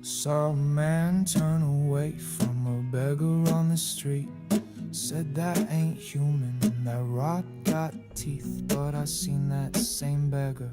Saw a man turn away from a beggar on the street. Said that ain't human, that rot got teeth. But I seen that same beggar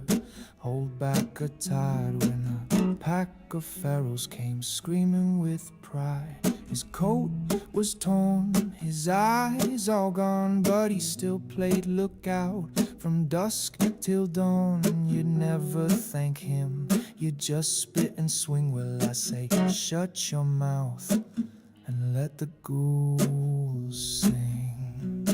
hold back a tide when a pack of pharaohs came screaming with pride. His coat was torn, his eyes all gone, but he still played lookout from dusk till dawn. You'd never thank him, you'd just spit and swing. Well, I say, shut your mouth and let the ghouls sing.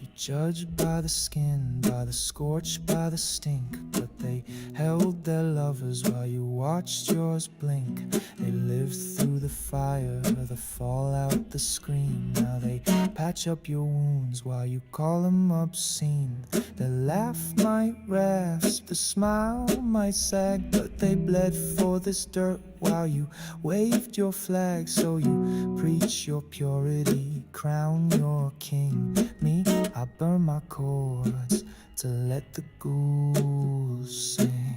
You judge by the skin, by the scorch, by the stink. But they held their lovers while you watched yours blink. They lived through the fire, the fallout, the scream. Now they patch up your wounds while you call them obscene. The laugh might rasp, the smile might sag, but they bled for this dirt while you waved your flag. So you preach your purity, crown your king. Me, I burn my chords to let the ghouls sing.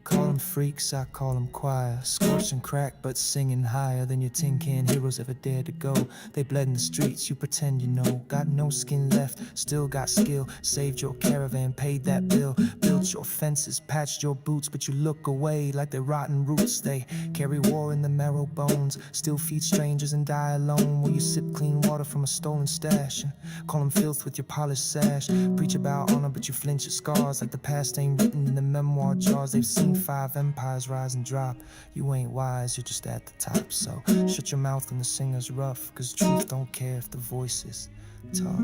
Call them freaks, I call them choir. Scorched and cracked, but singing higher than your tin can heroes ever dared to go. They bled in the streets, you pretend you know. Got no skin left, still got skill. Saved your caravan, paid that bill. Built your fences, patched your boots, but you look away like they're rotten roots. They carry war in the marrow bones, still feed strangers and die alone. While you sip clean water from a stolen stash and call them filth with your polished sash. Preach about honor, but you flinch at scars like the past ain't written in the memoir jars. They've seen 5 empires rise and drop. You ain't wise, you're just at the top. So shut your mouth when the singer's rough, cause truth don't care if the voice is tough.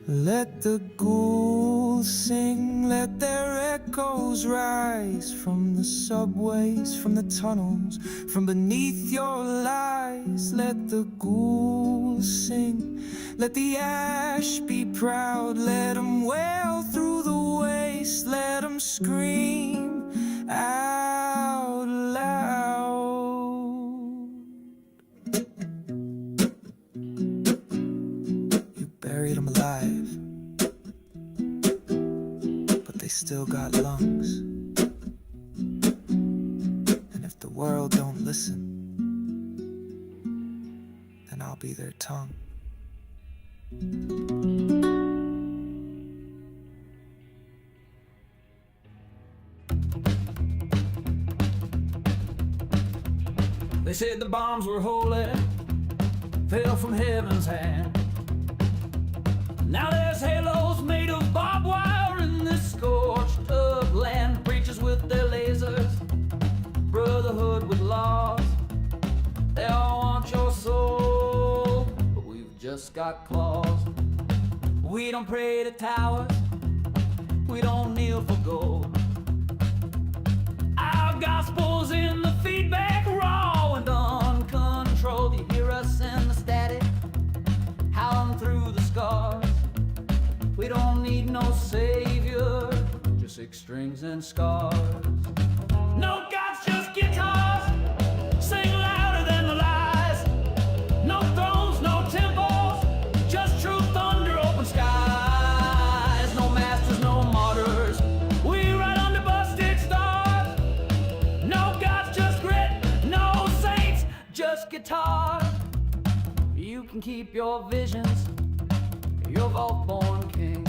Let the ghouls sing, let their echoes rise from the subways, from the tunnels, from beneath your lies. Let the ghouls sing, let the ash be proud, let them wail through the waste, let them scream out loud. You buried them alive, but they still got lungs. And if the world don't listen, then I'll be their tongue. They said the bombs were holy, fell from heaven's hand. Now there's halos made of barbed wire in this scorched up land. Preachers with their lasers, brotherhood with laws. They all want your soul, but we've just got claws. We don't pray to towers, we don't kneel for gold. Our gospel's in the feedback, raw and uncontrolled. You hear us in the static, howling through the scars. We don't need no savior, just 6 strings and scars. No gods, just guitars, sing louder than the lies. No thrones, no temples, just truth under open skies. No masters, no martyrs, we ride under busted stars. No gods, just grit, no saints, just guitar. You can keep your visions, your vault-born kings.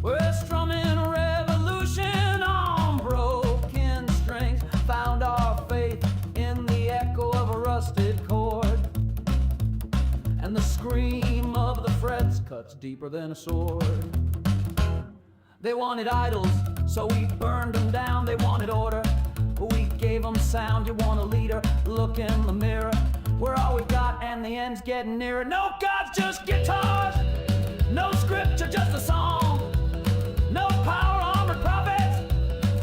We're strumming a revolution on broken strings. Found our faith in the echo of a rusted chord, and the scream of the frets cuts deeper than a sword. They wanted idols, so we burned them down. They wanted order, we gave them sound. You want a leader? Look in the mirror. We're all we've got and the end's getting nearer. No gods, just guitars. No scripture, just a song. No power armored prophets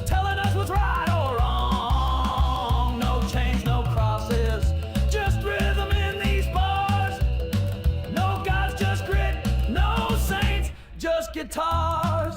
telling us what's right or wrong. No chains, no crosses, just rhythm in these bars. No gods, just grit. No saints, just guitars.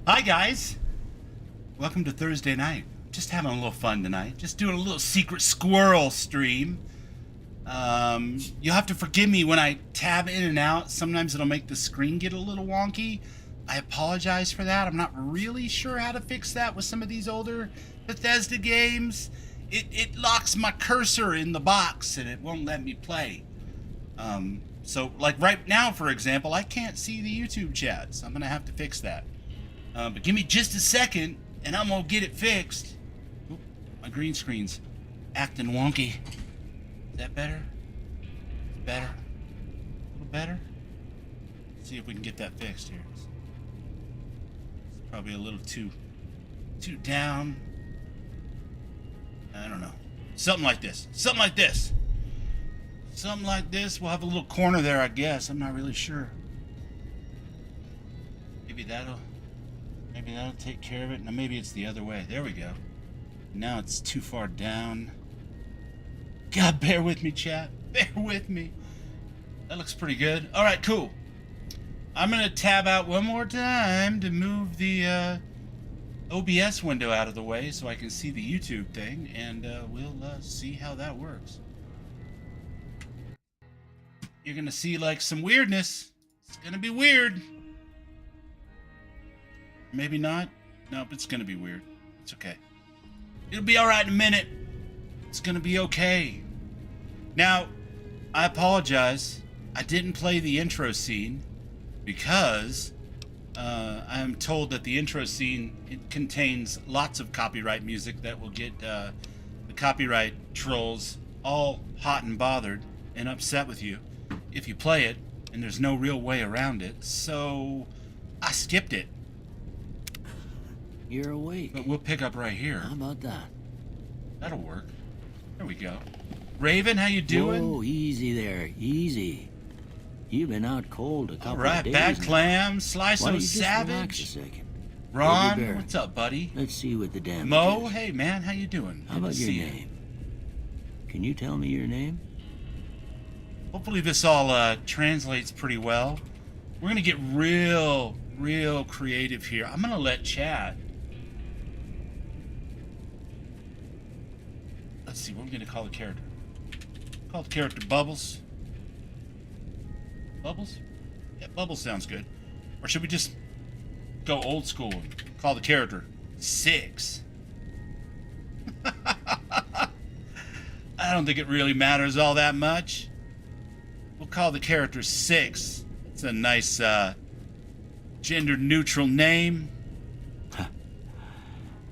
Hi guys, welcome to Thursday night. Just having a little fun tonight. Just doing a little secret squirrel stream. You'll have to forgive me when I tab in and out. Sometimes it'll make the screen get a little wonky. I apologize for that. I'm not really sure how to fix that with some of these older Bethesda games. It locks my cursor in the box and it won't let me play. So like right now, for example, I can't see the YouTube chat, so I'm gonna have to fix that. But give me just a second, and I'm gonna get it fixed. Oop, my green screen's acting wonky. Is that better? Better? A little better? Let's see if we can get that fixed here. It's probably a little too down. I don't know. Something like this. Something like this. Something like this. We'll have a little corner there, I guess. I'm not really sure. Maybe that'll take care of it. Now maybe it's the other way. There we go. Now it's too far down. God, bear with me, chat. Bear with me. That looks pretty good. All right, cool. I'm going to tab out one more time to move the OBS window out of the way so I can see the YouTube thing, and we'll see how that works. You're going to see like some weirdness. It's going to be weird. Maybe not. Nope, it's gonna be weird. It's okay. It'll be alright in a minute. It's gonna be okay. Now, I apologize. I didn't play the intro scene because I am told that the intro scene contains lots of copyright music that will get the copyright trolls all hot and bothered and upset with you if you play it, and there's no real way around it. So I skipped it. You're awake. But we'll pick up right here. How about that? That'll work. There we go. Raven, how you doing? Whoa, easy there. Easy. You've been out cold a couple of Alright, days Bad now. Clam, Why Slice don't O you just relax a Savage. second? Ron, Baby Bear. what's up, buddy? Let's see what the damage Mo, is. hey man, how you doing? How Good about to your see you. name? Can you tell me your name? Hopefully this all translates pretty well. We're gonna get real creative here. I'm gonna let chat. Let's see, what are we gonna call the character? Call the character Bubbles. Bubbles? Yeah, Bubbles sounds good. Or should we just go old school and call the character Six? I don't think it really matters all that much. We'll call the character Six. It's a nice gender-neutral name.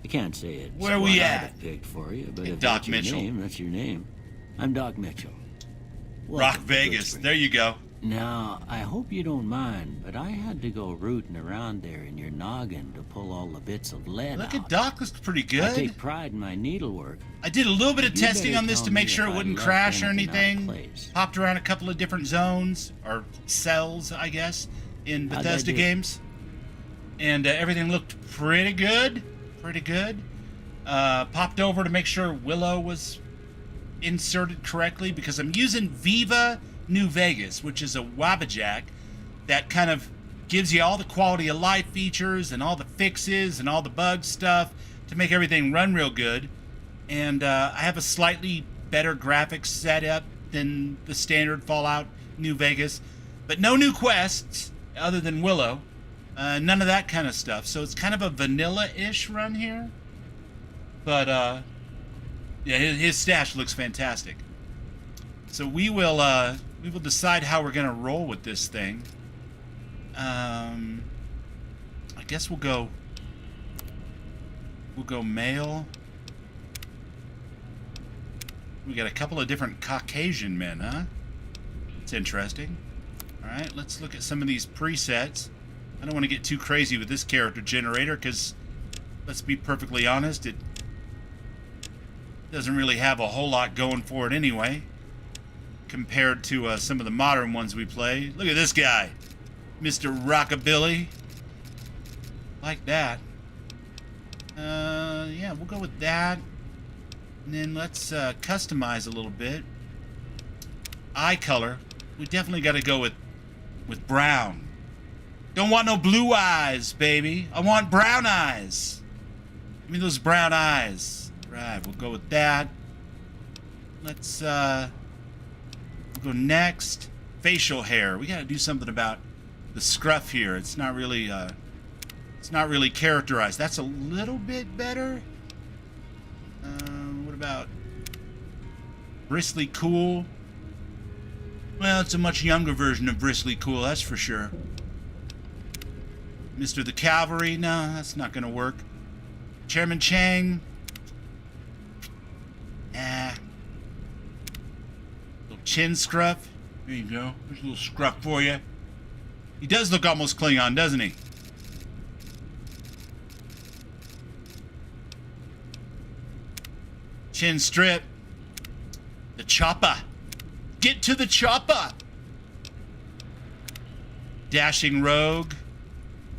I can't say it's Where what we I'd at? have picked for you, but Hey, if Doc that's your Mitchell. name, that's your name. I'm Doc Mitchell. Rock Welcome to Vegas. Goodsprings. There you go. Now, I hope you don't mind, but I had to go rooting around there in your noggin to pull all the bits of lead Look out. at Doc, looks pretty I good. take pride in my needlework. I did a little bit of You testing better on this tell to make me sure if it I wouldn't left crash or anything out of anything. place. Popped around a couple of different zones, or cells, I guess, in How'd that Bethesda do? games. And everything looked pretty good. Pretty good. Popped over to make sure Willow was inserted correctly, because I'm using Viva New Vegas, which is a Wabajack that kind of gives you all the quality of life features and all the fixes and all the bug stuff to make everything run real good. And I have a slightly better graphics setup than the standard Fallout New Vegas, but no new quests other than Willow. None of that kind of stuff. So it's kind of a vanilla-ish run here. But yeah, his stash looks fantastic. So we will decide how we're gonna roll with this thing. I guess we'll go male. We got a couple of different Caucasian men, huh? It's interesting. All right, let's look at some of these presets. I don't want to get too crazy with this character generator, because let's be perfectly honest, it doesn't really have a whole lot going for it anyway, compared to some of the modern ones we play. Look at this guy, Mr. Rockabilly. Like that. Yeah, we'll go with that. And then let's customize a little bit. Eye color. We definitely got to go with brown. Don't want no blue eyes, baby. I want brown eyes. Give me those brown eyes. Right, we'll go with that. Let's we'll go next. Facial hair. We got to do something about the scruff here. It's not really characterized. That's a little bit better. What about Bristly Cool? Well, it's a much younger version of Bristly Cool, that's for sure. Mr. the Cavalry? No, that's not gonna work. Chairman Chang? Nah. Little chin scruff. There you go. There's a little scruff for you. He does look almost Klingon, doesn't he? Chin strip. The chopper. Get to the chopper. Dashing rogue.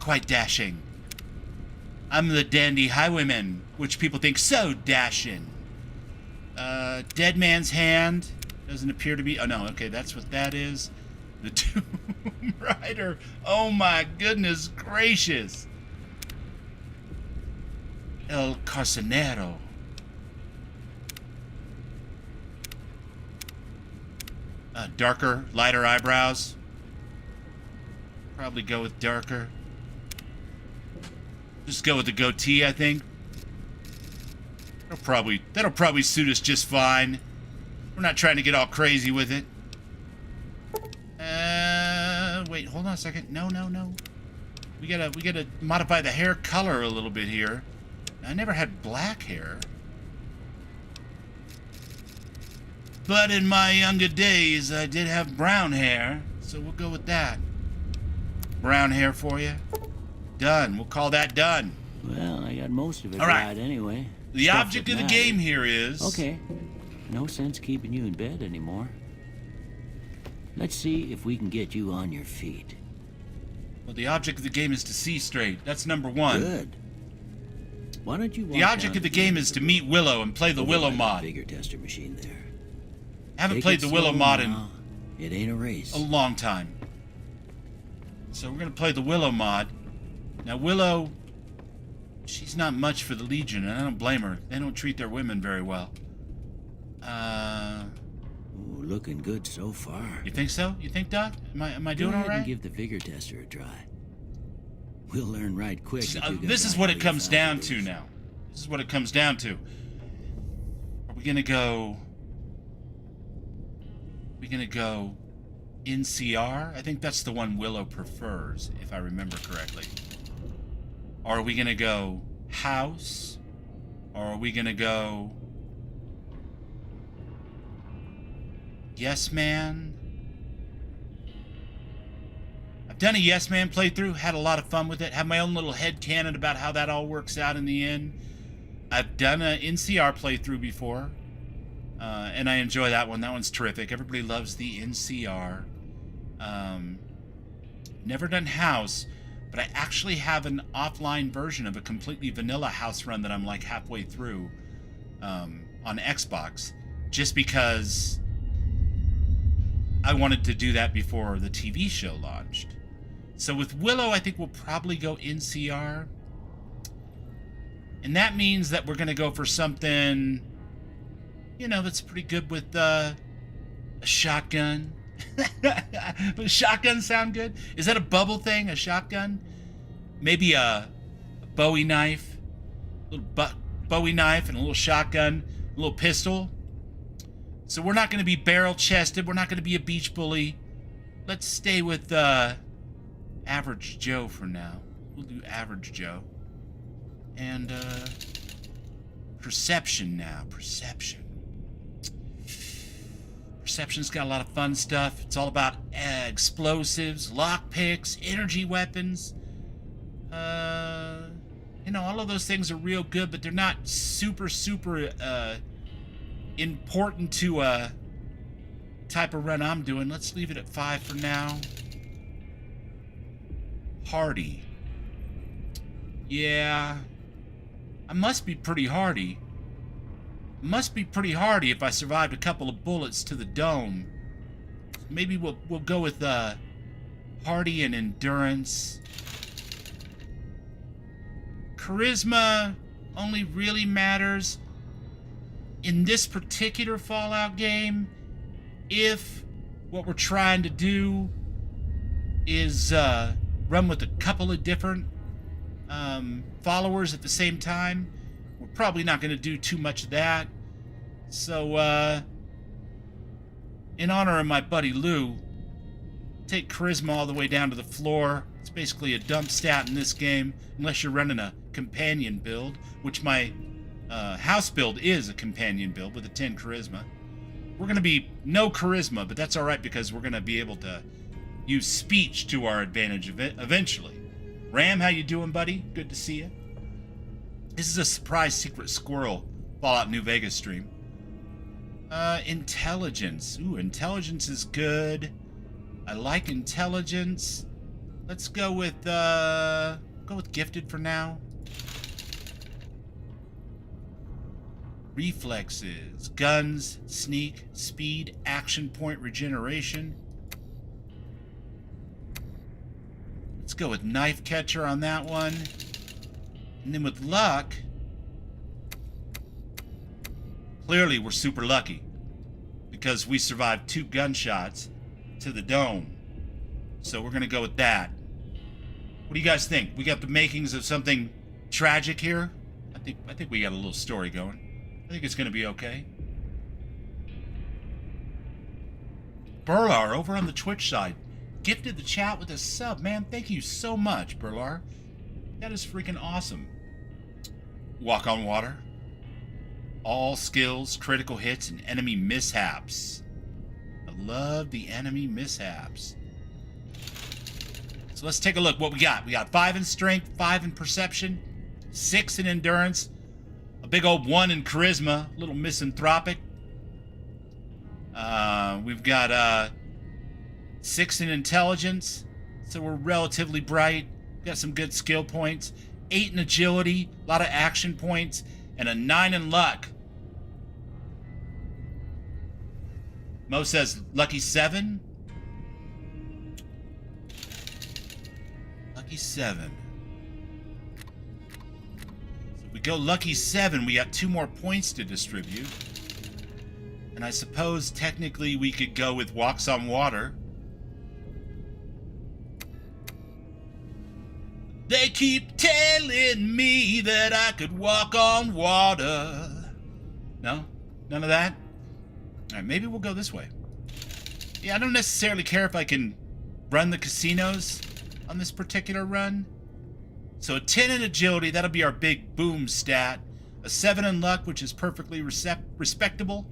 Quite dashing. I'm the dandy highwayman, which people think so dashing. Dead man's hand. Doesn't appear to be... Oh, no. Okay, that's what that is. The Tomb Raider. Oh, my goodness gracious. El Carcenero. Darker, lighter eyebrows. Probably go with darker. Just go with the goatee, I think. That'll probably suit us just fine. We're not trying to get all crazy with it. Wait, hold on a second. No. We gotta modify the hair color a little bit here. I never had black hair. But in my younger days, I did have brown hair, so we'll go with that. Brown hair for you. Done. We'll call that done. Well, I got most of it All right. anyway. The Stuff object that of the matters. game here is... Okay. No sense keeping you in bed anymore. Let's see if we can get you on your feet. Well, the object of the game is to see straight. That's number one. Good. Why don't you walk The object down of the to game end is of to the meet room Willow and play the over Willow by mod. Figure tester machine there. Haven't Take played it the Willow slow mod in now. It ain't a race. a long time. So we're going to play the Willow mod. Now, Willow, she's not much for the Legion, and I don't blame her. They don't treat their women very well. Ooh, looking good so far. You think so? You think, Doc? Am I doing Go all ahead and right? give the vigor tester a try. We'll learn right quick. if you got This is right what it way comes fast down to to lose. now. This is what it comes down to. Are we gonna go? NCR? I think that's the one Willow prefers, if I remember correctly. Or are we gonna go house? Or are we gonna go yes man? I've done a Yes Man playthrough, had a lot of fun with it, have my own little headcanon about how that all works out in the end. I've done an NCR playthrough before, and I enjoy that one. That one's terrific. Everybody loves the NCR. Never done House, but I actually have an offline version of a completely vanilla House run that I'm like halfway through on Xbox, just because I wanted to do that before the TV show launched. So with Willow, I think we'll probably go NCR. And that means that we're going to go for something, you know, that's pretty good with a shotgun. Does shotgun sound good? Is that a bubble thing, a shotgun? Maybe a Bowie knife. A little Bowie knife and a little shotgun, a little pistol. So we're not going to be barrel-chested. We're not going to be a beach bully. Let's stay with Average Joe for now. We'll do Average Joe. And Perception now. Perception. Perception's got a lot of fun stuff. It's all about explosives, lockpicks, energy weapons. You know, all of those things are real good, but they're not super important to a type of run I'm doing. Let's leave it at 5 for now. Hardy. Yeah. I must be pretty hardy. Must be pretty hardy if I survived a couple of bullets to the dome. Maybe we'll go with hardy and endurance. Charisma only really matters in this particular Fallout game if what we're trying to do is run with a couple of different followers at the same time. We're probably not going to do too much of that. So, in honor of my buddy Lou, take charisma all the way down to the floor. It's basically a dump stat in this game, unless you're running a companion build, which my house build is a companion build with a 10 charisma. We're going to be no charisma, but that's all right because we're going to be able to use speech to our advantage eventually. Ram, how you doing, buddy? Good to see you. This is a surprise secret squirrel Fallout New Vegas stream. Intelligence. Ooh, intelligence is good. I like intelligence. Let's go with gifted for now. Reflexes, guns, sneak, speed, action point regeneration. Let's go with knife catcher on that one. And then with luck, clearly we're super lucky because we survived 2 gunshots to the dome. So we're going to go with that. What do you guys think? We got the makings of something tragic here? I think we got a little story going. I think it's going to be okay. Burlar over on the Twitch side gifted the chat with a sub. Man, thank you so much, Burlar. That is freaking awesome. Walk on water. All skills, critical hits, and enemy mishaps. I love the enemy mishaps. So let's take a look what we got. We got 5 in strength, 5 in perception, 6 in endurance, a big old 1 in charisma, a little misanthropic. We've got 6 in intelligence, so we're relatively bright. Got some good skill points. 8 in agility, a lot of action points, and a 9 in luck. Mo says lucky 7. Lucky 7. So if we go lucky 7, we got 2 more points to distribute. And I suppose technically we could go with walks on water. They keep telling me that I could walk on water. No? None of that? Alright, maybe we'll go this way. Yeah, I don't necessarily care if I can run the casinos on this particular run. So a 10 in agility, that'll be our big boom stat. A 7 in luck, which is perfectly respectable.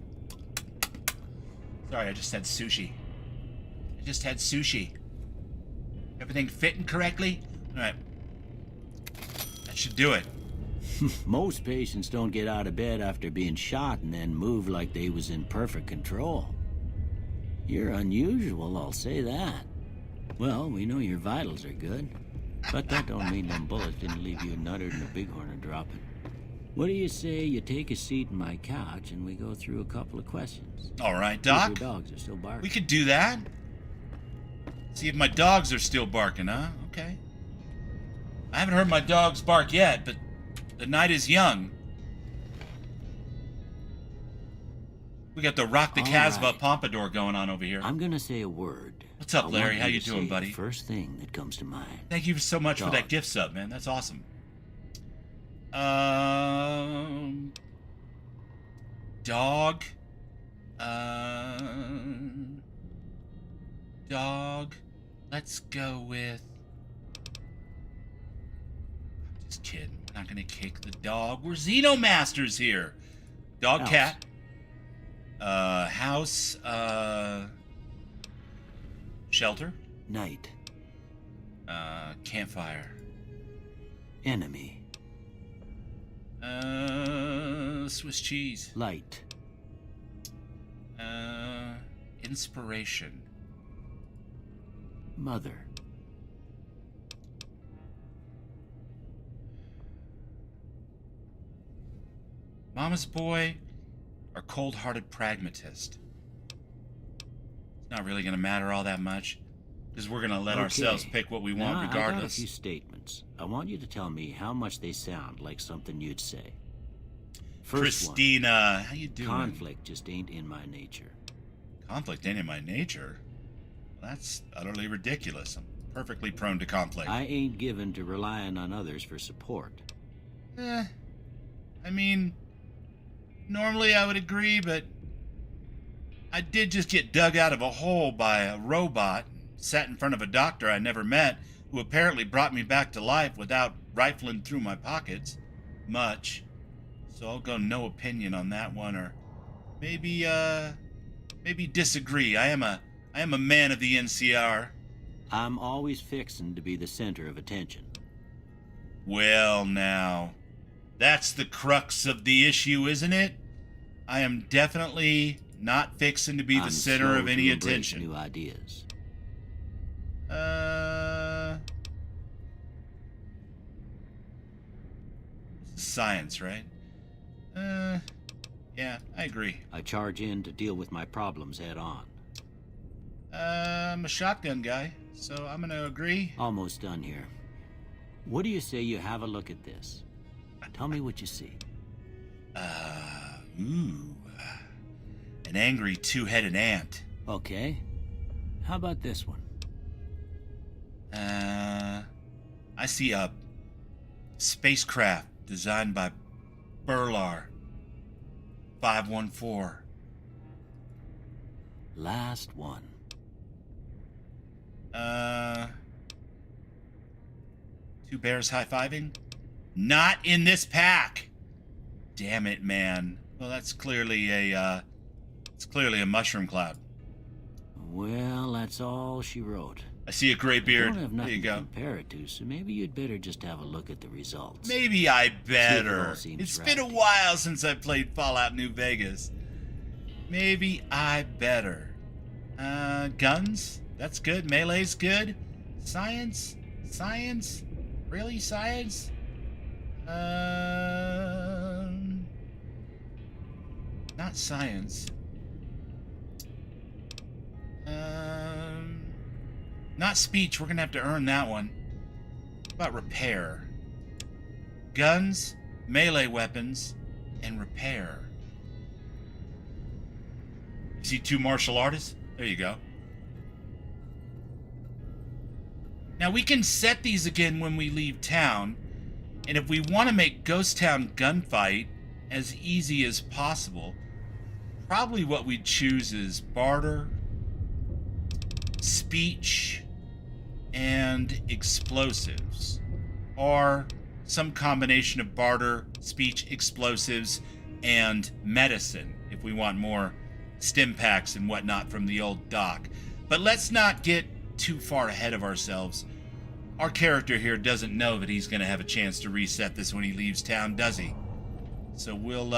Sorry, I just had sushi. Everything fitting correctly? All right. That should do it. Most patients don't get out of bed after being shot and then move like they was in perfect control. You're unusual, I'll say that. Well, we know your vitals are good, but that don't mean them bullets didn't leave you nuttered and a bighorn a dropping. What do you say you take a seat in my couch and we go through a couple of questions? All right, See if Doc. your dogs are still barking. We could do that. See if my dogs are still barking, huh? Okay. I haven't heard my dogs bark yet, but the night is young. We got the Rock the All Casbah right. Pompadour going on over here. I'm gonna say a word. What's up, I Larry? want How you to doing, say buddy? the first thing that comes to mind. Thank you so much for that Dog. gift sub, man. That's awesome. Dog. Dog. Let's go with... I'm just kidding. We're not gonna kick the dog. We're Xenomasters here. Dog, House. cat. House. Shelter. Night. Campfire. Enemy. Swiss cheese. Light. Inspiration. Mother. Mama's boy or cold-hearted pragmatist. It's not really gonna matter all that much, because we're gonna let ourselves Okay. pick what we Now, want I got a regardless. few statements. I want you to tell me how much they sound like something you'd say. First Christina, how you one, doing? conflict just ain't in my nature. Conflict ain't in my nature. Well, that's utterly ridiculous. I'm perfectly prone to conflict. I ain't given to relying on others for support. I mean, normally I would agree, but I did just get dug out of a hole by a robot, sat in front of a doctor I never met, who apparently brought me back to life without rifling through my pockets much. So I'll go no opinion on that one, or maybe disagree. I am a man of the NCR. I'm always fixin' to be the center of attention. Well, now, that's the crux of the issue, isn't it? I am definitely not fixing to be the I'm center slow of to any embrace attention. New ideas. Science, right? Yeah, I agree. I charge in to deal with my problems head on. I'm a shotgun guy, so I'm gonna agree. Almost done here. What do you say you have a look at this? Tell me what you see. An angry two-headed ant. Okay. How about this one? I see a spacecraft designed by Burlar 514. Last one. Two bears high-fiving? Not in this pack! Damn it, man. Well, that's clearly a mushroom cloud. Well, that's all she wrote. I see a gray I beard. don't have There you nothing to go. compare it to, so maybe you'd better just have a look at the results. Maybe I See if it better. all seems It's right. been a while since I played Fallout New Vegas. Maybe I better. Guns? That's good. Melee's good. Science? Science? Really, science? Not science. Not speech. We're gonna have to earn that one. What about repair? Guns, melee weapons, and repair. You see two martial artists? There you go. Now we can set these again when we leave town, and if we want to make Ghost Town gunfight as easy as possible, probably what we'd choose is barter, speech, and explosives. Or some combination of barter, speech, explosives, and medicine, if we want more stim packs and whatnot from the old doc. But let's not get too far ahead of ourselves. Our character here doesn't know that he's going to have a chance to reset this when he leaves town, does he? So we'll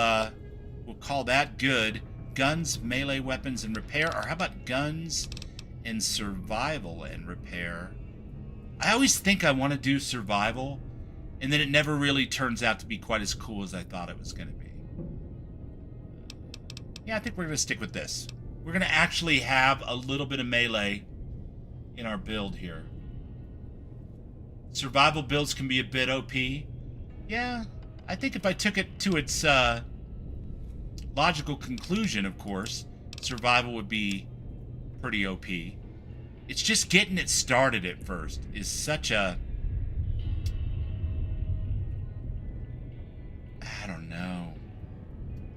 call that good. Guns, melee weapons, and repair. Or how about guns and survival and repair? I always think I want to do survival, and then it never really turns out to be quite as cool as I thought it was going to be. Yeah, I think we're going to stick with this. We're going to actually have a little bit of melee in our build here. Survival builds can be a bit OP. Yeah, I think if I took it to its logical conclusion, of course, survival would be pretty OP. It's just getting it started at first is such a... I don't know.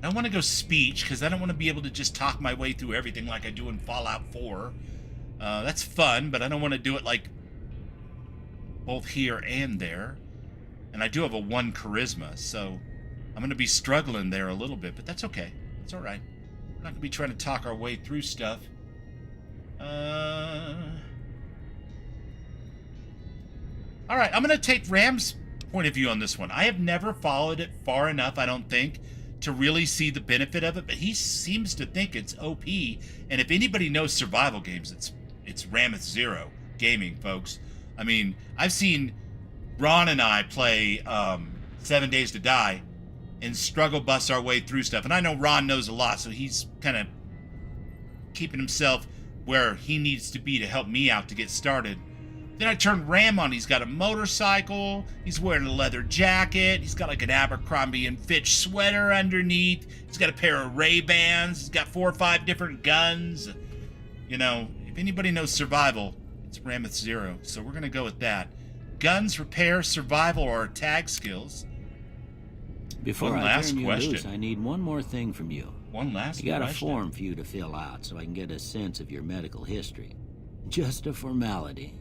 I don't want to go speech, because I don't want to be able to just talk my way through everything like I do in Fallout 4. That's fun, but I don't want to do it like both here and there. And I do have a 1 charisma, so I'm going to be struggling there a little bit, but that's okay. It's all right. We're not going to be trying to talk our way through stuff. All right, I'm going to take Ram's point of view on this one. I have never followed it far enough, I don't think, to really see the benefit of it, but he seems to think it's OP. And if anybody knows survival games, it's Rameth Zero Gaming, folks. I mean, I've seen Ron and I play 7 Days to Die and struggle bust our way through stuff. And I know Ron knows a lot, so he's kind of keeping himself where he needs to be to help me out to get started. Then I turned Ram on. He's got a motorcycle. He's wearing a leather jacket. He's got like an Abercrombie and Fitch sweater underneath. He's got a pair of Ray-Bans. He's got 4 or 5 different guns. You know, if anybody knows survival, it's Rameth Zero. So we're going to go with that. Guns, repair, survival, or tag skills. Before I turn you loose, I need one more thing from you. One last question. You got a form for you to fill out so I can get a sense of your medical history. Just a formality.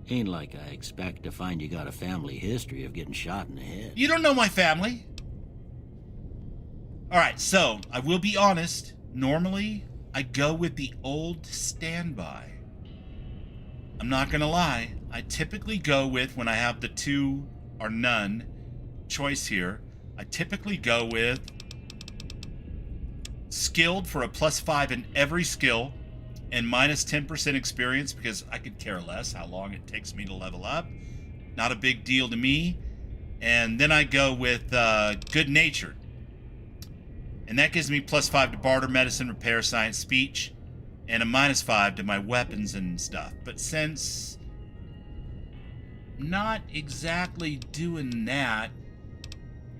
Ain't like I expect to find you got a family history of getting shot in the head. You don't know my family. Alright, so, I will be honest. Normally, I go with the old standby. I'm not gonna lie. I typically go with, when I have the 2 or none choice here, I typically go with skilled for a +5 in every skill and minus 10% experience, because I could care less how long it takes me to level up. Not a big deal to me. And then I go with good-natured. And that gives me +5 to barter, medicine, repair, science, speech, and a -5 to my weapons and stuff. But since not exactly doing that,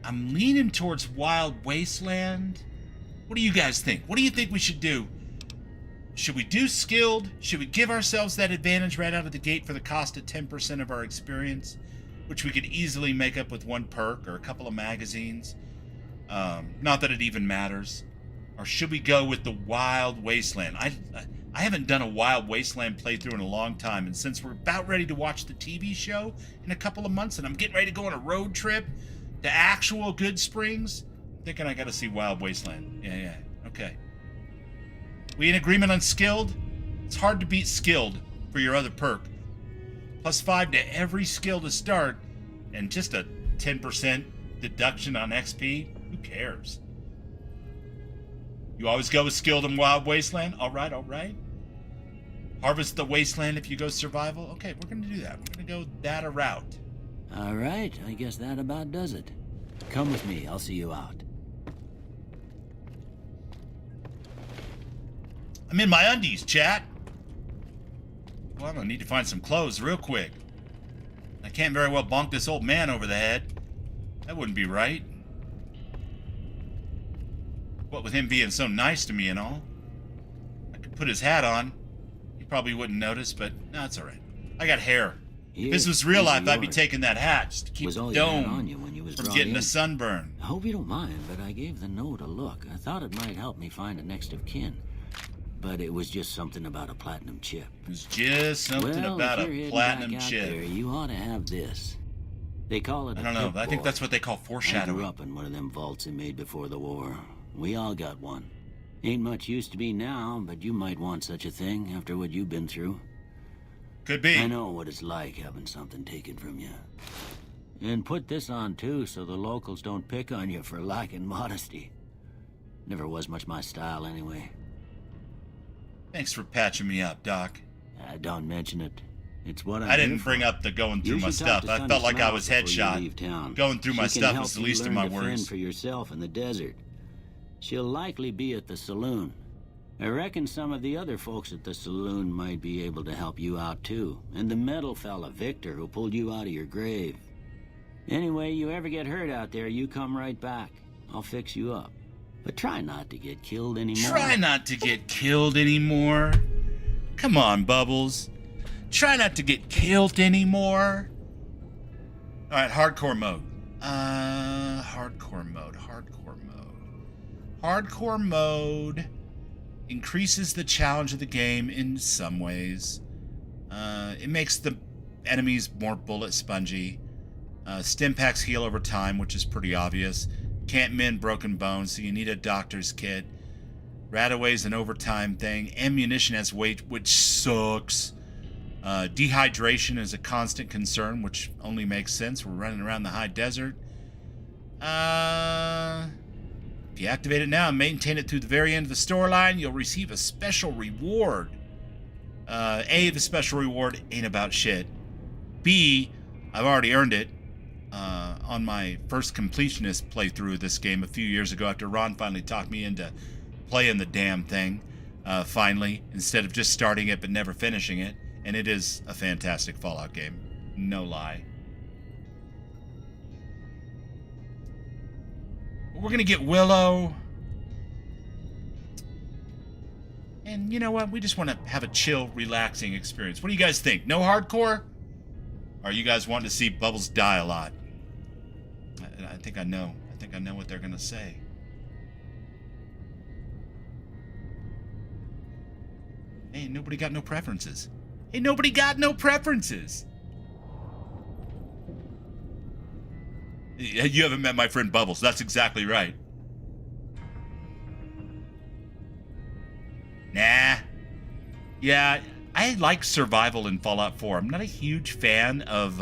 I'm leaning towards Wild Wasteland. What do you guys think? What do you think we should do? Should we do skilled? Should we give ourselves that advantage right out of the gate for the cost of 10% of our experience, which we could easily make up with 1 perk or a couple of magazines? Not that it even matters. Or should we go with the Wild Wasteland? I haven't done a Wild Wasteland playthrough in a long time, and since we're about ready to watch the TV show in a couple of months, and I'm getting ready to go on a road trip to actual Good Springs, I'm thinking I gotta see Wild Wasteland. Yeah, okay. We in agreement on skilled? It's hard to beat skilled for your other perk. +5 to every skill to start, and just a 10% deduction on XP? Who cares? You always go with skilled and Wild Wasteland? Alright. Harvest the Wasteland if you go survival? Okay, we're gonna do that. We're gonna go that a route. Alright, I guess that about does it. Come with me, I'll see you out. I'm in my undies, chat. Well, I'm gonna need to find some clothes real quick. I can't very well bonk this old man over the head. That wouldn't be right. What with him being so nice to me and all. I could put his hat on. He probably wouldn't notice, but no, it's alright. I got hair. If this was real life, I'd be taking that hat just to keep the dome from getting a sunburn. I hope you don't mind, but I gave the note a look. I thought it might help me find a next of kin. But it was just something about a platinum chip. It was just something about a platinum chip. There, you ought to have this. They call it I don't know. I think that's what they call foreshadowing. I grew up in one of them vaults they made before the war. We all got one. Ain't much use to be now, but you might want such a thing after what you've been through. Could be. I know what it's like having something taken from you. And put this on, too, so the locals don't pick on you for lacking modesty. Never was much my style, anyway. Thanks for patching me up, Doc. Don't mention it. It's what I didn't bring up the going through my stuff. I felt like I was headshot. Going through my stuff is the least of my worries. For yourself in the desert. She'll likely be at the saloon. I reckon some of the other folks at the saloon might be able to help you out too. And the metal fella, Victor, who pulled you out of your grave. Anyway, you ever get hurt out there, you come right back. I'll fix you up. But try not to get killed anymore. Try not to get killed anymore. Come on, Bubbles. Try not to get killed anymore. Alright, hardcore mode. Hardcore mode. Hardcore mode increases the challenge of the game in some ways. It makes the enemies more bullet spongy. Stim packs heal over time, which is pretty obvious. Can't mend broken bones, so you need a doctor's kit. Radaway's an overtime thing. Ammunition has weight, which sucks. Dehydration is a constant concern, which only makes sense. We're running around the high desert. If you activate it now and maintain it through the very end of the storyline, you'll receive a special reward. A, the special reward ain't about shit. B, I've already earned it on my first completionist playthrough of this game a few years ago after Ron finally talked me into playing the damn thing, finally, instead of just starting it but never finishing it. And it is a fantastic Fallout game. No lie. We're going to get Willow. And you know what? We just want to have a chill, relaxing experience. What do you guys think? No hardcore? Or you guys want to see Bubbles die a lot? I think I know. I think I know what they're going to say. Hey, nobody got no preferences. Hey, nobody got no preferences. You haven't met my friend Bubbles. That's exactly right. Nah. Yeah, I like survival in Fallout 4. I'm not a huge fan of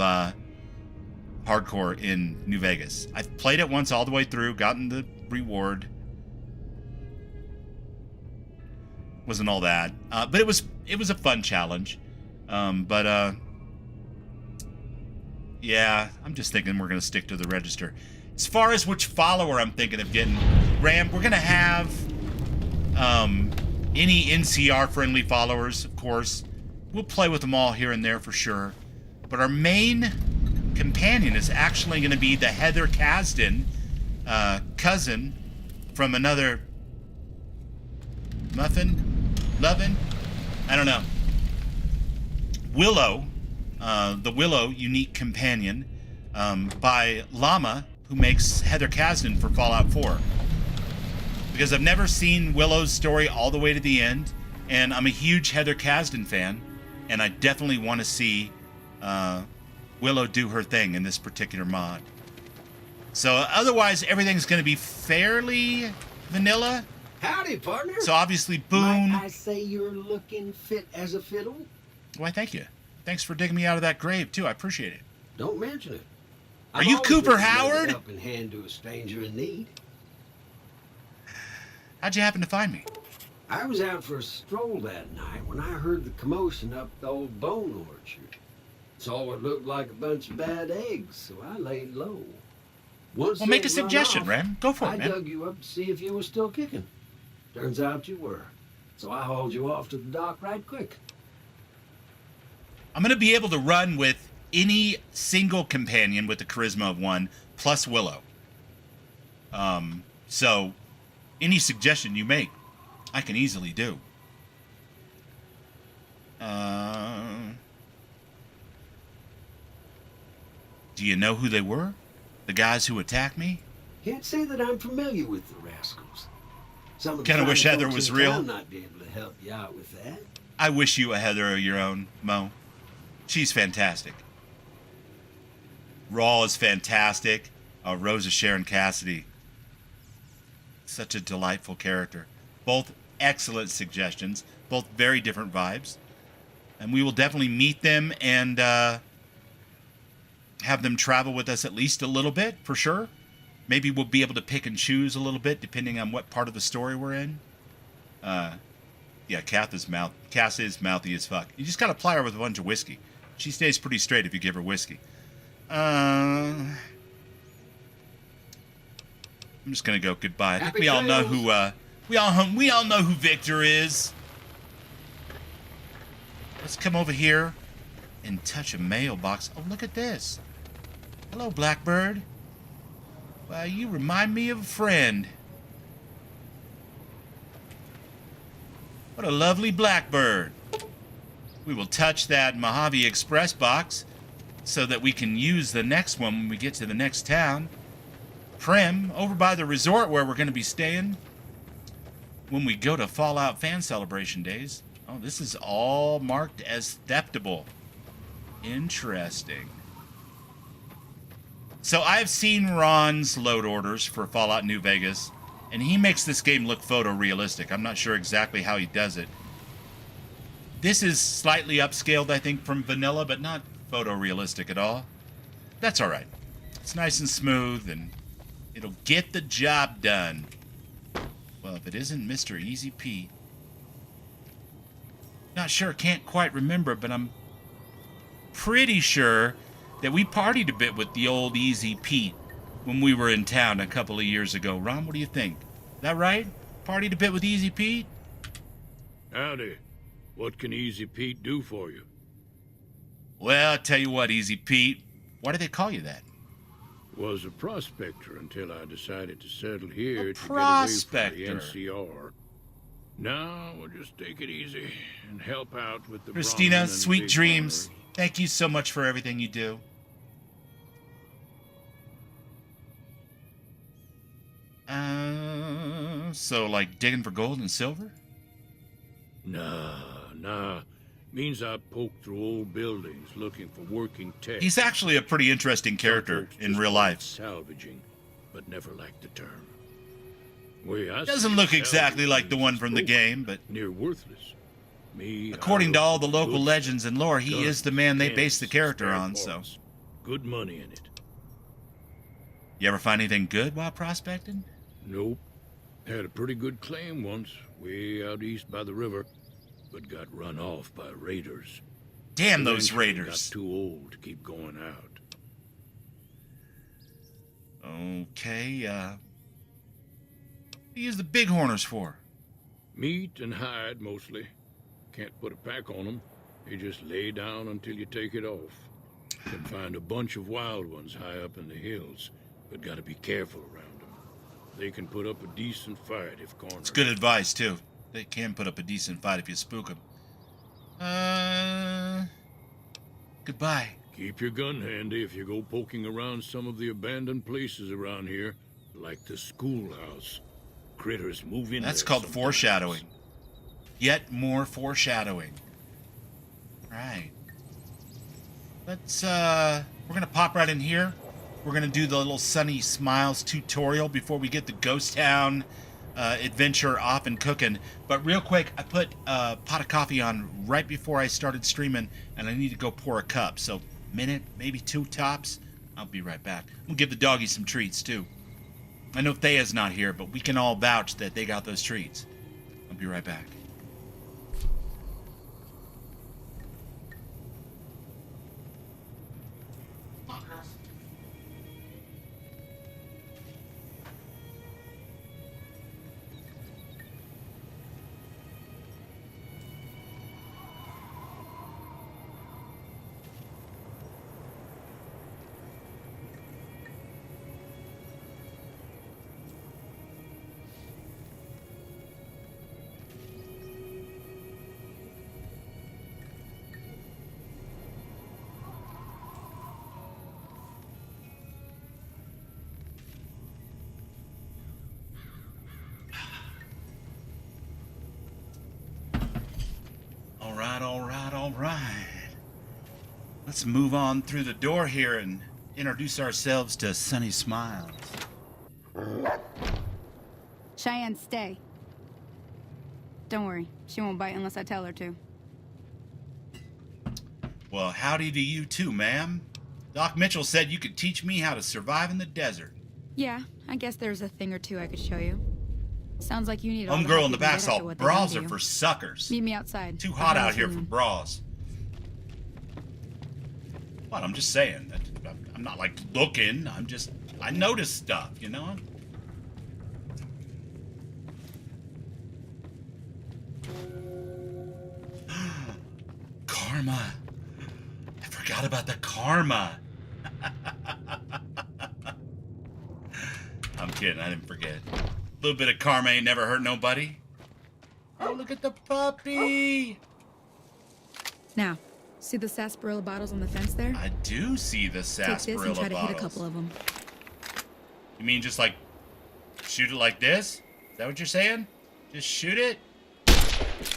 hardcore in New Vegas. I've played it once all the way through, gotten the reward. Wasn't all that. But it was a fun challenge. Yeah, I'm just thinking we're going to stick to the register. As far as which follower I'm thinking of getting, Ram, we're going to have any NCR-friendly followers, of course. We'll play with them all here and there for sure. But our main companion is actually going to be the Heather Kasdan cousin from another Lovin'? I don't know. Willow. The Willow Unique Companion by Llama, who makes Heather Kasdan for Fallout 4. Because I've never seen Willow's story all the way to the end, and I'm a huge Heather Kasdan fan, and I definitely want to see Willow do her thing in this particular mod. So otherwise, everything's going to be fairly vanilla. Howdy, partner. So obviously, Boone... Might I say you're looking fit as a fiddle? Why, thank you. Thanks for digging me out of that grave, too. I appreciate it. Don't mention it. Are you Cooper Howard? Helping hand to a stranger in need. How'd you happen to find me? I was out for a stroll that night when I heard the commotion up the old bone orchard. Saw what looked like a bunch of bad eggs, so I laid low. Once Well, make a they run suggestion, off, Ram. Go for I it, man. dug you up to see if you were still kicking. Turns out you were. So I hauled you off to the dock right quick. I'm going to be able to run with any single companion with the charisma of 1, plus Willow. So, any suggestion you make, I can easily do. Do you know who they were? The guys who attacked me? Can't say that I'm familiar with the rascals. Some of the Kinda wish fine Heather folks was in real. town might be able to help you out with that. I wish you a Heather of your own, Mo. She's fantastic. Raw is fantastic. Rosa Sharon Cassidy. Such a delightful character. Both excellent suggestions. Both very different vibes. And we will definitely meet them and have them travel with us at least a little bit, for sure. Maybe we'll be able to pick and choose a little bit, depending on what part of the story we're in. Yeah, Cass is mouthy as fuck. You just gotta ply her with a bunch of whiskey. She stays pretty straight if you give her whiskey. I'm just gonna go goodbye. I think we all know who we all know who Victor is. Let's come over here and touch a mailbox. Oh, look at this. Hello, Blackbird. Why, you remind me of a friend. What a lovely blackbird. We will touch that Mojave Express box so that we can use the next one when we get to the next town. Prim, over by the resort where we're going to be staying when we go to Fallout Fan Celebration Days. Oh, this is all marked as theptable. Interesting. So I've seen Ron's load orders for Fallout New Vegas, and he makes this game look photorealistic. I'm not sure exactly how he does it. This is slightly upscaled, I think, from vanilla, but not photorealistic at all. That's all right. It's nice and smooth, and it'll get the job done. Well, if it isn't Mr. Easy Pete. Not sure, can't quite remember, but I'm pretty sure that we partied a bit with the old Easy Pete when we were in town a couple of years ago. Ron, what do you think? Is that right? Partied a bit with Easy Pete? Howdy. What can Easy Pete do for you? Well, I'll tell you what, Easy Pete. Why do they call you that? Was a prospector until I decided to settle here to prospector. get away from the NCR. Now we'll just take it easy and help out with the Christina, Brahmin and sweet big dreams. farmers. Thank you so much for everything you do. So like digging for gold and silver? Nah. Means I poke through old buildings looking for working tech. He's actually a pretty interesting character Folks in just real call it life. Salvaging, but never liked the term. Way I Doesn't see look it, exactly like the salvaging one is from the broken, game, but near worthless. Me, according to I all the look for local good legends and lore, he guns, is the man they base the cannons, character spare on, so. parts. Good money in it. You ever find anything good while prospecting? Nope. Had a pretty good claim once, way out east by the river, but got run off by raiders. Damn those Eventually raiders. Got too old to keep going out. Okay, what do you use the bighorners for? Meat and hide, mostly. Can't put a pack on them. They just lay down until you take it off. Can find a bunch of wild ones high up in the hills, but gotta be careful around them. They can put up a decent fight if cornered. It's good advice, too. They can put up a decent fight if you spook them. Goodbye. Keep your gun handy if you go poking around some of the abandoned places around here, like the schoolhouse. Critters move in That's there called sometimes. foreshadowing. Yet more foreshadowing. Right. Let's, we're gonna pop right in here. We're gonna do the little Sunny Smiles tutorial before we get the Ghost Town adventure off and cooking. But real quick, I put a pot of coffee on right before I started streaming, and I need to go pour a cup. So, minute, maybe two tops. I'll be right back. We'll give the doggies some treats, too. I know Thea's not here, but we can all vouch that they got those treats. I'll be right back. All right. Let's move on through the door here and introduce ourselves to Sunny Smiles. Cheyenne, stay. Don't worry, she won't bite unless I tell her to. Well, howdy to you too, ma'am. Doc Mitchell said you could teach me how to survive in the desert. Yeah, I guess there's a thing or two I could show you. Sounds like you need all the Homegirl help in the you can back's get after all what they done bras to are you. for suckers. Meet me outside. Too I'll hot have out a here for saloon. bras. But I'm just saying that I'm not like looking. I notice stuff, you know? Karma. I forgot about the karma. I'm kidding. I didn't forget. A little bit of karma ain't never hurt nobody. Oh, look at the puppy. Now, see the sarsaparilla bottles on the fence there? I do see the Take sarsaparilla this and try to bottles. hit a couple of them. You mean just like shoot it like this? Is that what you're saying? Just shoot it?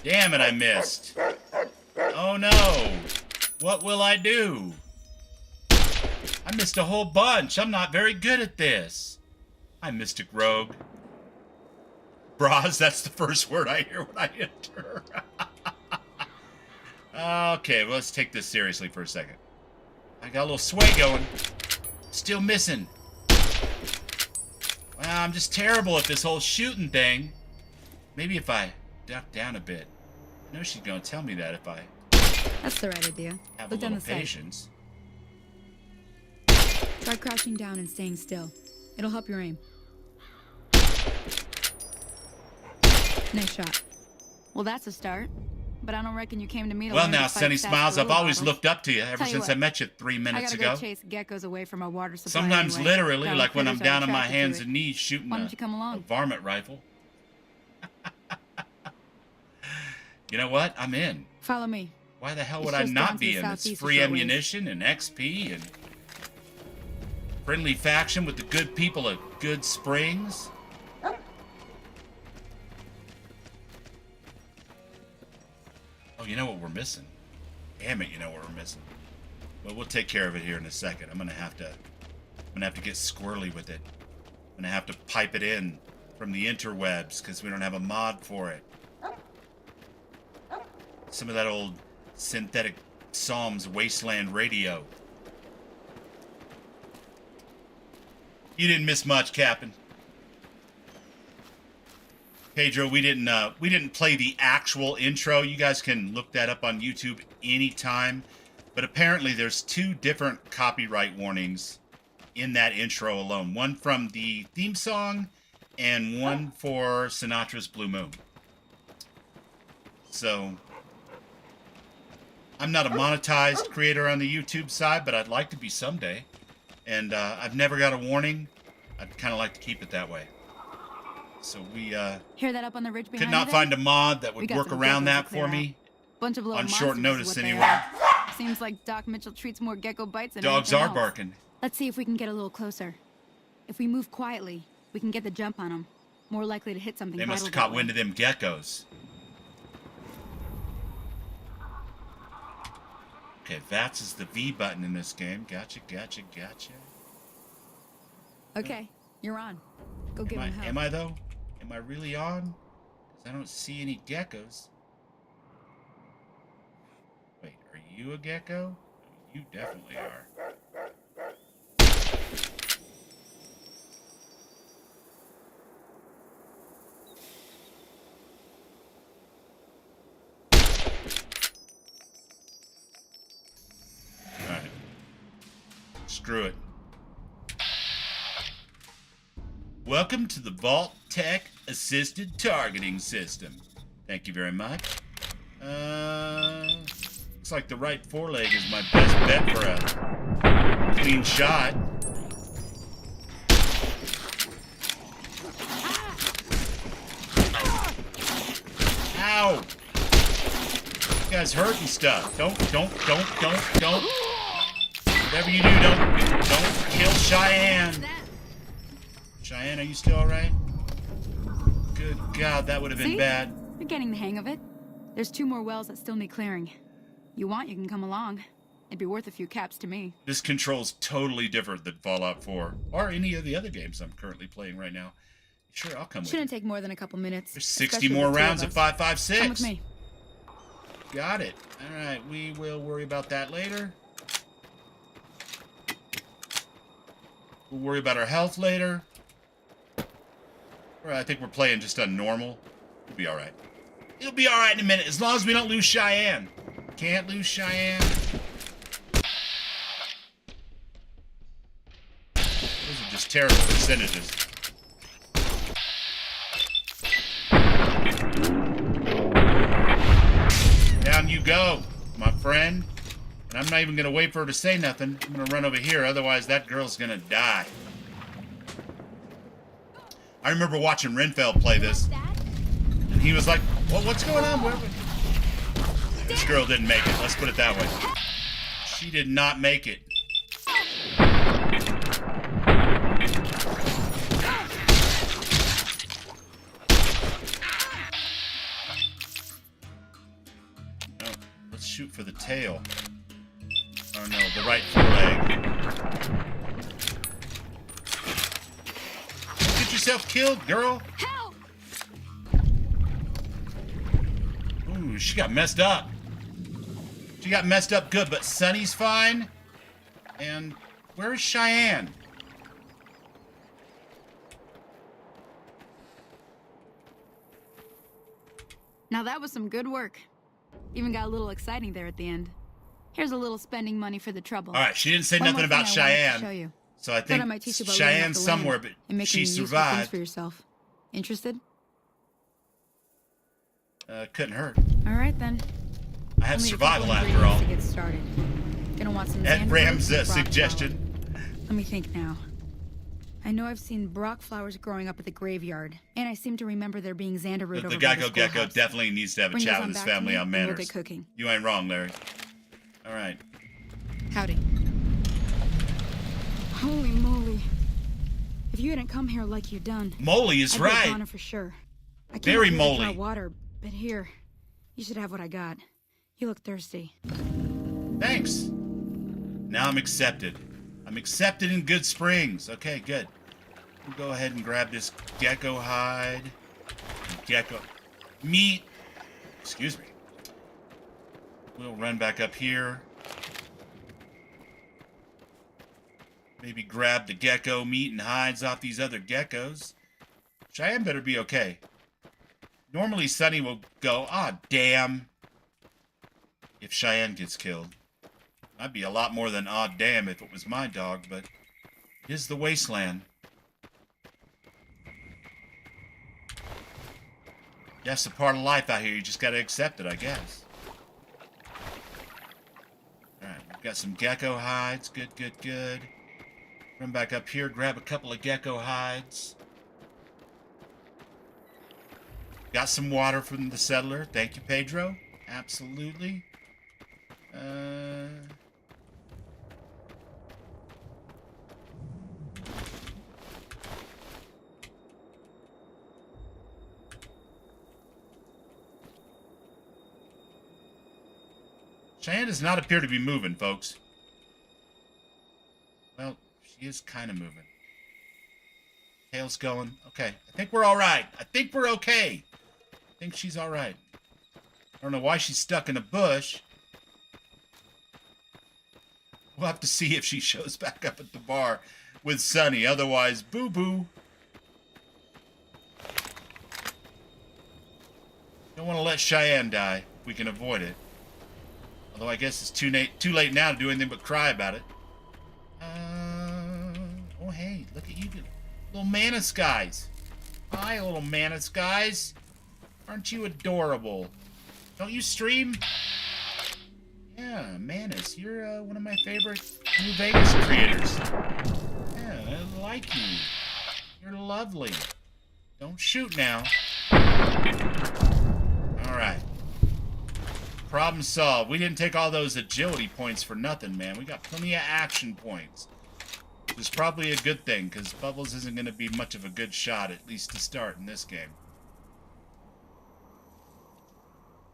Damn it, I missed. Oh no. What will I do? I missed a whole bunch. I'm not very good at this. I Mystic Rogue. Bras, that's the first word I hear when I enter. Okay, well, let's take this seriously for a second. I got a little sway going. Still missing. Well, I'm just terrible at this whole shooting thing. Maybe if I duck down a bit. I know she's gonna tell me that if I That's the right idea. have Look a down little the side. patience. Try crouching down and staying still. It'll help your aim. Nice shot. Well, that's a start. But I don't reckon you came to me to Well, learn now, to fight Sunny Smiles, I've sarsaparilla always bottles. looked up to you ever Tell you since what, I met you 3 I minutes gotta go ago. chase geckos away from our water supply. Sometimes anyway. literally, Brown like when I'm critters are down on my attracted to hands it. and knees shooting Why a don't you come along? varmint rifle. You know what? I'm in. Follow me. Why the hell It's would I just not down to be the in? It's southeast a free short ways. ammunition and XP and friendly faction with the good people of Good Springs. Oh, you know what we're missing? Damn it, you know what we're missing. Well, we'll take care of it here in a second. I'm gonna have to get squirrely with it. I'm gonna have to pipe it in from the interwebs because we don't have a mod for it. Some of that old synthetic Psalms Wasteland radio. You didn't miss much, Captain. Pedro, we didn't play the actual intro. You guys can look that up on YouTube anytime. But apparently there's 2 different copyright warnings in that intro alone. One from the theme song and one for Sinatra's Blue Moon. So I'm not a monetized creator on the YouTube side, but I'd like to be someday. And I've never got a warning. I'd kind of like to keep it that way. So we Hear that up on the ridge behind could not you find there? a mod that We would got work some around geckos that to clear for out. me. Bunch of little on short monsters is notice what they anyway. are. Seems like Doc Mitchell treats more gecko bites than Dogs anything are else. barking. Let's see if we can get a little closer. If we move quietly, we can get the jump on them. More likely to hit something They must vital have that caught way. wind of them geckos. Okay, VATS is the V button in this game. Gotcha. Okay, you're on. Go give him help. Am I though? Am I really on? Because I don't see any geckos. Wait, are you a gecko? You definitely are. Alright. Screw it. Welcome to the Vault Tech Assisted Targeting System. Thank you very much. Looks like the right foreleg is my best bet for a clean shot. Ow! You guys hurting stuff. Don't. Whatever you do, don't kill Cheyenne. Cheyenne, are you still alright? Good God, that would have been See? bad. You're getting the hang of it. There's 2 more wells that still need clearing. You want, you can come along. It'd be worth a few caps to me. This control's totally different than Fallout 4 or any of the other games I'm currently playing right now. Sure, I'll come with you. Shouldn't take more than a couple minutes. There's 60 especially more with 2 of rounds of us. 5.56. Come with me. Got it. Alright, we will worry about that later. We'll worry about our health later. I think we're playing just on normal. It'll be alright. It'll be alright in a minute, as long as we don't lose Cheyenne. Can't lose Cheyenne. Those are just terrible percentages. Down you go, my friend. And I'm not even gonna wait for her to say nothing. I'm gonna run over here, otherwise that girl's gonna die. I remember watching Renfeld play this, and he was like, well, what's going on? This girl didn't make it, let's put it that way. She did not make it. No, let's shoot for the tail. Oh no, the right foreleg. Get yourself killed, girl. Help! Ooh, she got messed up. She got messed up good, but Sonny's fine. And where is Cheyenne? Now that was some good work. Even got a little exciting there at the end. Here's a little spending money for the trouble. All right, she didn't say One nothing more about thing I wanted to show Cheyenne. you. So I Thought I think might teach you about living off Cheyenne's the land somewhere, and but making she useful things survived. for yourself. Interested? Couldn't hurt. All right then. I have Only a survival couple after all. ingredients to get started. Gonna want some At xanthan Ram's roots and brock suggestion. flower. Let me think now. I know I've seen brock flowers growing up at the graveyard, and I seem to remember there being xanthan root The over by Gecko the Gecko schoolhouse. definitely needs to have a Bring chat those with his on back to family me, on and we'll manners. get cooking. You ain't wrong, Larry. All right. Howdy. Holy moly. If you hadn't come here like you done, Moly is I'd be a right. goner for sure. I can't Very really draw moly. water, but here, you should have what I got. You look thirsty. Thanks. Now I'm accepted. I'm accepted in Good Springs. Okay, good. We'll go ahead and grab this gecko hide. Gecko meat. Excuse me. We'll run back up here. Maybe grab the gecko meat and hides off these other geckos. Cheyenne better be okay. Normally Sonny will go, ah, damn, if Cheyenne gets killed. I'd be a lot more than odd damn if it was my dog, but it is the wasteland. That's a part of life out here. You just gotta accept it, I guess. Alright, we've got some gecko hides. Good, good, good. Run back up here, grab a couple of gecko hides. Got some water from the settler. Thank you, Pedro. Absolutely. Cheyenne does not appear to be moving, folks. Well, she is kind of moving. Tail's going. Okay, I think we're all right. I think we're okay. I think she's all right. I don't know why she's stuck in a bush. We'll have to see if she shows back up at the bar with Sonny. Otherwise, boo-boo. Don't want to let Cheyenne die if we can avoid it. Although I guess it's too late now to do anything but cry about it. Oh, hey, look at you. Little Manus guys. Hi, little Manus guys. Aren't you adorable? Don't you stream? Yeah, Manus, you're one of my favorite New Vegas creators. Yeah, I like you. You're lovely. Don't shoot now. Alright. Problem solved. We didn't take all those agility points for nothing, man. We got plenty of action points. Which is probably a good thing, because Bubbles isn't going to be much of a good shot, at least to start in this game.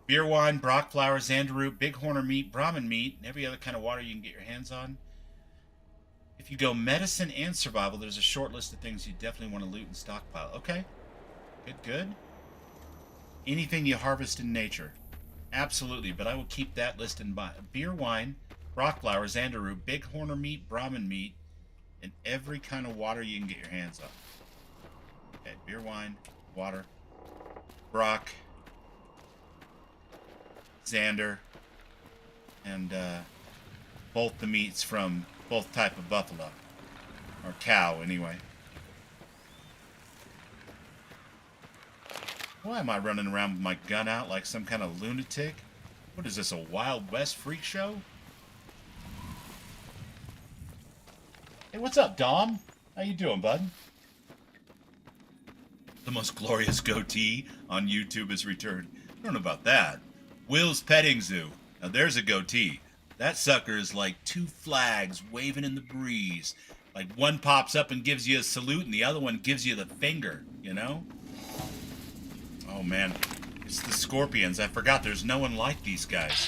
Beer wine, brock flower, xandaroot, bighorner meat, Brahmin meat, and every other kind of water you can get your hands on. If you go medicine and survival, there's a short list of things you definitely want to loot and stockpile. Okay. Good, good. Anything you harvest in nature. Absolutely, but I will keep that list in mind. Beer, wine, rock flour, xandaru, big horner meat, Brahmin meat, and every kind of water you can get your hands on. Okay, beer, wine, water, Brock, Xander, and both the meats from both type of buffalo. Or cow, anyway. Why am I running around with my gun out like some kind of lunatic? What is this, a Wild West freak show? Hey, what's up, Dom? How you doing, bud? The most glorious goatee on YouTube has returned. I don't know about that. Will's Petting Zoo. Now there's a goatee. That sucker is like two flags waving in the breeze. Like one pops up and gives you a salute and the other one gives you the finger, you know? Oh man, it's the Scorpions. I forgot there's no one like these guys.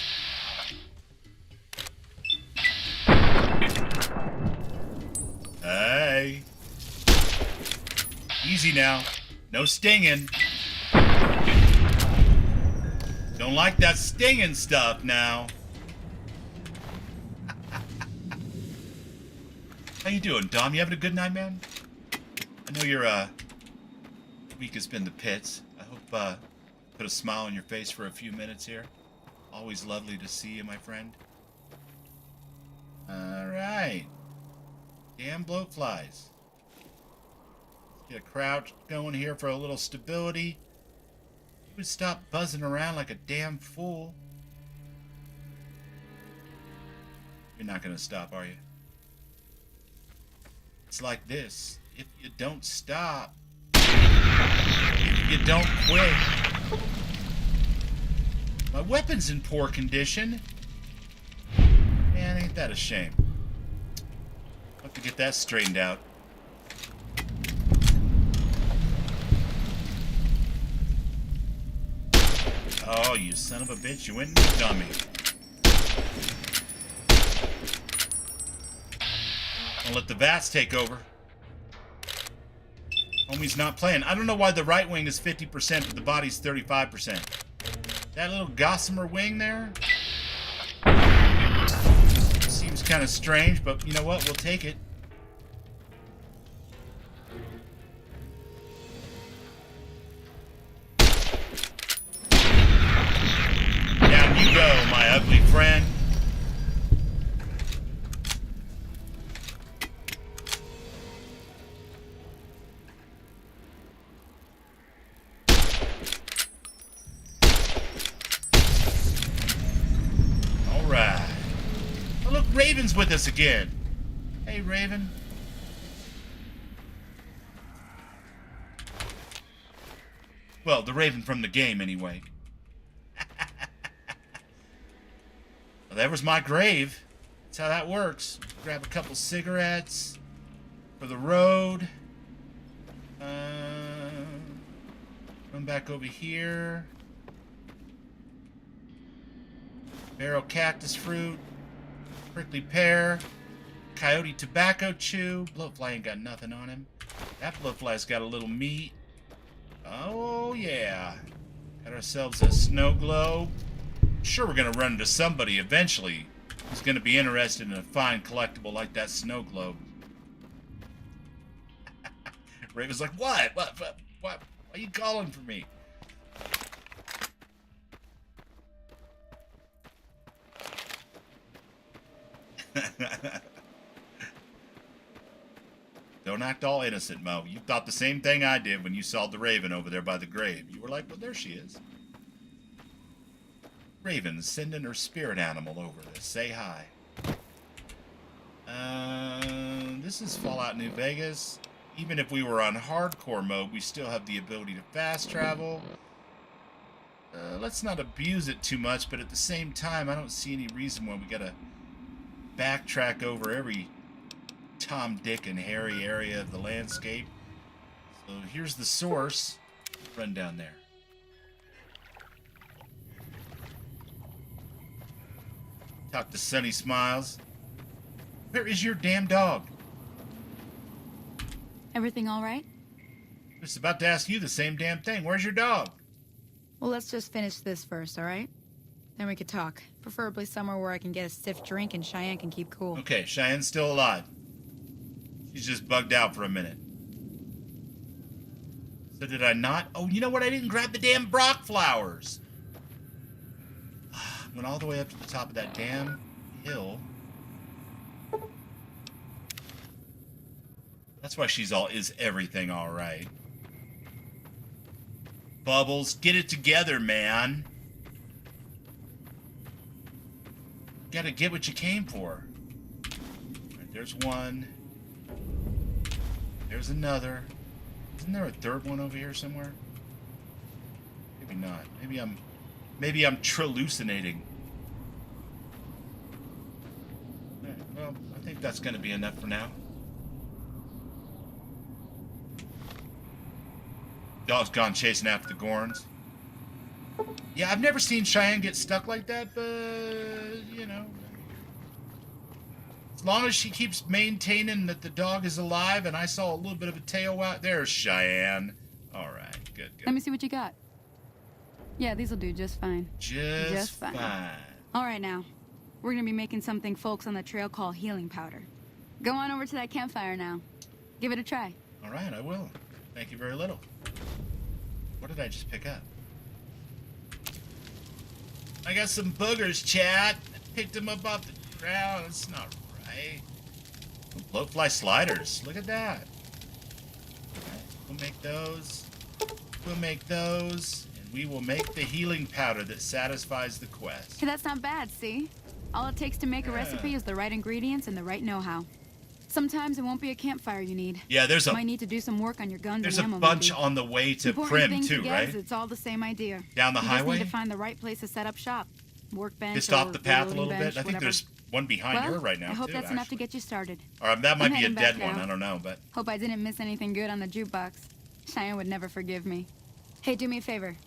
Hey. Easy now. No stinging. Don't like that stinging stuff now. How you doing, Dom? You having a good night, man? I know your week has been the pits. I hope put a smile on your face for a few minutes here. Always lovely to see you, my friend. Alright. Damn bloatflies. Let's get a crouch going here for a little stability. You would stop buzzing around like a damn fool. You're not gonna stop, are you? It's like this. If you don't stop, if you don't quit. My weapon's in poor condition. Man, ain't that a shame. I'll have to get that straightened out. Oh, you son of a bitch, you went and moved on me. Don't let the VATS take over. Homie's not playing. I don't know why the right wing is 50%, but the body's 35%. That little gossamer wing there seems kind of strange, but you know what? We'll take it. Down you go, my ugly friend. Raven's with us again. Hey, Raven. Well, the Raven from the game, anyway. Well, there was my grave. That's how that works. Grab a couple cigarettes for the road. Run back over here. Barrel cactus fruit. Prickly pear, coyote tobacco chew. Bloatfly ain't got nothing on him. That bloatfly's got a little meat. Oh yeah. Got ourselves a snow globe. Sure, we're gonna run into somebody eventually who's gonna be interested in a fine collectible like that snow globe. Raven's like, what? What? Why are you calling for me? Don't act all innocent, Mo. You thought the same thing I did when you saw the Raven over there by the grave. You were like, well, there she is. Raven's sending her spirit animal over to say hi. This is Fallout New Vegas. Even if we were on hardcore mode, we still have the ability to fast travel. Let's not abuse it too much, but at the same time, I don't see any reason why we gotta backtrack over every Tom, Dick, and Harry area of the landscape. So here's the source. Run down there. Talk to Sunny Smiles. Where is your damn dog? Everything all right? I was about to ask you the same damn thing. Where's your dog? Well, let's just finish this first, all right? Then we could talk. Preferably somewhere where I can get a stiff drink and Cheyenne can keep cool. Okay, Cheyenne's still alive. She's just bugged out for a minute. So did I not? Oh, you know what? I didn't grab the damn Brock flowers. Went all the way up to the top of that damn hill. That's why she's all, is everything all right? Bubbles, get it together, man. You gotta get what you came for. Right, there's one. There's another. Isn't there a third one over here somewhere? Maybe not. Maybe I'm hallucinating. Right, well, I think that's gonna be enough for now. Dog's gone chasing after the Gorns. Yeah, I've never seen Cheyenne get stuck like that, but, you know. As long as she keeps maintaining that the dog is alive, and I saw a little bit of a tail out. There's Cheyenne. All right, good. Let me see what you got. Yeah, these'll do just fine. Just fine. All right, now. We're gonna be making something folks on the trail call healing powder. Go on over to that campfire now. Give it a try. All right, I will. Thank you very little. What did I just pick up? I got some boogers, chat. I picked them up off the ground. It's not right. Blowfly sliders. Look at that. Right, we'll make those. We'll make those. And we will make the healing powder that satisfies the quest. Hey, that's not bad, see? All it takes to make a recipe is the right ingredients and the right know-how. Sometimes it won't be a campfire you need. Yeah, there's you might need to do some work on your guns there's and a ammo. bunch maybe. on the way to Important Prim thing too, to get right? is it's all the same idea. Down the you highway? Just need to find the right place to set up shop. Workbench. Just off the path a loading little bench, bit. I think whatever. there's one behind her right now, I hope too, that's enough to actually. get you started. Or that might I'm be a heading dead back one. now. I don't know, but... Hope I didn't miss anything good on the jukebox. Cheyenne would never forgive me. Hey, do me a favor.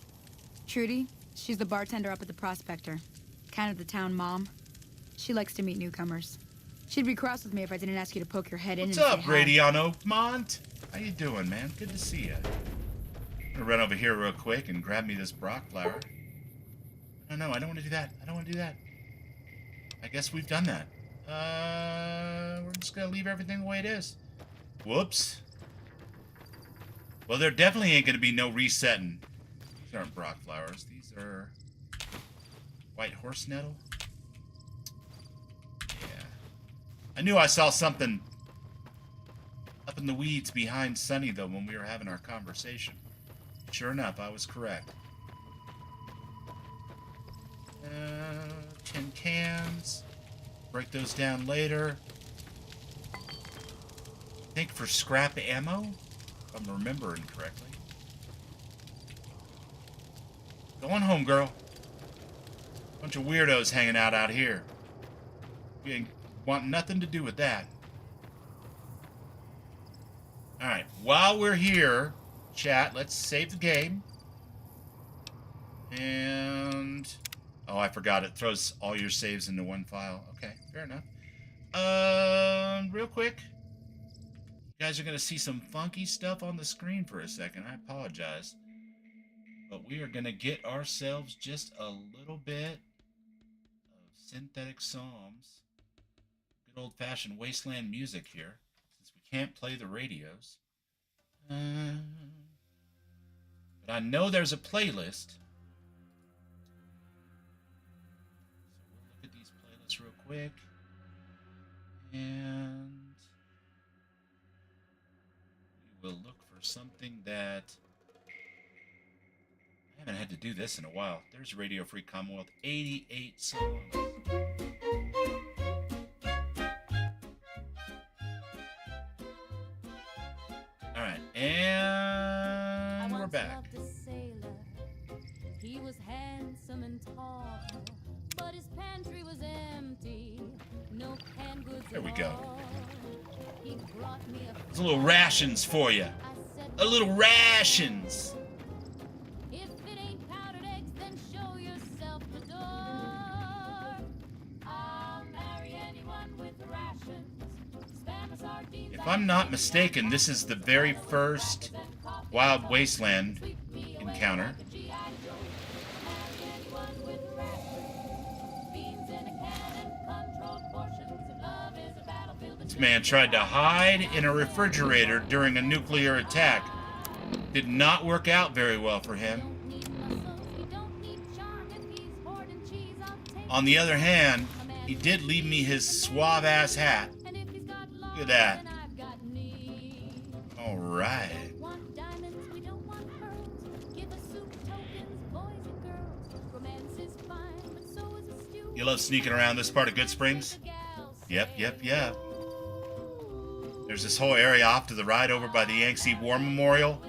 Trudy, she's the bartender up at the Prospector. Kind of the town mom. She likes to meet newcomers. She'd be cross with me if I didn't ask you to poke your head in What's and up, say hi. Brady on Oakmont? How you doing, man? Good to see you. I'm gonna run over here real quick and grab me this Brock flower. No, I don't want to do that. I don't want to do that. I guess we've done that. We're just gonna leave everything the way it is. Whoops. Well, there definitely ain't gonna be no resetting. These aren't Brock flowers. These are white horse nettle. Yeah. I knew I saw something up in the weeds behind Sunny, though, when we were having our conversation. Sure enough, I was correct. 10 cans. Break those down later. I think for scrap ammo, if I'm remembering correctly. Go on home, girl. Bunch of weirdos hanging out here. We ain't want nothing to do with that. Alright, while we're here, chat, let's save the game. And... oh, I forgot. It throws all your saves into one file. Okay, fair enough. Real quick. You guys are going to see some funky stuff on the screen for a second. I apologize. But we are going to get ourselves just a little bit of synthetic psalms. Good old-fashioned wasteland music here. Since we can't play the radios. But I know there's a playlist. Real quick, and we will look for something that I haven't had to do this in a while. There's Radio Free Commonwealth, 88 songs. All right, and we're back. He was handsome and tall, but his pantry was empty. No canned goods. There we go. He brought me There's a little rations for you. A little rations. If it ain't powdered eggs, then show yourself the door. I'll marry anyone with rations. Spam or sardines. If I'm not mistaken, this is the very first Wild Wasteland encounter. This man tried to hide in a refrigerator during a nuclear attack. Did not work out very well for him. On the other hand, he did leave me his suave-ass hat. Look at that. All right. You love sneaking around this part of Good Springs? Yep. There's this whole area off to the right over by the Yangtze War Memorial.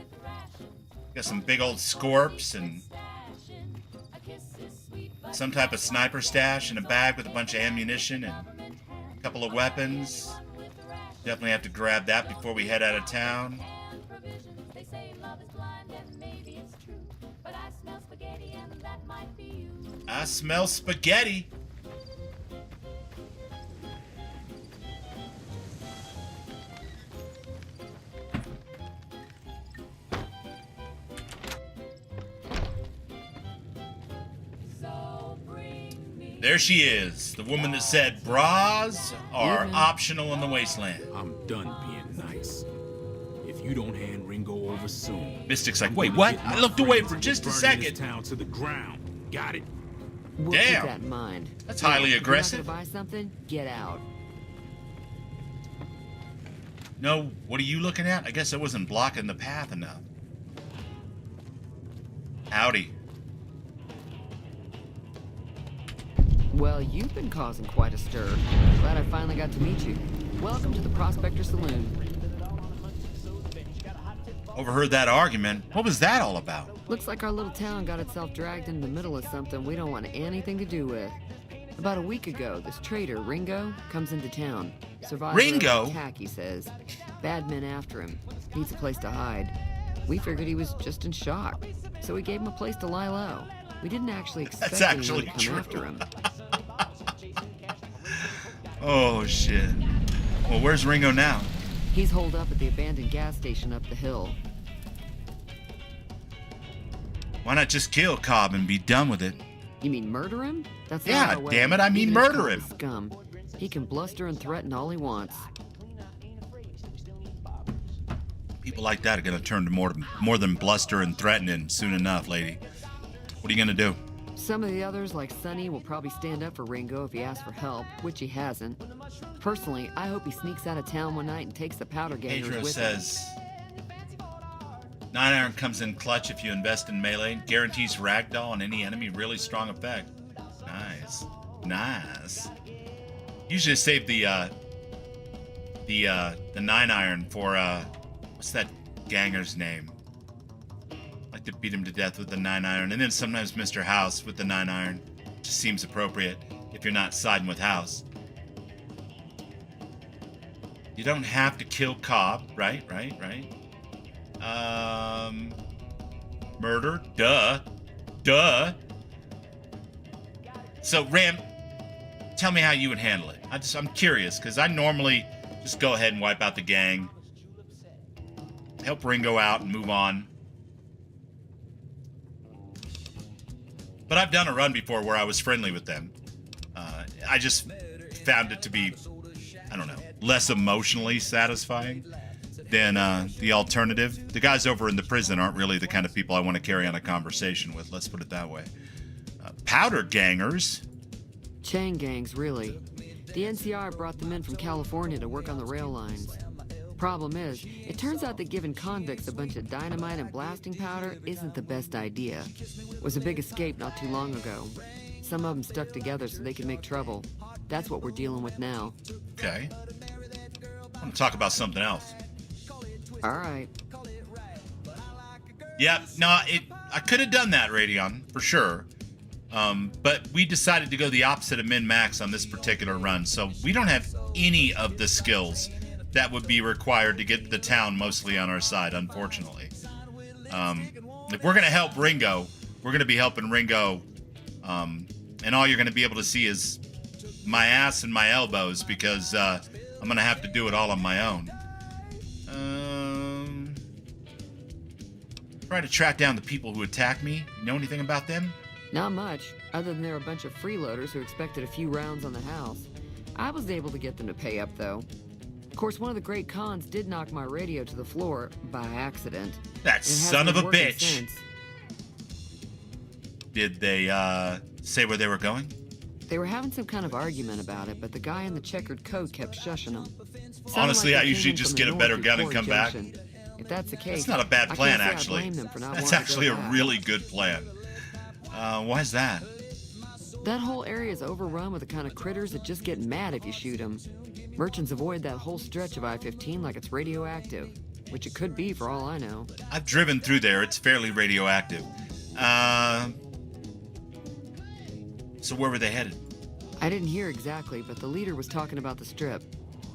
Got some big old scorps and some type of sniper stash in a bag with a bunch of ammunition and a couple of weapons. Definitely have to grab that before we head out of town. I smell spaghetti. There she is, the woman that said bras are optional in the wasteland. I'm done being nice. If you don't hand Ringo over soon, Mystic's like, wait, what? I looked away for just a second. Town to the ground. Got it? We'll Damn. keep that in mind. That's highly If aggressive. you're not gonna buy something? Get out. No, what are you looking at? I guess I wasn't blocking the path enough. Howdy. Well, you've been causing quite a stir. Glad I finally got to meet you. Welcome to the Prospector Saloon. Overheard that argument. What was that all about? Looks like our little town got itself dragged in the middle of something we don't want anything to do with. About a week ago, this traitor, Ringo, comes into town. Survivor Ringo? of the attack, he says. Bad men after him. Needs a place to hide. We figured he was just in shock, so we gave him a place to lie low. We didn't actually expect That's actually anyone to come true. after him. Oh, shit. Well, where's Ringo now? He's holed up at the abandoned gas station up the hill. Why not just kill Cobb and be done with it? You mean murder him? That's Yeah, not our way. damn it, I mean Even murder Cobb him. is Scum. He can bluster and threaten all he wants. People like that are going to turn to more than bluster and threatening soon enough, lady. What are you going to do? Some of the others, like Sonny, will probably stand up for Ringo if he asks for help, which he hasn't. Personally, I hope he sneaks out of town one night and takes the powder gangers Pedro with says, 9-iron comes in clutch if you invest in melee. Guarantees ragdoll on any enemy. Really strong effect. Nice. Usually save the 9-iron for, what's that ganger's name? Like to beat him to death with the 9-iron. And then sometimes Mr. House with the 9-iron. Just seems appropriate if you're not siding with House. You don't have to kill Cobb, right? Murder, duh. So, Ram, tell me how you would handle it. I'm curious, because I normally just go ahead and wipe out the gang, help Ringo out and move on. But I've done a run before where I was friendly with them. I just found it to be, I don't know, less emotionally satisfying than the alternative. The guys over in the prison aren't really the kind of people I want to carry on a conversation with, let's put it that way. Powder gangers? Chain gangs, really. The NCR brought them in from California to work on the rail lines. Problem is, it turns out that giving convicts a bunch of dynamite and blasting powder isn't the best idea. It was a big escape not too long ago. Some of them stuck together so they could make trouble. That's what we're dealing with now. Okay. I want to talk about something else. All right. Yeah, no, I could have done that, Radeon, for sure. But we decided to go the opposite of min-max on this particular run, so we don't have any of the skills that would be required to get the town mostly on our side, unfortunately. If we're going to help Ringo, we're going to be helping Ringo, and all you're going to be able to see is my ass and my elbows, because I'm going to have to do it all on my own. Try to track down the people who attacked me. You know anything about them? Not much, other than they're a bunch of freeloaders who expected a few rounds on the house. I was able to get them to pay up, though. course, one of the great cons did knock my radio to the floor by accident. That It hasn't son of been a working bitch. since. Did they say where they were going? They were having some kind of argument about it, but the guy in the checkered coat kept shushing them. Honestly, I usually just get a better gun and come back. If that's the case, That's not a bad I plan, can't say I actually. blame them for not That's wanting to actually go a back. really good plan. Why is that? That whole area is overrun with the kind of critters that just get mad if you shoot them. Merchants avoid that whole stretch of I-15 like it's radioactive, which it could be for all I know. I've driven through there. It's fairly radioactive. So where were they headed? I didn't hear exactly, but the leader was talking about the strip.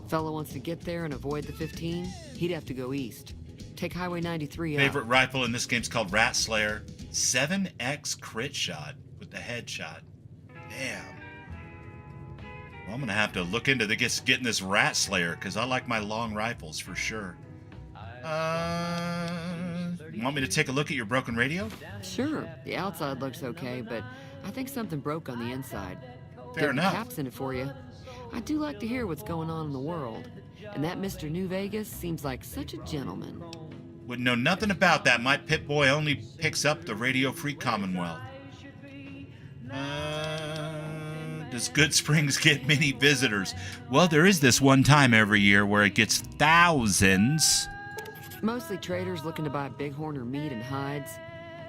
Fellow wants to get there and avoid the 15, he'd have to go east. Take Highway 93 Favorite up. rifle in this game's called Rat Slayer. 7x crit shot with the headshot. Damn. Well, I'm gonna have to look into getting this Rat Slayer because I like my long rifles for sure. You want me to take a look at your broken radio? Sure, the outside looks okay, but I think something broke on the inside. Fair Getting enough. caps in it for you. I do like to hear what's going on in the world. And that Mr. New Vegas seems like such a gentleman. Wouldn't know nothing about that. My pit boy only picks up the Radio Free Commonwealth. Does Good Springs get many visitors? Well, there is this one time every year where it gets thousands. Mostly traders looking to buy bighorn or meat and hides.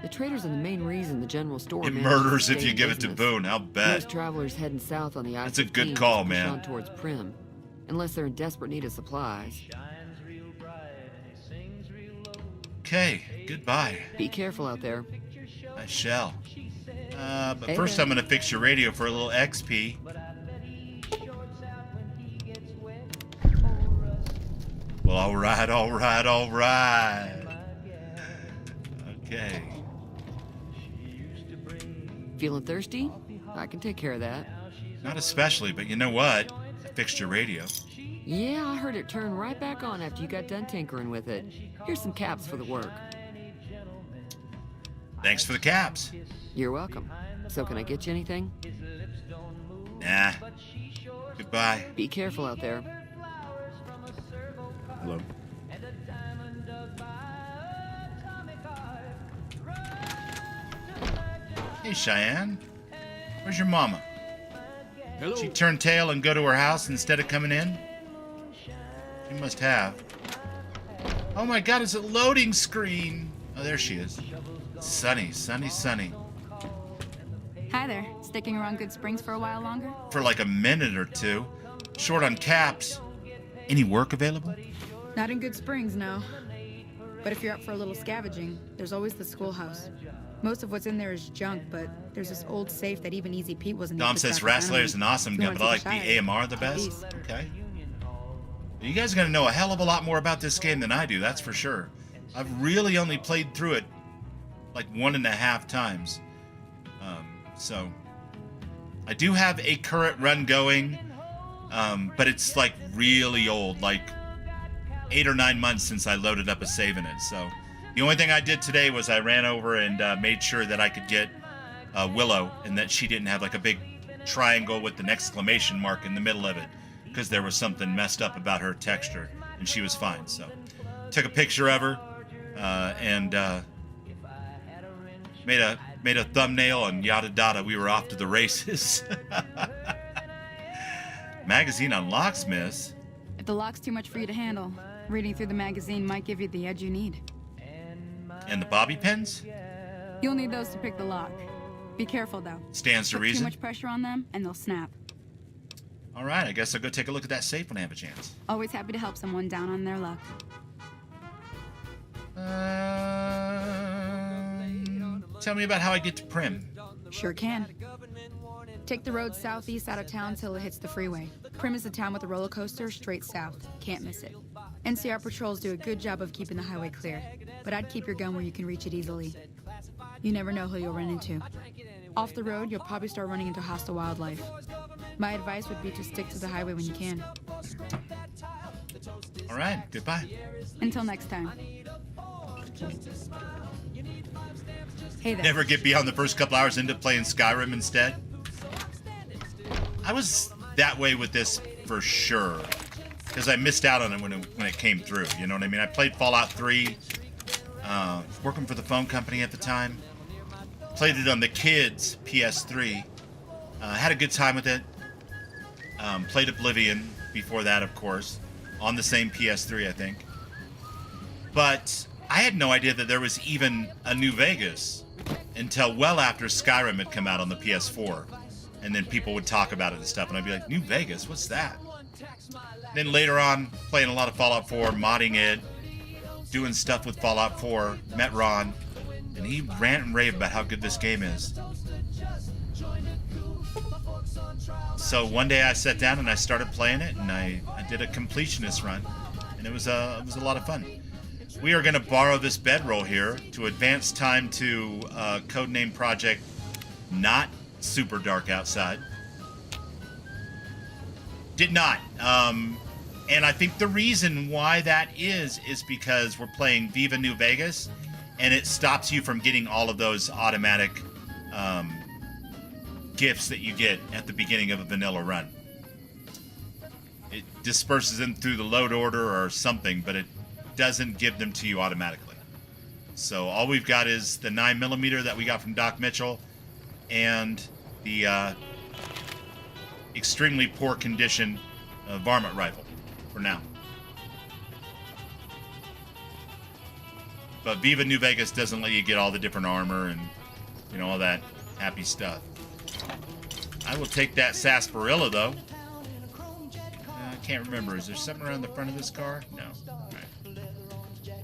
The traders are the main reason the general store It manages to murders if stay you in give it to business. Boone, I'll bet. Most travelers heading south on the I-15 That's a good call, push man. on towards Prim, unless they're in desperate need of supplies. Okay, goodbye. Be careful out there. I shall. But Hey first there. I'm going to fix your radio for a little XP. Well, all right. Okay. Feeling thirsty? I can take care of that. Not especially, but you know what? I fixed your radio. Yeah, I heard it turn right back on after you got done tinkering with it. Here's some caps for the work. Thanks for the caps. You're welcome. So can I get you anything? Nah. Goodbye. Be careful out there. Hello. Hey, Cheyenne. Where's your mama? Hello. She turn tail and go to her house instead of coming in? She must have. Oh my god, it's a loading screen. Oh, there she is. Sunny. Hi there. Sticking around Good Springs for a while longer? For like a minute or two. Short on caps. Any work available? Not in Good Springs, no. But if you're up for a little scavenging, there's always the schoolhouse. Most of what's in there is junk, but there's this old safe that even Easy Pete wasn't able Dom to says crack Rat with Slayer's an dynamite. awesome You gun, wanna but I like take a the shot? AMR the best. Please. Okay. You guys are going to know a hell of a lot more about this game than I do, that's for sure. I've really only played through it like 1.5 times. So, I do have a current run going, but it's like really old, like 8 or 9 months since I loaded up a save in it. So, the only thing I did today was I ran over and made sure that I could get Willow and that she didn't have like a big triangle with an exclamation mark in the middle of it because there was something messed up about her texture and she was fine. So, took a picture of her and made a thumbnail and yada yada. We were off to the races. Magazine on locksmiths. If the lock's too much for you to handle, reading through the magazine might give you the edge you need. And the bobby pins? You'll need those to pick the lock. Be careful, though. Stands to Put reason. too much pressure on them, and they'll snap. All right, I guess I'll go take a look at that safe when I have a chance. Always happy to help someone down on their luck. Tell me about how I get to Prim. Sure can. Take the road southeast out of town till it hits the freeway. Prim is the town with a roller coaster straight south. Can't miss it. NCR patrols do a good job of keeping the highway clear, but I'd keep your gun where you can reach it easily. You never know who you'll run into. Off the road, you'll probably start running into hostile wildlife. My advice would be to stick to the highway when you can. All right, goodbye. Until next time. Hey there. Never get beyond the first couple hours into playing Skyrim instead. I was that way with this for sure. because I missed out on it when it came through. You know what I mean? I played Fallout 3, working for the phone company at the time. Played it on the kids' PS3. Had a good time with it. Played Oblivion before that, of course, on the same PS3, I think. But I had no idea that there was even a New Vegas until well after Skyrim had come out on the PS4. And then people would talk about it and stuff, and I'd be like, New Vegas? What's that? Then later on, playing a lot of Fallout 4, modding it, doing stuff with Fallout 4, met Ron, and he rant and rave about how good this game is. So one day I sat down and I started playing it, and I did a completionist run, and it was a lot of fun. We are going to borrow this bedroll here to advance time to codename project Not Super Dark Outside. Did not. And I think the reason why that is because we're playing Viva New Vegas, and it stops you from getting all of those automatic gifts that you get at the beginning of a vanilla run. It disperses them through the load order or something, but it doesn't give them to you automatically. So all we've got is the 9mm that we got from Doc Mitchell, and the extremely poor condition varmint rifle for now. But Viva New Vegas doesn't let you get all the different armor and, you know, all that happy stuff. I will take that sarsaparilla, though. I can't remember. Is there something around the front of this car? No. All right.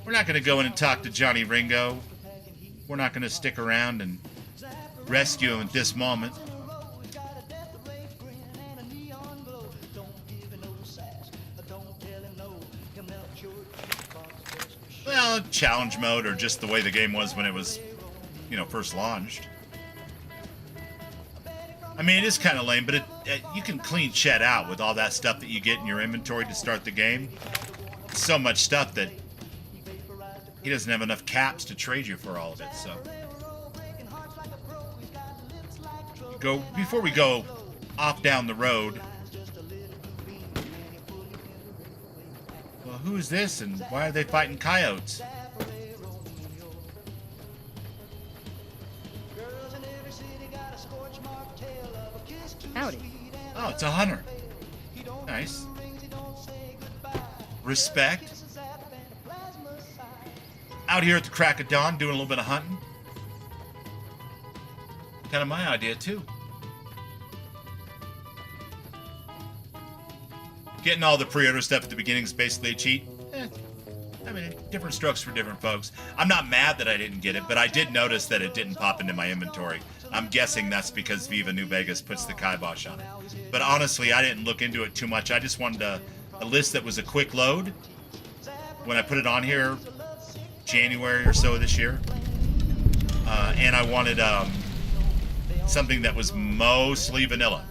We're not going to go in and talk to Johnny Ringo. We're not going to stick around and rescue him at this moment. Well, challenge mode, or just the way the game was when it was, you know, first launched. I mean, it is kind of lame, but you can clean Chet out with all that stuff that you get in your inventory to start the game. So much stuff that he doesn't have enough caps to trade you for all of it, so. Before we go off down the road. Well, who is this, and why are they fighting coyotes? Howdy. Oh, it's a hunter. Nice. Respect. Out here at the crack of dawn doing a little bit of hunting. Kind of my idea, too. Getting all the pre-order stuff at the beginning is basically a cheat. I mean, different strokes for different folks. I'm not mad that I didn't get it, but I did notice that it didn't pop into my inventory. I'm guessing that's because Viva New Vegas puts the kibosh on it. But honestly, I didn't look into it too much. I just wanted a list that was a quick load. When I put it on here, January or so of this year. And I wanted something that was mostly vanilla.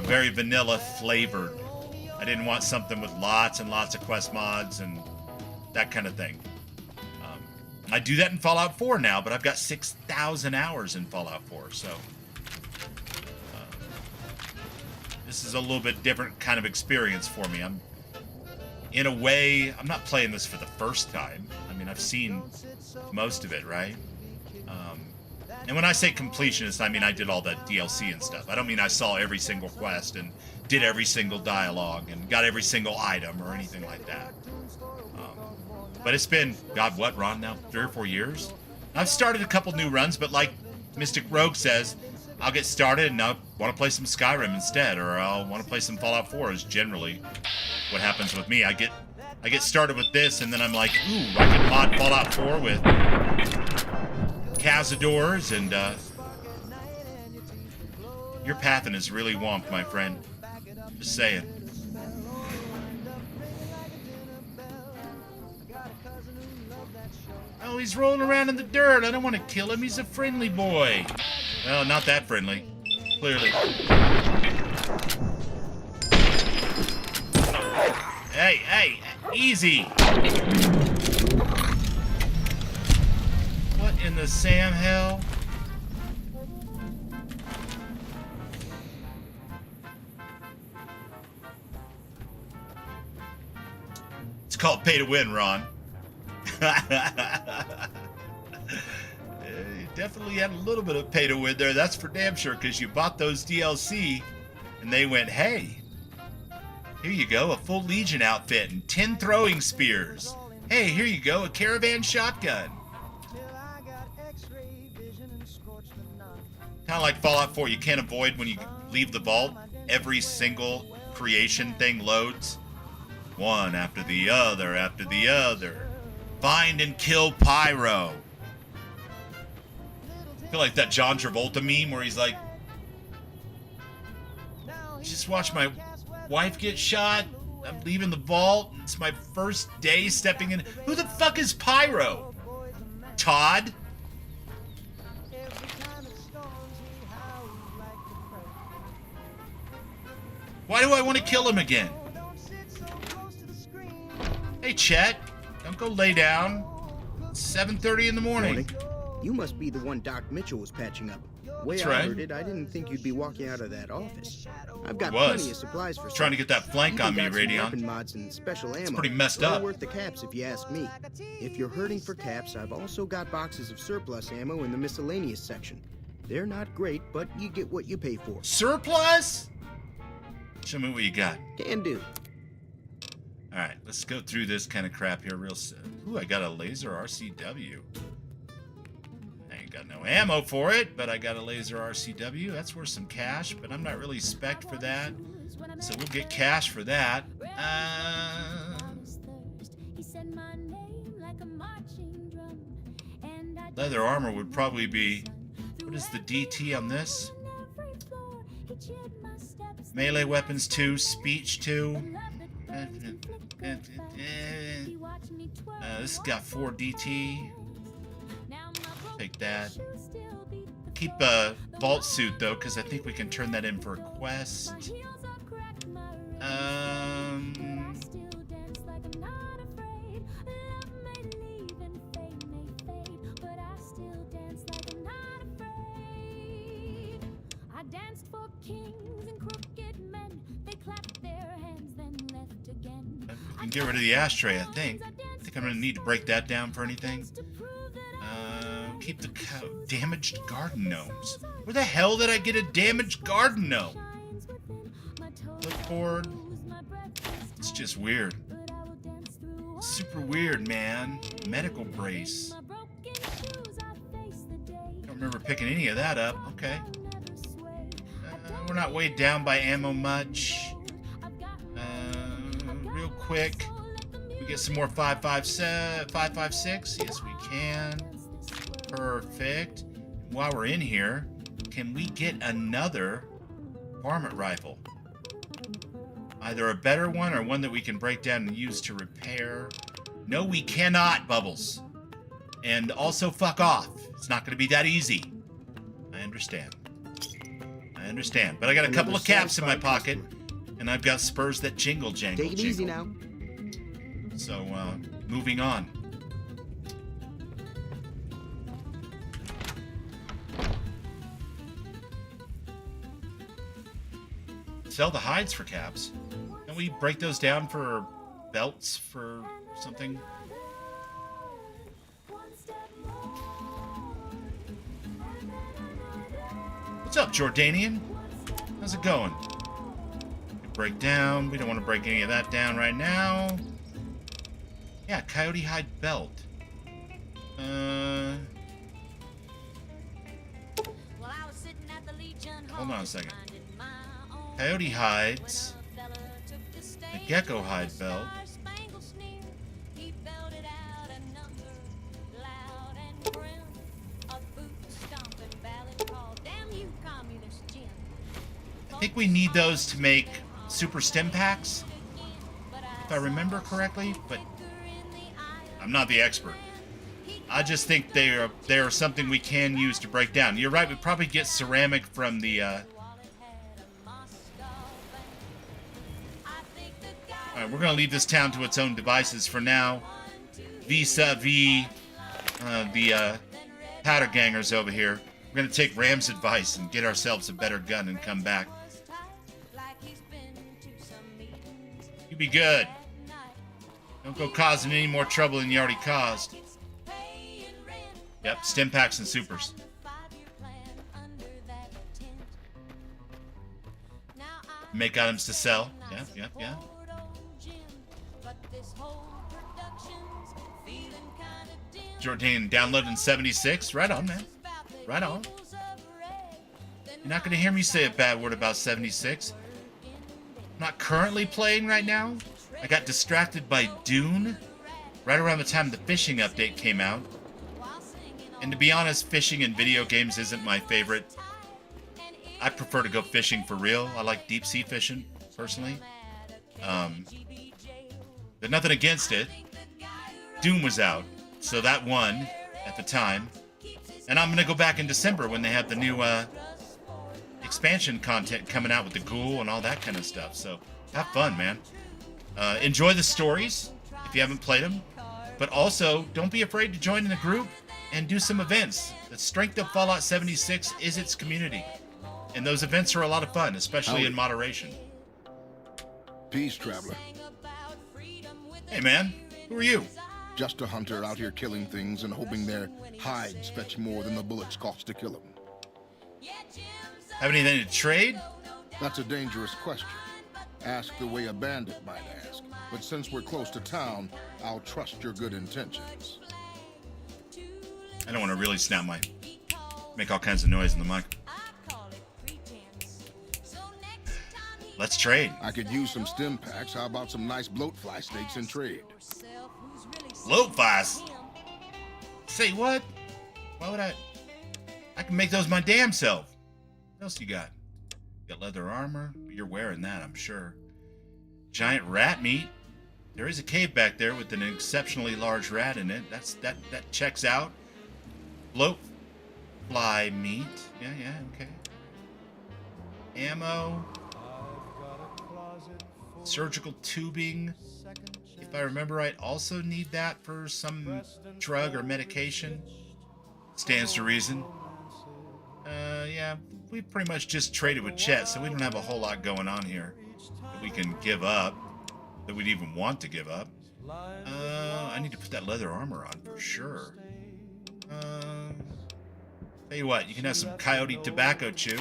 Very vanilla flavored. I didn't want something with lots and lots of quest mods and that kind of thing. I do that in Fallout 4 now, but I've got 6,000 hours in Fallout 4, so this is a little bit different kind of experience for me. In a way, I'm not playing this for the first time. I mean, I've seen most of it, right? And when I say completionist, I mean I did all the DLC and stuff. I don't mean I saw every single quest and did every single dialogue and got every single item or anything like that. But it's been, God, what, Ron, now 3 or 4 years? I've started a couple new runs, but like Mystic Rogue says, I'll get started and I want to play some Skyrim instead, or I'll want to play some Fallout 4 is generally what happens with me. I get started with this, and then I'm like, ooh, I can mod Fallout 4 with Cazadors, and your pathing is really wonk, my friend. Just saying. Oh, he's rolling around in the dirt. I don't want to kill him. He's a friendly boy. Well, not that friendly. Clearly. Hey, easy. What in the Sam hell? called pay to win, Ron. You definitely had a little bit of pay to win there, that's for damn sure, because you bought those DLC, and they went, hey, here you go, a full Legion outfit and 10 throwing spears. Hey, here you go, a caravan shotgun. Kind of like Fallout 4, you can't avoid when you leave the vault, every single creation thing loads. One after the other after the other. Find and kill Pyro. I feel like that John Travolta meme where he's like, just watch my wife get shot. I'm leaving the vault. It's my first day stepping in. Who the fuck is Pyro? Todd? Why do I want to kill him again? Hey, Chet. Don't go lay down. It's 7:30 in the morning. You must be the one Doc Mitchell was patching up. Way That's I right. heard it, I didn't think you'd be walking out of that office. I've got Was. plenty of supplies for Trying to get that flank on me, Even got some Radion. weapon mods and special ammo. pretty messed Well up. worth the caps if you ask me. If you're hurting for caps, I've also got boxes of surplus ammo in the miscellaneous section. They're not great, but you get what you pay for. Surplus? Show me what you got. Can do. Alright, let's go through this kind of crap here real soon. Ooh, I got a laser RCW. I ain't got no ammo for it, but I got a laser RCW. That's worth some cash, but I'm not really spec'd for that. So we'll get cash for that. Leather armor would probably be... What is the DT on this? Melee weapons 2, speech 2. This has got 4 DT. Take that. Keep a vault suit though, because I think we can turn that in for a quest. We can get rid of the ashtray, I think. I think I'm gonna need to break that down for anything. Keep the damaged garden gnomes. Where the hell did I get a damaged garden gnome? Clipboard. It's just weird. Super weird, man. Medical brace. Don't remember picking any of that up. Okay. We're not weighed down by ammo much. Real quick. We get some more 5.56. Yes, we can. Perfect. While we're in here, can we get another varmint rifle? Either a better one or one that we can break down and use to repair. No, we cannot, Bubbles. And also, fuck off. It's not going to be that easy. I understand. I understand. But I got a couple of caps in my pocket, and I've got spurs that jingle, jangle, Take it easy now. So, moving on. Sell the hides for caps. Can we break those down for belts for something? What's up, Jordanian? How's it going? Break down. We don't want to break any of that down right now. Yeah, coyote hide belt. Hold on a second. Coyote hides. The gecko hide belt. I think we need those to make super stim packs, if I remember correctly, but I'm not the expert. I just think they are something we can use to break down. You're right, we probably get ceramic from the Alright, we're gonna leave this town to its own devices for now. Vis-a-vis the powder gangers over here. We're gonna take Ram's advice and get ourselves a better gun and come back. You be good. Don't go causing any more trouble than you already caused. Yep, stim packs and supers. Make items to sell. Yeah. Jordan downloaded in 76. Right on, man. Right on. You're not going to hear me say a bad word about 76. I'm not currently playing right now. I got distracted by Dune right around the time the fishing update came out. And to be honest, fishing in video games isn't my favorite. I prefer to go fishing for real. I like deep sea fishing, personally. But nothing against it. Doom was out, so that won at the time. And I'm going to go back in December when they have the new expansion content coming out with the Ghoul and all that kind of stuff. So have fun, man. Enjoy the stories if you haven't played them. But also, don't be afraid to join in the group and do some events. The strength of Fallout 76 is its community. And those events are a lot of fun, especially in moderation. Peace, traveler. Hey, man. Who are you? Just a hunter out here killing things and hoping their hides fetch more than the bullets cost to kill them. Have anything to trade? That's a dangerous question. Ask the way a bandit might ask. But since we're close to town, I'll trust your good intentions. I don't want to really make all kinds of noise in the mic. Let's trade. I could use some stim packs. How about some nice bloatfly steaks in trade? Bloatflies? Say what? Why would I can make those my damn self. What else you got? You got leather armor? You're wearing that, I'm sure. Giant rat meat. There is a cave back there with an exceptionally large rat in it. That checks out. Bloatfly meat. Yeah, okay. Ammo. Surgical tubing. If I remember right, also need that for some drug or medication. Stands to reason. Yeah, we pretty much just traded with Chet, so we don't have a whole lot going on here that we can give up, that we'd even want to give up. I need to put that leather armor on for sure. Tell you what, you can have some coyote tobacco chew.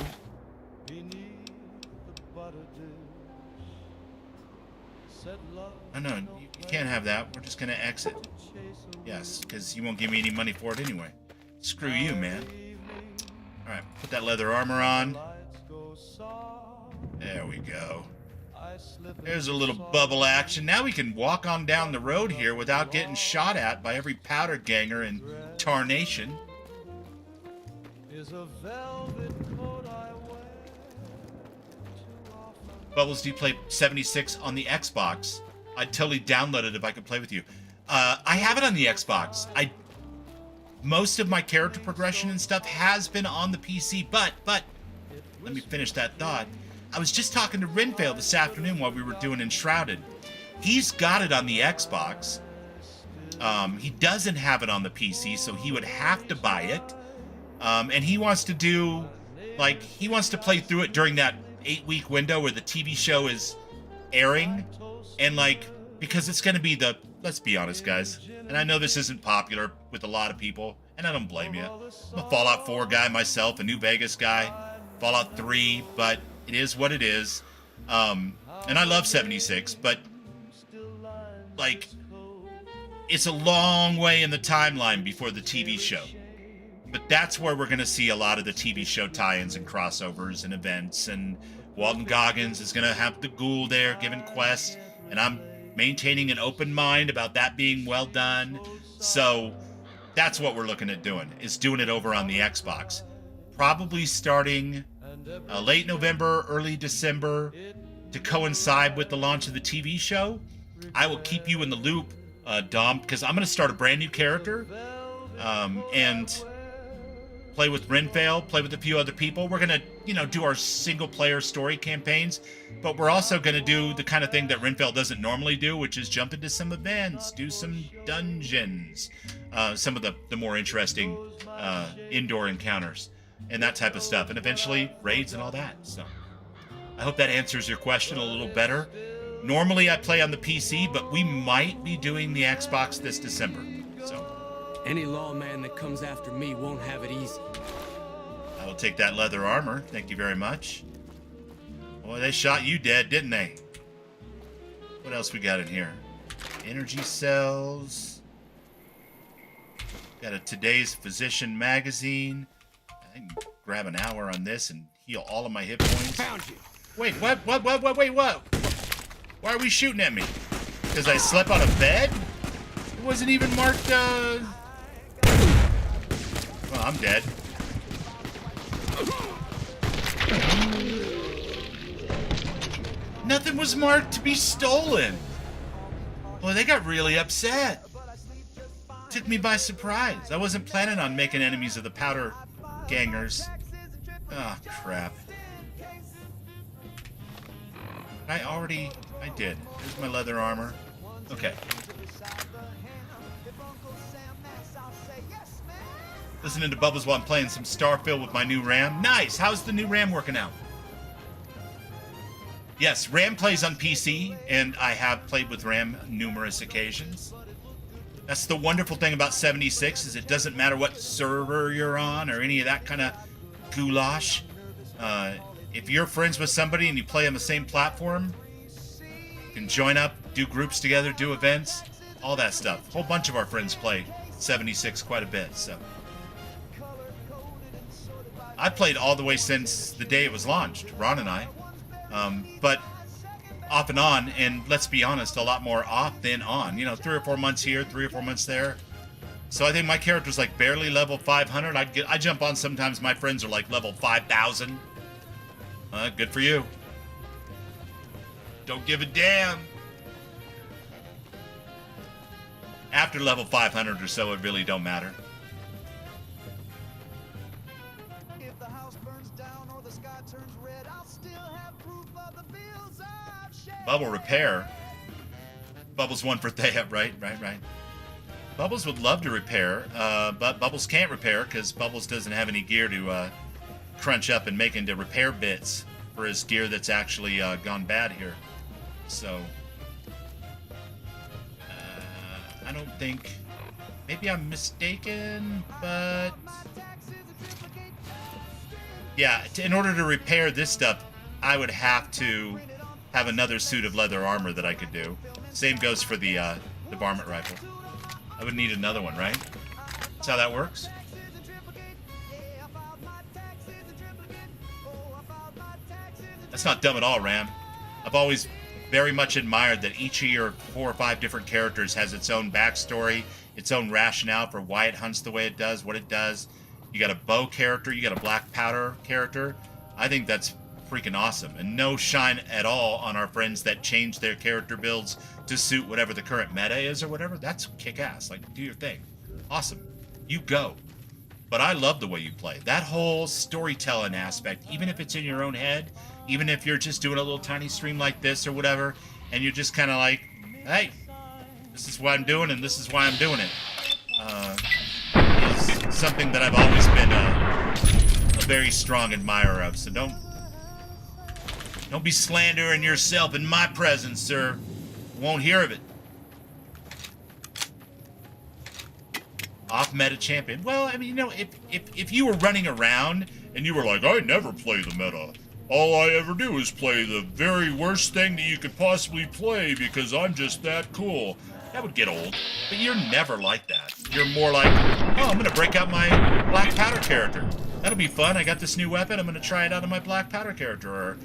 Oh, no, you can't have that. We're just going to exit. Yes, because you won't give me any money for it anyway. Screw you, man. Alright, put that leather armor on. There we go. There's a little bubble action. Now we can walk on down the road here without getting shot at by every powder ganger in Tarnation. Bubbles, do you play 76 on the Xbox? I'd totally download it if I could play with you. I have it on the Xbox. Most of my character progression and stuff has been on the PC, but let me finish that thought. I was just talking to Renfail this afternoon while we were doing Enshrouded. He's got it on the Xbox. He doesn't have it on the PC, so he would have to buy it. And he wants to do, he wants to play through it during that 8-week window where the TV show is airing. And, because it's going to be let's be honest, guys. And I know this isn't popular with a lot of people, and I don't blame you. I'm a Fallout 4 guy myself, a New Vegas guy, Fallout 3, but it is what it is. And I love 76, but, it's a long way in the timeline before the TV show. But that's where we're going to see a lot of the TV show tie-ins and crossovers and events, and Walton Goggins is going to have the Ghoul there giving quests, and I'm maintaining an open mind about that being well done. So that's what we're looking at doing, is doing it over on the Xbox. Probably starting late November, early December to coincide with the launch of the TV show. I will keep you in the loop, Dom, because I'm going to start a brand new character and play with Renfail, play with a few other people. We're going to, do our single-player story campaigns, but we're also going to do the kind of thing that Renfail doesn't normally do, which is jump into some events, do some dungeons, some of the more interesting indoor encounters, and that type of stuff, and eventually raids and all that. So I hope that answers your question a little better. Normally I play on the PC, but we might be doing the Xbox this December. So any lawman that comes after me won't have it easy. I will take that leather armor. Thank you very much. Boy, they shot you dead, didn't they? What else we got in here? Energy cells. Got a Today's Physician magazine. I can grab an hour on this and heal all of my hit points. Found you. Wait, what? Wait, what? Why are we shooting at me? Because I slept on a bed? It wasn't even marked, Well, I'm dead. Nothing was marked to be stolen. Boy, they got really upset. Took me by surprise. I wasn't planning on making enemies of the powder gangers. Oh, crap. I did. Here's my leather armor. Okay. Listening to Bubbles while I'm playing some Starfield with my new RAM. Nice! How's the new RAM working out? Yes, RAM plays on PC, and I have played with RAM numerous occasions. That's the wonderful thing about 76, is it doesn't matter what server you're on or any of that kind of goulash. If you're friends with somebody and you play on the same platform, you can join up, do groups together, do events, all that stuff. A whole bunch of our friends play 76 quite a bit, so. I played all the way since the day it was launched, Ron and I. But off and on, and let's be honest, a lot more off than on. You know, 3 or 4 months here, 3 or 4 months there. So I think my character's like barely level 500. I jump on sometimes. My friends are like level 5,000. Good for you. Don't give a damn. After level 500 or so, it really don't matter. If the house burns down or the sky turns red, I'll still have proof of the bills I've shed. Bubble repair. Bubbles one for Thea, right. Bubbles would love to repair, but Bubbles can't repair because Bubbles doesn't have any gear to crunch up and make into repair bits for his gear that's actually gone bad here. So, I don't think... Maybe I'm mistaken, but... Yeah, in order to repair this stuff, I would have to have another suit of leather armor that I could do. Same goes for the varmint rifle. I would need another one, right? That's how that works. That's not dumb at all, Ram. I've always very much admired that each of your 4 or 5 different characters has its own backstory, its own rationale for why it hunts the way it does, what it does. You got a bow character, you got a black powder character. I think that's freaking awesome. And no shine at all on our friends that change their character builds to suit whatever the current meta is or whatever. That's kick-ass. Like, do your thing. Awesome. You go. But I love the way you play. That whole storytelling aspect, even if it's in your own head, even if you're just doing a little tiny stream like this or whatever, and you're just kind of like, hey, this is what I'm doing and this is why I'm doing it, is something that I've always been a very strong admirer of. So don't be slandering yourself in my presence, sir. Won't hear of it. Off-meta champion. Well, I mean, you know, if you were running around and you were like, I never play the meta. All I ever do is play the very worst thing that you could possibly play because I'm just that cool. That would get old. But you're never like that. You're more like, oh, I'm going to break out my black powder character. That'll be fun. I got this new weapon. I'm going to try it out on my black powder character. Or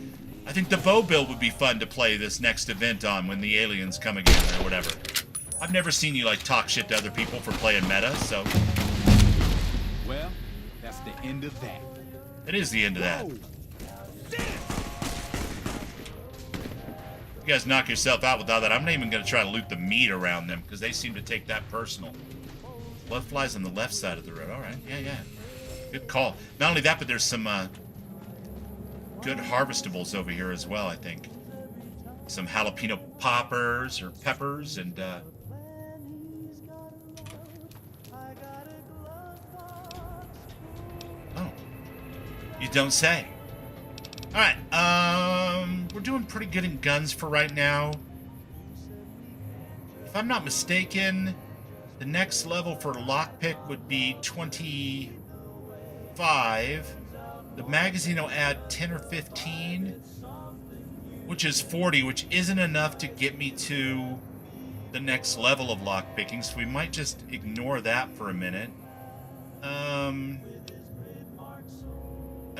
I think the bow build would be fun to play this next event on when the aliens come again or whatever. I've never seen you, like, talk shit to other people for playing meta, so... Well, that's the end of that. It is the end of that. You guys knock yourself out without that. I'm not even going to try to loot the meat around them, because they seem to take that personal. Blood flies on the left side of the road. Alright, yeah. Good call. Not only that, but there's some, good harvestables over here as well, I think. Some jalapeno poppers, or peppers, and, Oh. You don't say. Alright, we're doing pretty good in guns for right now. If I'm not mistaken, the next level for lockpick would be 25. The magazine will add 10 or 15, which is 40, which isn't enough to get me to the next level of lockpicking, so we might just ignore that for a minute. I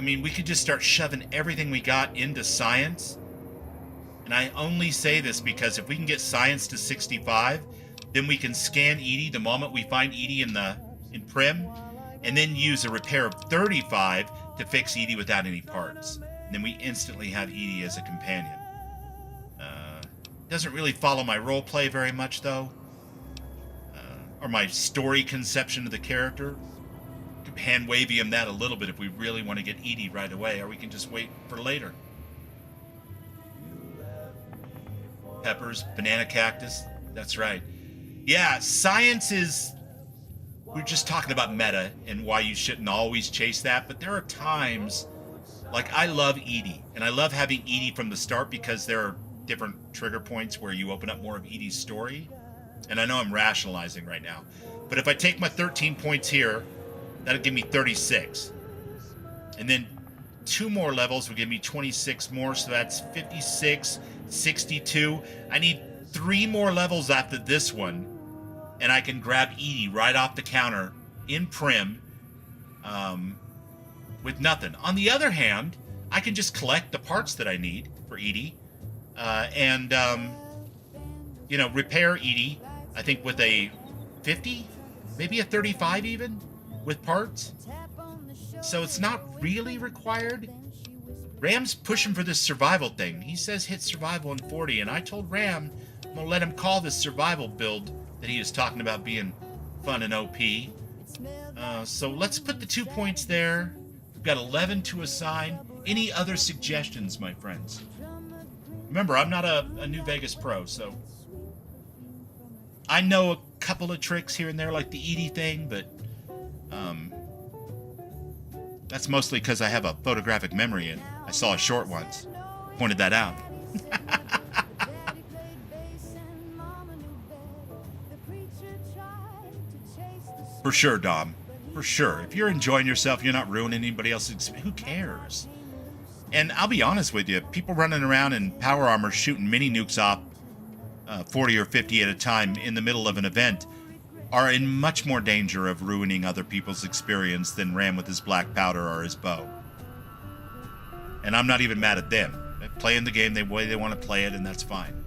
mean, we could just start shoving everything we got into science. And I only say this because if we can get science to 65, then we can scan Edie the moment we find Edie in Prim, and then use a repair of 35 to fix Edie without any parts. And then we instantly have Edie as a companion. Doesn't really follow my role play very much, though, or my story conception of the character. Could hand-wavy him that a little bit if we really want to get Edie right away, or we can just wait for later. Peppers, banana cactus, that's right. Yeah, science is... We're just talking about meta and why you shouldn't always chase that, but there are times, like I love Edie, and I love having Edie from the start because there are different trigger points where you open up more of Edie's story. And I know I'm rationalizing right now, but if I take my 13 points here, that'll give me 36. And then 2 more levels will give me 26 more, so that's 56, 62. I need 3 more levels after this one, and I can grab Edie right off the counter in Prim with nothing. On the other hand, I can just collect the parts that I need for Edie and repair Edie, I think with a 50, maybe a 35 even, with parts. So it's not really required. Ram's pushing for this survival thing. He says hit survival in 40, and I told Ram I'm going to let him call this survival build that he is talking about being fun and OP. So let's put the 2 points there. We've got 11 to assign. Any other suggestions, my friends? Remember, I'm not a New Vegas pro, so I know a couple of tricks here and there, like the Edie thing, but that's mostly because I have a photographic memory and I saw a short once. Pointed that out. For sure, Dom. For sure. If you're enjoying yourself, you're not ruining anybody else's experience. Who cares? And I'll be honest with you, people running around in power armor shooting mini nukes off 40 or 50 at a time in the middle of an event are in much more danger of ruining other people's experience than Ram with his black powder or his bow. And I'm not even mad at them. They're playing the game the way they want to play it, and that's fine.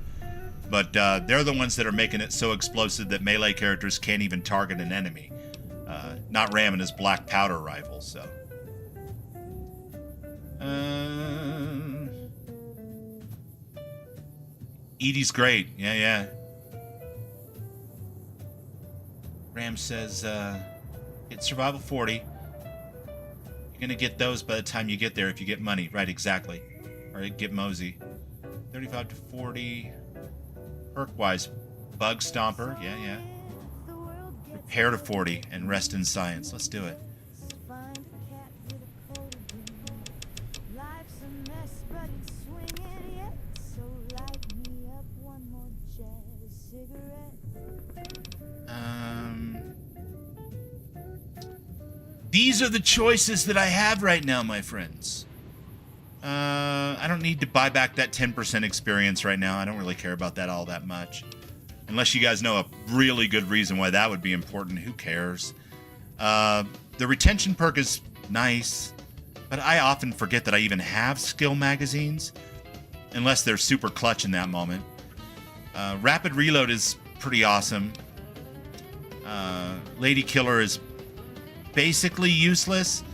But they're the ones that are making it so explosive that melee characters can't even target an enemy. Not Ram and his black powder rifle, so... Edie's great. Yeah. Ram says, hit survival 40. You're gonna get those by the time you get there if you get money. Right, exactly. Or get Mosey. 35 to 40. Perk-wise, Bug Stomper. Yeah. Repair to 40 and rest in science. Let's do it. These are the choices that I have right now, my friends. I don't need to buy back that 10% experience right now. I don't really care about that all that much. Unless you guys know a really good reason why that would be important. Who cares? The retention perk is nice, but I often forget that I even have skill magazines, unless they're super clutch in that moment. Rapid reload is pretty awesome. Lady Killer is basically useless,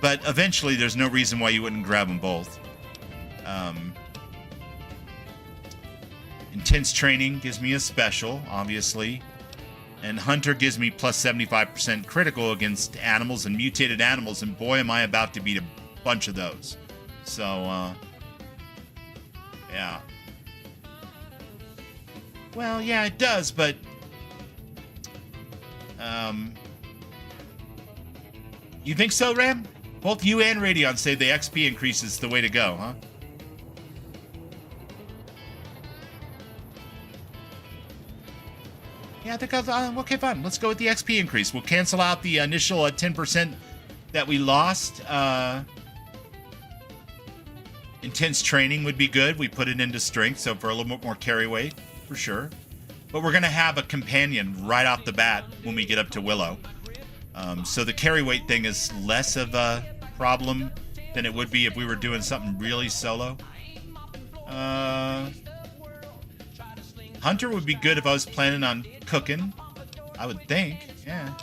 but eventually there's no reason why you wouldn't grab them both. Intense Training gives me a special, obviously. And Hunter gives me plus 75% critical against animals and mutated animals, and boy am I about to beat a bunch of those. So, yeah. Well, yeah, it does, but... You think so, Ram? Both you and Radeon say the XP increase is the way to go, huh? Yeah, I think okay, fine. Let's go with the XP increase. We'll cancel out the initial 10% that we lost. Intense training would be good. We put it into strength, so for a little bit more carry weight, for sure. But we're going to have a companion right off the bat when we get up to Willow. So the carry weight thing is less of a problem than it would be if we were doing something really solo. Hunter would be good if I was planning on cooking. I would think, yeah.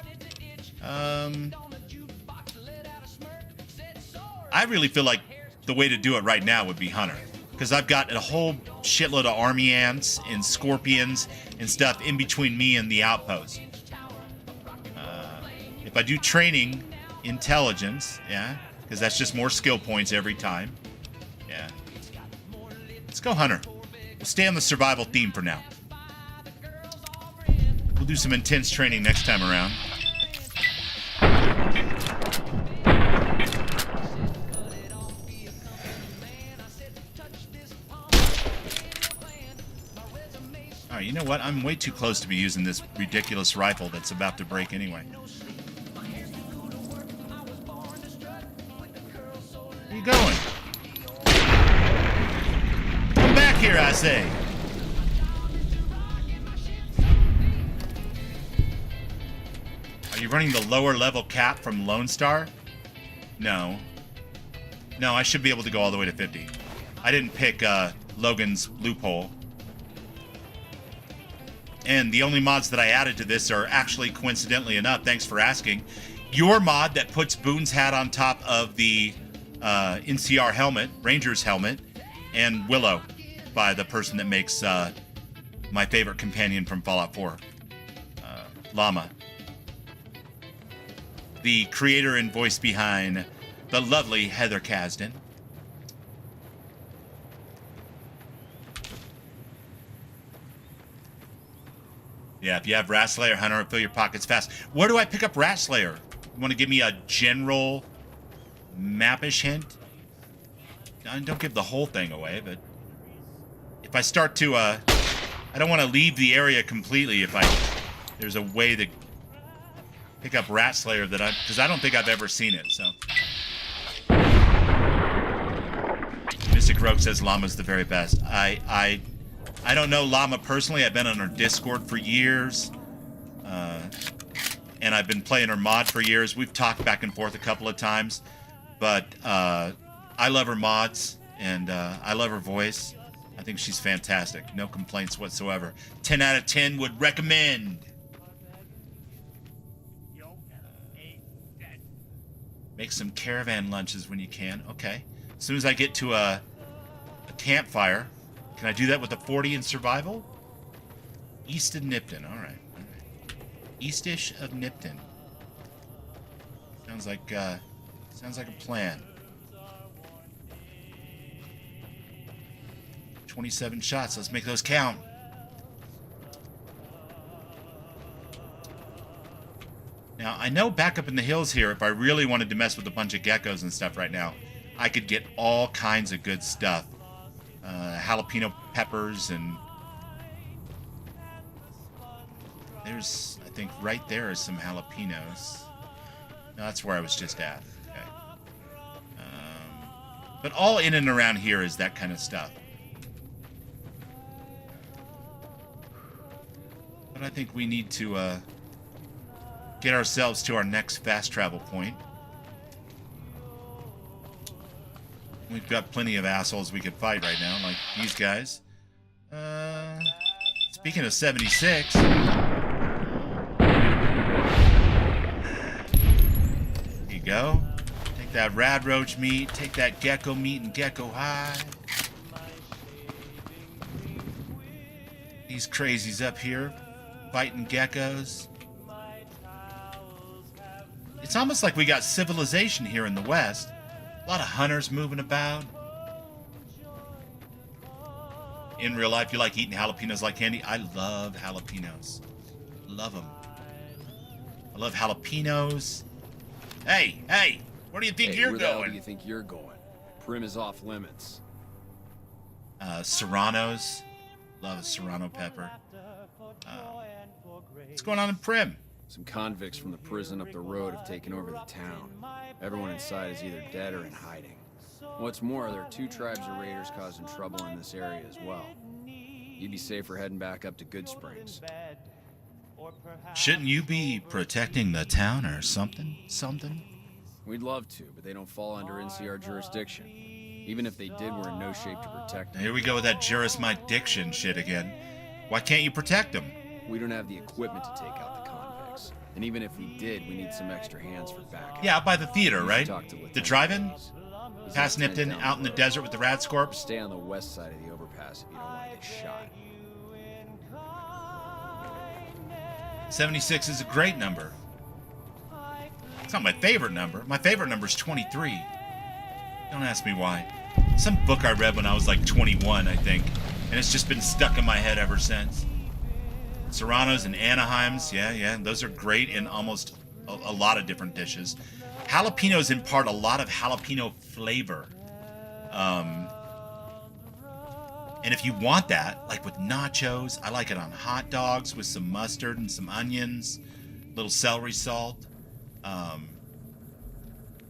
I really feel like the way to do it right now would be Hunter. Because I've got a whole shitload of army ants and scorpions and stuff in between me and the outpost. If I do training, intelligence, yeah, because that's just more skill points every time. Yeah. Let's go Hunter. We'll stay on the survival theme for now. We'll do some intense training next time around. All right, you know what? I'm way too close to be using this ridiculous rifle that's about to break anyway. Where you going? Come back here, I say. Are you running the lower level cap from Lone Star? No. No, I should be able to go all the way to 50. I didn't pick Logan's loophole. And the only mods that I added to this are actually, coincidentally enough, thanks for asking, your mod that puts Boone's hat on top of the NCR helmet, Ranger's helmet, and Willow by the person that makes my favorite companion from Fallout 4, Llama. The creator and voice behind the lovely Heather Kasdan. Yeah, if you have Rat Slayer, Hunter, it'll fill your pockets fast. Where do I pick up Rat Slayer? You want to give me a general mappish hint? Don't give the whole thing away, but if I start to, I don't want to leave the area completely if there's a way to pick up Rat Slayer because I don't think I've ever seen it, so. Mystic Rogue says Llama's the very best. I don't know Llama personally. I've been on her Discord for years. And I've been playing her mod for years. We've talked back and forth a couple of times. But I love her mods, and I love her voice. I think she's fantastic. No complaints whatsoever. 10 out of 10 would recommend. Make some caravan lunches when you can. Okay. As soon as I get to a campfire, can I do that with a 40 in survival? East of Nipton. All right. Eastish of Nipton. Sounds like a plan. 27 shots. Let's make those count. Now, I know back up in the hills here, if I really wanted to mess with a bunch of geckos and stuff right now, I could get all kinds of good stuff. Jalapeno peppers, and there's, I think right there is some jalapenos. No, that's where I was just at. Okay. But all in and around here is that kind of stuff. But I think we need to get ourselves to our next fast travel point. We've got plenty of assholes we could fight right now, like these guys. Speaking of 76... Here you go. Take that rad roach meat, take that gecko meat and gecko high. These crazies up here, fighting geckos. It's almost like we got civilization here in the West. A lot of hunters moving about. In real life, you like eating jalapenos like candy? I love jalapenos. Love them. I love jalapenos. Hey, where do you think you're where going? the hell do you think you're going? Prim is off limits. Serranos. Love a serrano pepper. What's going on in Prim? Some convicts from the prison up the road have taken over the town. Everyone inside is either dead or in hiding. What's more, there are 2 tribes of raiders causing trouble in this area as well. You'd be safer heading back up to Good Springs. Shouldn't you be protecting the town or something? We'd love to, but they don't fall under NCR jurisdiction. Even if they did, we're in no shape to protect them. Here we go with that jurisdiction shit again. Why can't you protect them? We don't have the equipment to take out the convicts. And even if we did, we need some extra hands for backup. Yeah, out by the theater, right? The drive-in? He's Past got a tent Nipton, down out in the road. desert with the Rats Corp? Stay on the west side of the overpass if you don't want to get shot. 76 is a great number. It's not my favorite number. My favorite number is 23. Don't ask me why. Some book I read when I was like 21, I think, and it's just been stuck in my head ever since. Serranos and Anaheims, yeah, those are great in almost a lot of different dishes. Jalapenos impart a lot of jalapeno flavor. And if you want that, like with nachos, I like it on hot dogs with some mustard and some onions, little celery salt.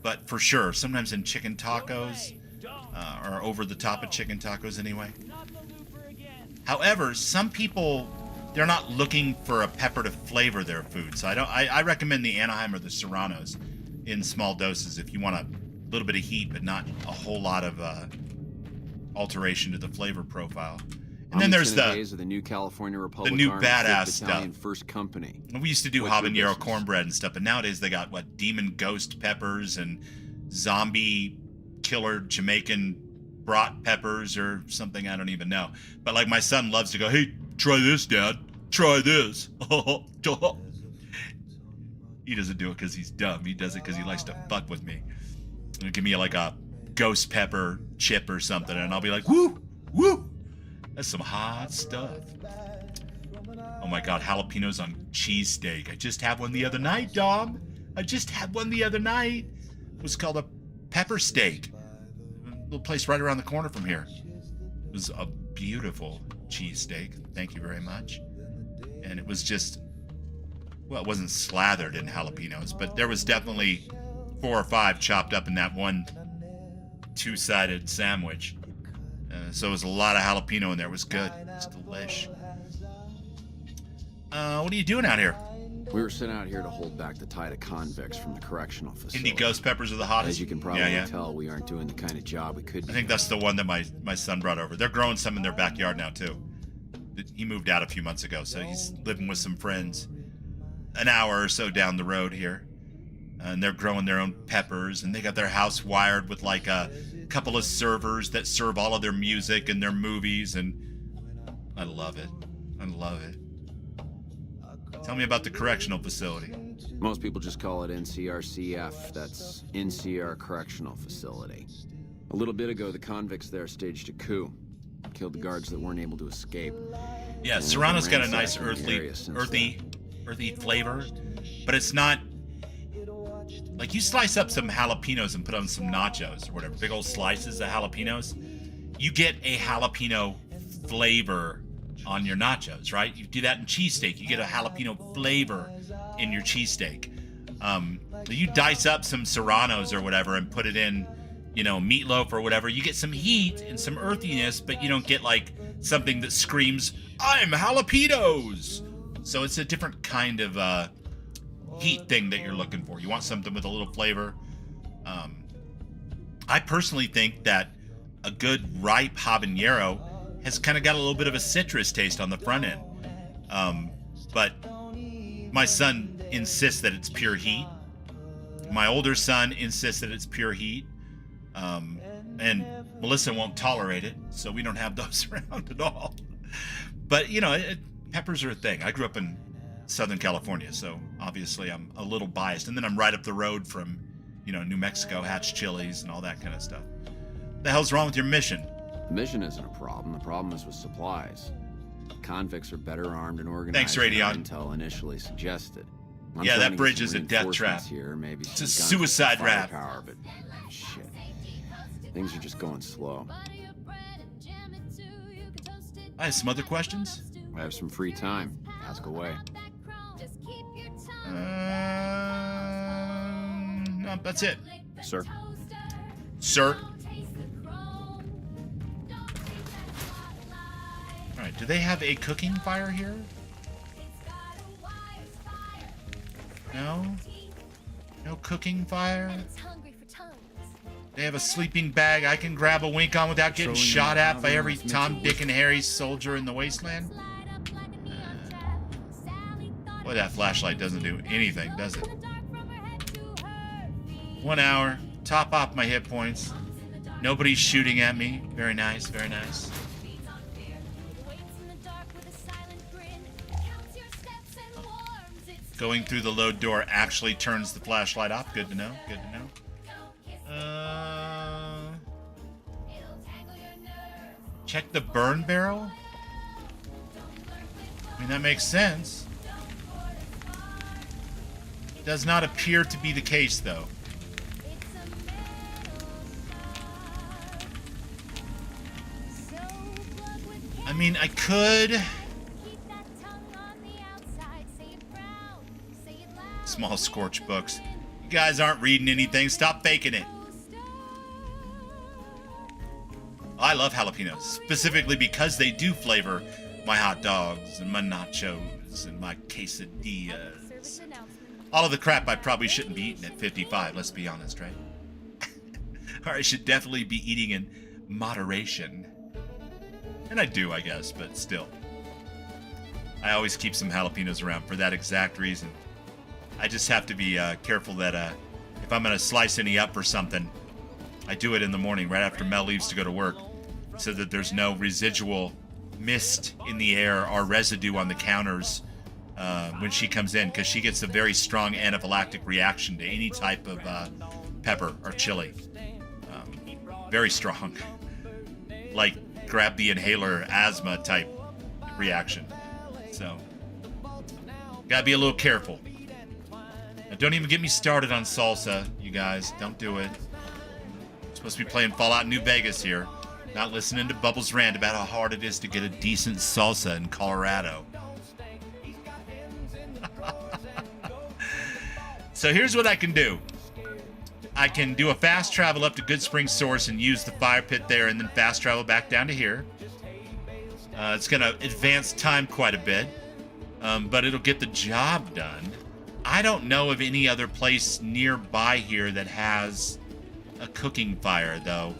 But for sure, sometimes in chicken tacos, or over the top of chicken tacos anyway. However, some people, they're not looking for a pepper to flavor their food. So I recommend the Anaheim or the Serranos in small doses if you want a little bit of heat, but not a whole lot of alteration to the flavor profile. And then there's the new California Republic, the new Army, badass 5th stuff. Battalion, 1st Company. We used to do What's your habanero business? cornbread and stuff, but nowadays they got what, demon ghost peppers and zombie killer Jamaican brat peppers or something, I don't even know. But like my son loves to go, hey, try this, Dad. Try this. He doesn't do it because he's dumb. He does it because he likes to fuck with me. He'll give me like a ghost pepper chip or something, and I'll be like, woo, woo. That's some hot stuff. Oh my God, jalapenos on cheesesteak. I just had one the other night, Dom. I just had one the other night. It was called a pepper steak. A little place right around the corner from here. It was a beautiful cheesesteak. Thank you very much. And it was just, well, it wasn't slathered in jalapenos, but there was definitely 4 or 5 chopped up in that one 2-sided sandwich. So it was a lot of jalapeno in there. It was good. It was delish. What are you doing out here? We were sent out here to hold back the tide of convicts from the correctional facility. Indie ghost peppers are the hottest. As you can probably tell, we aren't doing the kind of job we could be. I think that's the one that my son brought over. They're growing some in their backyard now, too. He moved out a few months ago, so he's living with some friends an hour or so down the road here. And they're growing their own peppers, and they got their house wired with like a couple of servers that serve all of their music and their movies, and I love it. I love it. Tell me about the correctional facility. Most people just call it NCRCF. That's NCR Correctional Facility. A little bit ago, the convicts there staged a coup. Killed the guards that weren't able to escape. Yeah, And Serrano's got a ransacking nice the area since earthy flavor, but it's not like you slice up some jalapenos and put on some nachos or whatever, big old slices of jalapenos. You get a jalapeno flavor on your nachos, right? You do that in cheesesteak. You get a jalapeno flavor in your cheesesteak. You dice up some Serranos or whatever and put it in, meatloaf or whatever. You get some heat and some earthiness, but you don't get like something that screams, I'm jalapenos. So it's a different kind of heat thing that you're looking for. You want something with a little flavor. I personally think that a good ripe habanero has kind of got a little bit of a citrus taste on the front end. But my son insists that it's pure heat. My older son insists that it's pure heat. And Melissa won't tolerate it, so we don't have those around at all. But, peppers are a thing. I grew up in Southern California, so obviously I'm a little biased. And then I'm right up the road from, New Mexico, Hatch Chilies, and all that kind of stuff. The hell's wrong with your mission? The mission isn't a problem. The problem is with supplies. Convicts are better armed and organized Thanks, Radion. than intel initially suggested. I'm Yeah, trying that to get bridge some is a death trap. reinforcements Here, maybe It's a some guns suicide with rap. firepower, but shit. Things are just going slow. I have some other questions. I have some free time. Ask away. That's it. Sir. Sir. Alright, do they have a cooking fire here? No? No cooking fire? They have a sleeping bag I can grab a wink on without getting shot at by every Tom, Dick, and Harry soldier in the wasteland? Boy, that flashlight doesn't do anything, does it? 1 hour. Top off my hit points. Nobody's shooting at me. Very nice, very nice. Going through the load door actually turns the flashlight off. Good to know, good to know. Check the burn barrel? I mean, that makes sense. Does not appear to be the case, though. I mean, I could... Small scorch books. You guys aren't reading anything. Stop faking it. I love jalapenos, specifically because they do flavor my hot dogs and my nachos and my quesadillas. All of the crap I probably shouldn't be eating at 55, let's be honest, right? Or I should definitely be eating in moderation. And I do, I guess, but still. I always keep some jalapenos around for that exact reason. I just have to be careful that if I'm going to slice any up or something, I do it in the morning right after Mel leaves to go to work so that there's no residual mist in the air or residue on the counters when she comes in, because she gets a very strong anaphylactic reaction to any type of pepper or chili. Very strong. Like grab the inhaler asthma type reaction. So, gotta be a little careful. Now, don't even get me started on salsa, you guys. Don't do it. I'm supposed to be playing Fallout New Vegas here. Not listening to Bubbles rant about how hard it is to get a decent salsa in Colorado. So here's what I can do. I can do a fast travel up to Good Spring Source and use the fire pit there, and then fast travel back down to here. It's going to advance time quite a bit, but it'll get the job done. I don't know of any other place nearby here that has a cooking fire, though.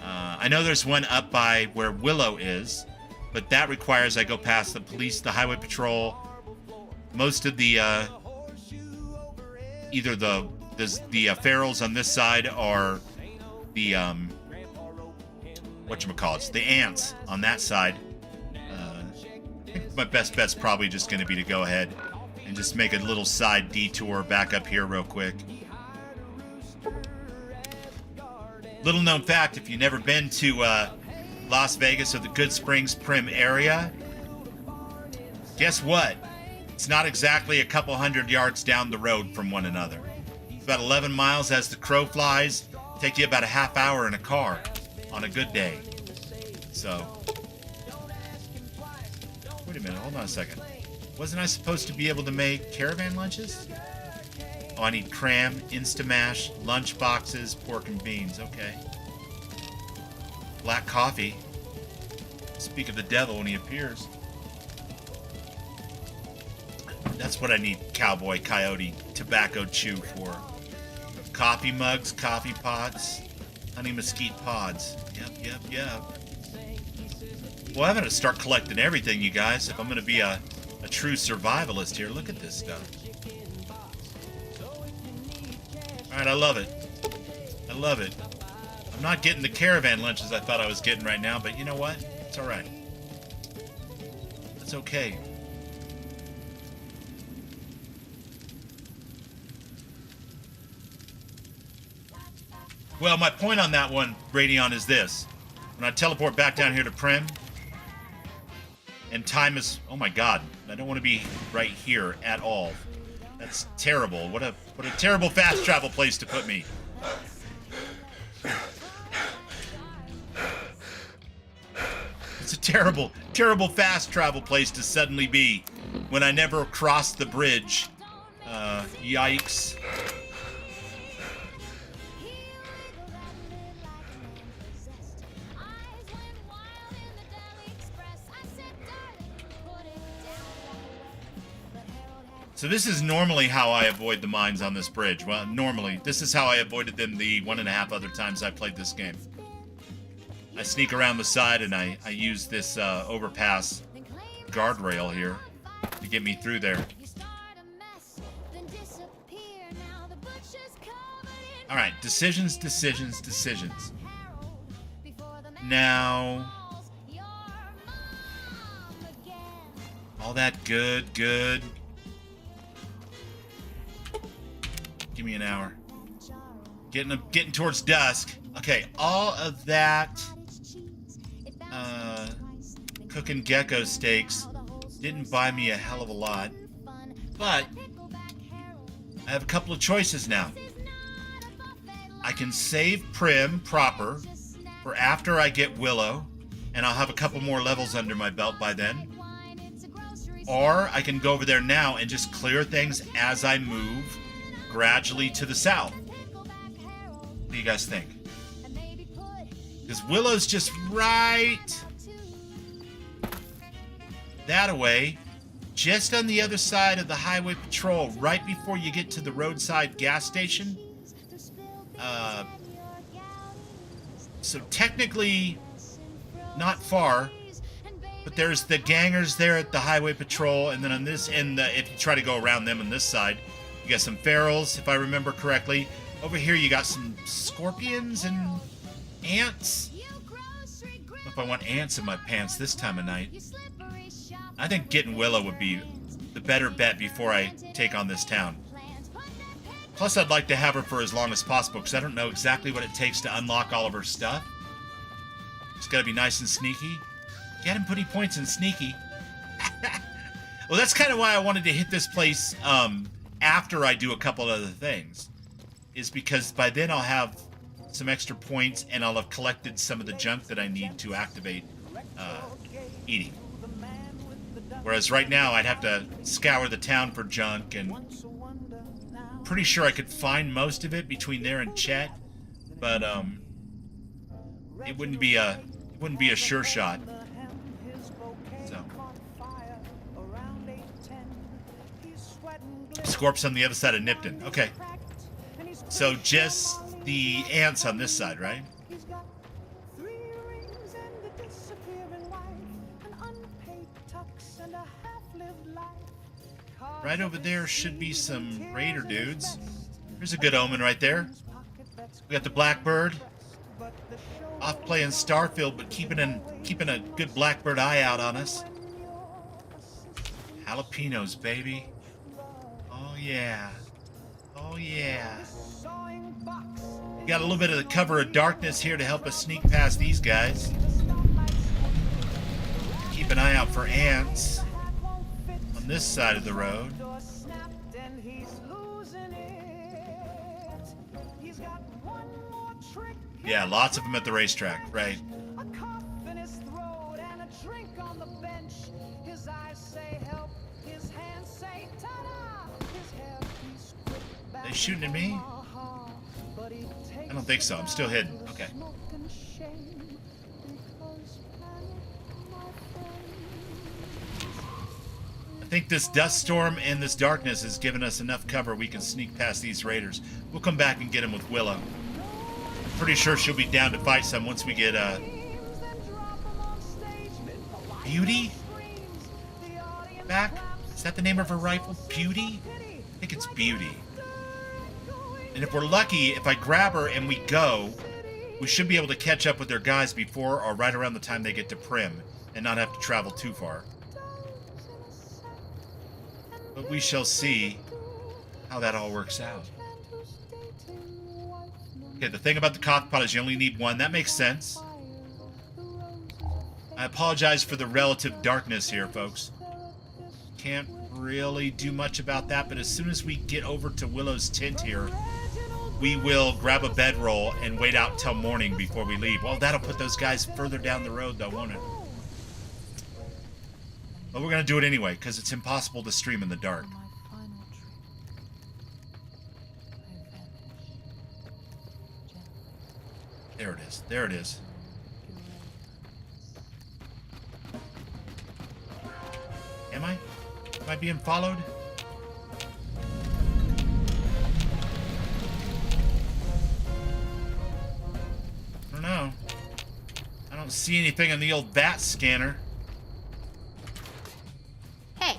I know there's one up by where Willow is, but that requires I go past the police, the highway patrol, most of the either the ferals on this side or the whatchamacallits, the ants on that side. I think my best bet's probably just going to be to go ahead and just make a little side detour back up here real quick. Little known fact, if you've never been to Las Vegas or the Good Springs Prim area, guess what? It's not exactly a couple 100 yards down the road from one another. It's about 11 miles as the crow flies. Take you about a half hour in a car on a good day. So, wait a minute, hold on a second. Wasn't I supposed to be able to make caravan lunches? Oh, I need cram, Instamash, lunch boxes, pork and beans. Okay. Black coffee. Speak of the devil when he appears. That's what I need cowboy, coyote, tobacco chew for. Coffee mugs, coffee pots, honey mesquite pods. Yep. Well, I'm going to start collecting everything, you guys, if I'm going to be a true survivalist here. Look at this stuff. Alright, I love it. I love it. I'm not getting the caravan lunches I thought I was getting right now, but you know what? It's alright. It's okay. Well, my point on that one, Radion, is this. When I teleport back down here to Prim, and time is... Oh my god. I don't want to be right here at all. That's terrible. What a terrible fast travel place to put me. It's a terrible fast travel place to suddenly be when I never crossed the bridge. Yikes. So this is normally how I avoid the mines on this bridge. Well, normally. This is how I avoided them the 1.5 other times I played this game. I sneak around the side and I use this overpass guardrail here to get me through there. Alright, decisions, decisions, decisions. Now... all that good. Give me an hour. Getting towards dusk. Okay, all of that cooking gecko steaks didn't buy me a hell of a lot. But I have a couple of choices now. I can save Prim proper for after I get Willow, and I'll have a couple more levels under my belt by then. Or I can go over there now and just clear things as I move gradually to the south. What do you guys think? Because Willow's just right that away, just on the other side of the highway patrol, right before you get to the roadside gas station. So technically not far, but there's the gangers there at the highway patrol, and then on this end, if you try to go around them on this side, you got some ferals, if I remember correctly. Over here you got some scorpions and ants. I don't know if I want ants in my pants this time of night. I think getting Willow would be the better bet before I take on this town. Plus, I'd like to have her for as long as possible, because I don't know exactly what it takes to unlock all of her stuff. It's got to be nice and sneaky. Get him putting points in sneaky. Well, that's kind of why I wanted to hit this place after I do a couple other things. Is because by then I'll have some extra points, and I'll have collected some of the junk that I need to activate eating. Whereas right now, I'd have to scour the town for junk, and pretty sure I could find most of it between there and Chet, but it wouldn't be a sure shot. So Scorp's on the other side of Nipton. Okay. So just the ants on this side, right? Right over there should be some raider dudes. There's a good omen right there. We got the Blackbird. Off playing Starfield, but keeping a good Blackbird eye out on us. Jalapenos, baby. Oh yeah. Oh yeah. We got a little bit of the cover of darkness here to help us sneak past these guys. Keep an eye out for ants on this side of the road. Yeah, lots of them at the racetrack, right? They shooting at me? I don't think so. I'm still hidden. Okay. I think this dust storm and this darkness has given us enough cover we can sneak past these raiders. We'll come back and get them with Willow. Pretty sure she'll be down to fight some once we get Beauty back. Is that the name of her rifle? Beauty? I think it's Beauty. And if we're lucky, if I grab her and we go, we should be able to catch up with their guys before or right around the time they get to Prim and not have to travel too far. But we shall see how that all works out. Okay, the thing about the cockpot is you only need one. That makes sense. I apologize for the relative darkness here, folks. Can't really do much about that, but as soon as we get over to Willow's tent here, we will grab a bedroll and wait out till morning before we leave. Well, that'll put those guys further down the road, though, won't it? But we're going to do it anyway, because it's impossible to stream in the dark. There it is. There it is. Am I? Am I being followed? Don't see anything on the old VAT scanner. Hey,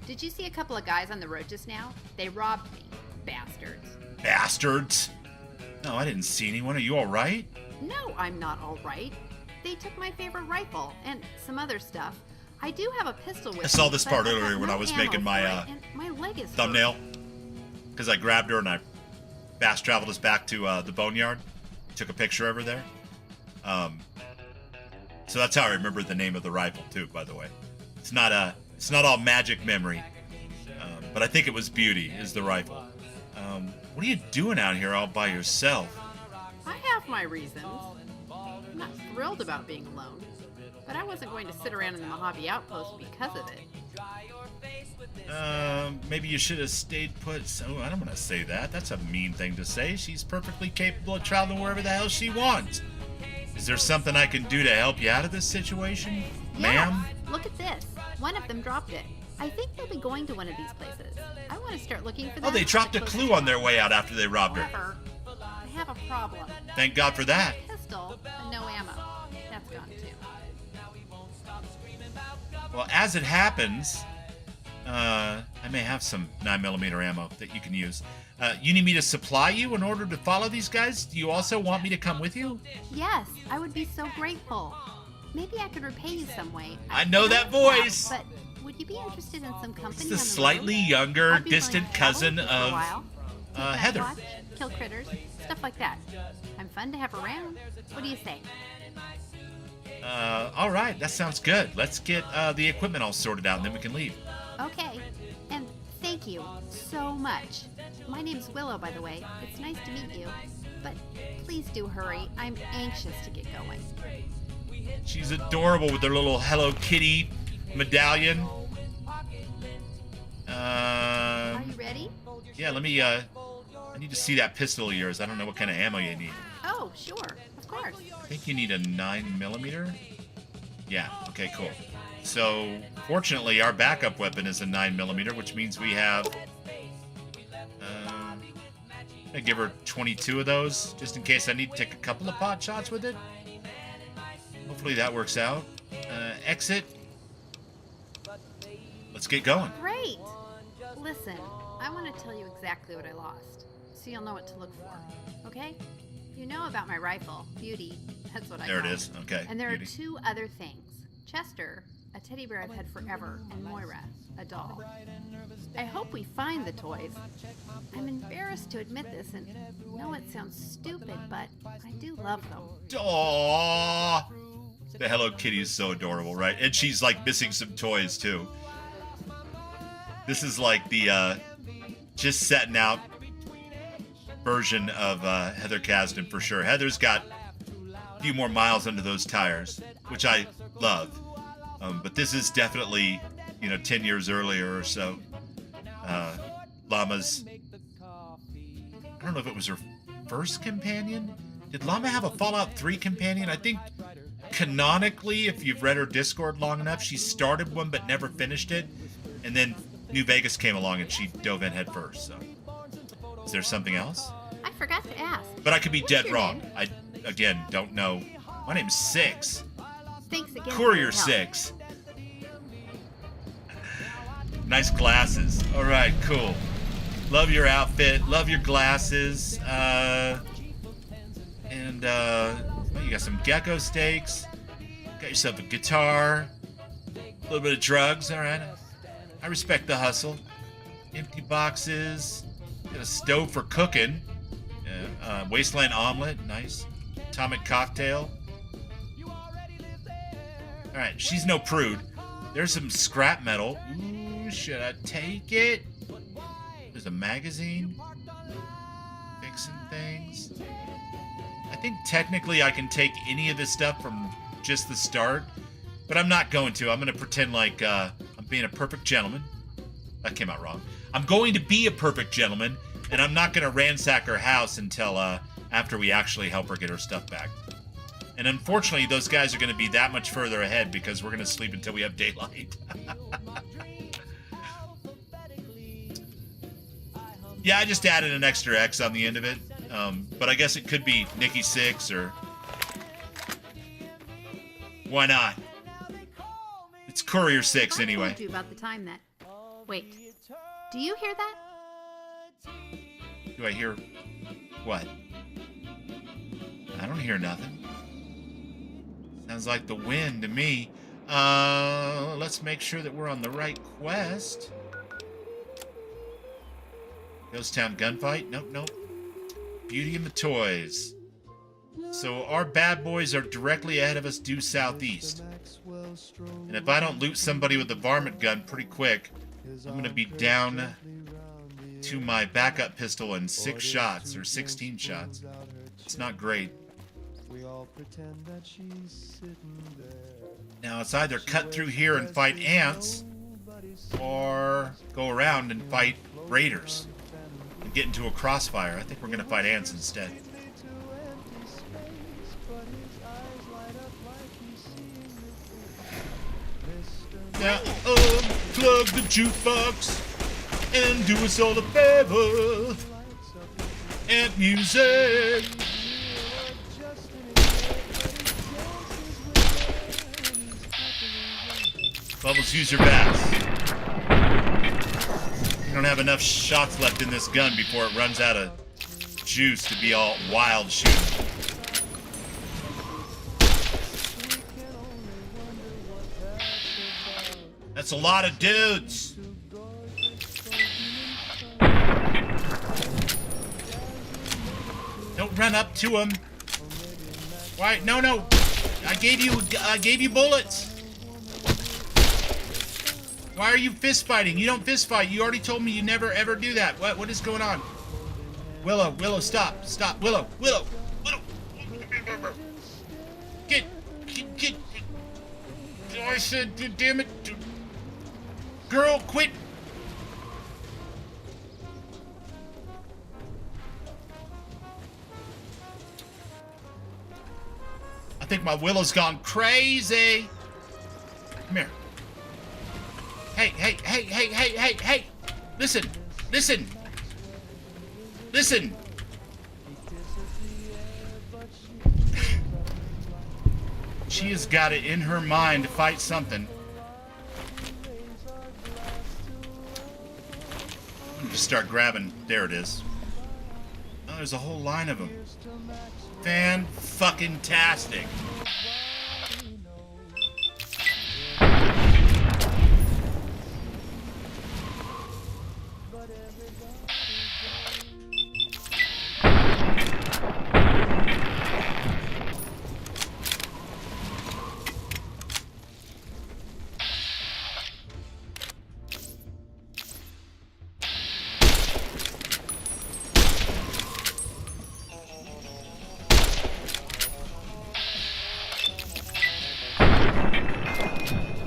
did you see a couple of guys on the road just now? They robbed me. Bastards. Bastards? No, I didn't see anyone. Are you all right? No, I'm not all right. They took my favorite rifle and some other stuff. I do have a pistol with me. I saw this but part I've earlier got when no I was ammo making my, for it, and my leg is thumbnail. Because I grabbed her and I fast traveled us back to the boneyard. Took a picture of her there. So that's how I remember the name of the rifle too, by the way. It's not all magic memory. But I think it was Beauty is the rifle. What are you doing out here all by yourself? I have my reasons. I'm not thrilled about being alone, but I wasn't going to sit around in the Mojave Outpost because of it. Maybe you should have stayed put. So I don't want to say that. That's a mean thing to say. She's perfectly capable of traveling wherever the hell she wants. Is there something I can do to help you out of this situation, ma'am? Look at this. One of them dropped it. I think they'll be going to one of these places. I want to start looking for them. Oh, they dropped a clue on their way out after they robbed her. However, I have a problem. Thank God for that. Pistol and no ammo. That's gone too. Well, as it happens, I may have some 9mm ammo that you can use. You need me to supply you in order to follow these guys? Do you also want me to come with you? Yes, I would be so grateful. Maybe I could repay you some way. I know that voice. But would you be interested in some company? It's the slightly younger, distant cousin of Heather. Watch, kill critters, stuff like that. I'm fun to have around. What do you say? All right, that sounds good. Let's get the equipment all sorted out, and then we can leave. Okay, and thank you so much. My name's Willow, by the way. It's nice to meet you, but please do hurry. I'm anxious to get going. She's adorable with her little Hello Kitty medallion. Are you ready? Yeah, let me, I need to see that pistol of yours. I don't know what kind of ammo you need. Oh, sure, of course. I think you need a 9mm. Yeah, okay, cool. So, fortunately, our backup weapon is a 9mm, which means we have, I give her 22 of those, just in case I need to take a couple of pot shots with it. Hopefully that works out. Exit. Let's get going. Great. Listen, I want to tell you exactly what I lost, so you'll know what to look for, okay? You know about my rifle, Beauty. That's what I There it call is. Okay. And there Beauty. are two other things. Chester, a teddy bear I've had forever, and Moira, a doll. I hope we find the toys. I'm embarrassed to admit this, and know it sounds stupid, but I do love them. Aww. The Hello Kitty is so adorable, right? And she's like missing some toys too. This is like the just setting out version of Heather Kasdan for sure. Heather's got a few more miles under those tires, which I love. But this is definitely, 10 years earlier or so. Llama's, I don't know if it was her first companion. Did Llama have a Fallout 3 companion? I think canonically, if you've read her Discord long enough, she started one but never finished it. And then New Vegas came along and she dove in head first. So, is there something else? I forgot to ask. But I could be What's dead your wrong. name? I, again, don't know. My name's Six. Thanks again. Courier for your help. 6. Nice glasses. All right, cool. Love your outfit. Love your glasses. You got some gecko steaks. Got yourself a guitar. A little bit of drugs. All right. I respect the hustle. Empty boxes. Got a stove for cooking. Wasteland omelet. Nice. Atomic cocktail. All right. She's no prude. There's some scrap metal. Ooh, should I take it? There's a magazine. Fixing things. I think technically I can take any of this stuff from just the start, but I'm not going to. I'm going to pretend like I'm being a perfect gentleman. That came out wrong. I'm going to be a perfect gentleman, and I'm not going to ransack her house until after we actually help her get her stuff back. And unfortunately, those guys are going to be that much further ahead because we're going to sleep until we have daylight. Yeah, I just added an extra X on the end of it. But I guess it could be Nikki 6 or Why not? It's Courier 6 I anyway. told you about the time that... Wait. Do you hear that? Do I hear what? I don't hear nothing. Sounds like the wind to me. Let's make sure that we're on the right quest. Ghost Town gunfight? Nope, nope. Beauty and the Toys. So our bad boys are directly ahead of us due southeast. And if I don't loot somebody with a varmint gun pretty quick, I'm going to be down to my backup pistol in 6 shots or 16 shots. It's not great. Now it's either cut through here and fight ants, or go around and fight raiders and get into a crossfire. I think we're going to fight ants instead. Now unplug the jukebox and do us all a favor. Ant music. Bubbles, use your bats. You don't have enough shots left in this gun before it runs out of juice to be all wild shooting. That's a lot of dudes. Don't run up to him. Why? No, no. I gave you bullets. Why are you fist fighting? You don't fist fight. You already told me you never ever do that. What is going on? Willow, stop. Stop. Willow. Get. I said, damn it. Girl, quit. I think my Willow's gone crazy. Come here. Hey. Listen. She has got it in her mind to fight something. Just start grabbing. There it is. Oh, there's a whole line of them. Fan-fucking-tastic.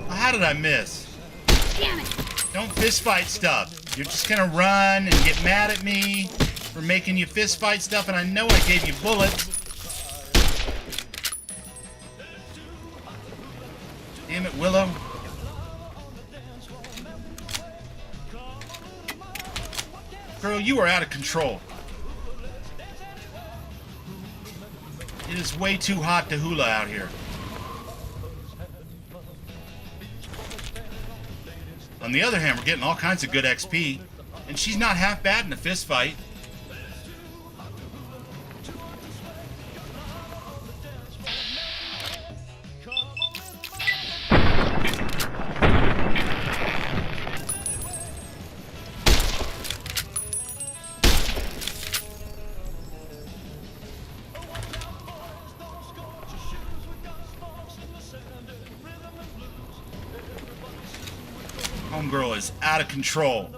How did I miss? Damn it! Don't fist fight stuff. You're just gonna run and get mad at me for making you fist fight stuff, and I know I gave you bullets. Damn it, Willow. Girl, you are out of control. It is way too hot to hula out here. On the other hand, we're getting all kinds of good XP, and she's not half bad in a fist fight. Homegirl is out of control.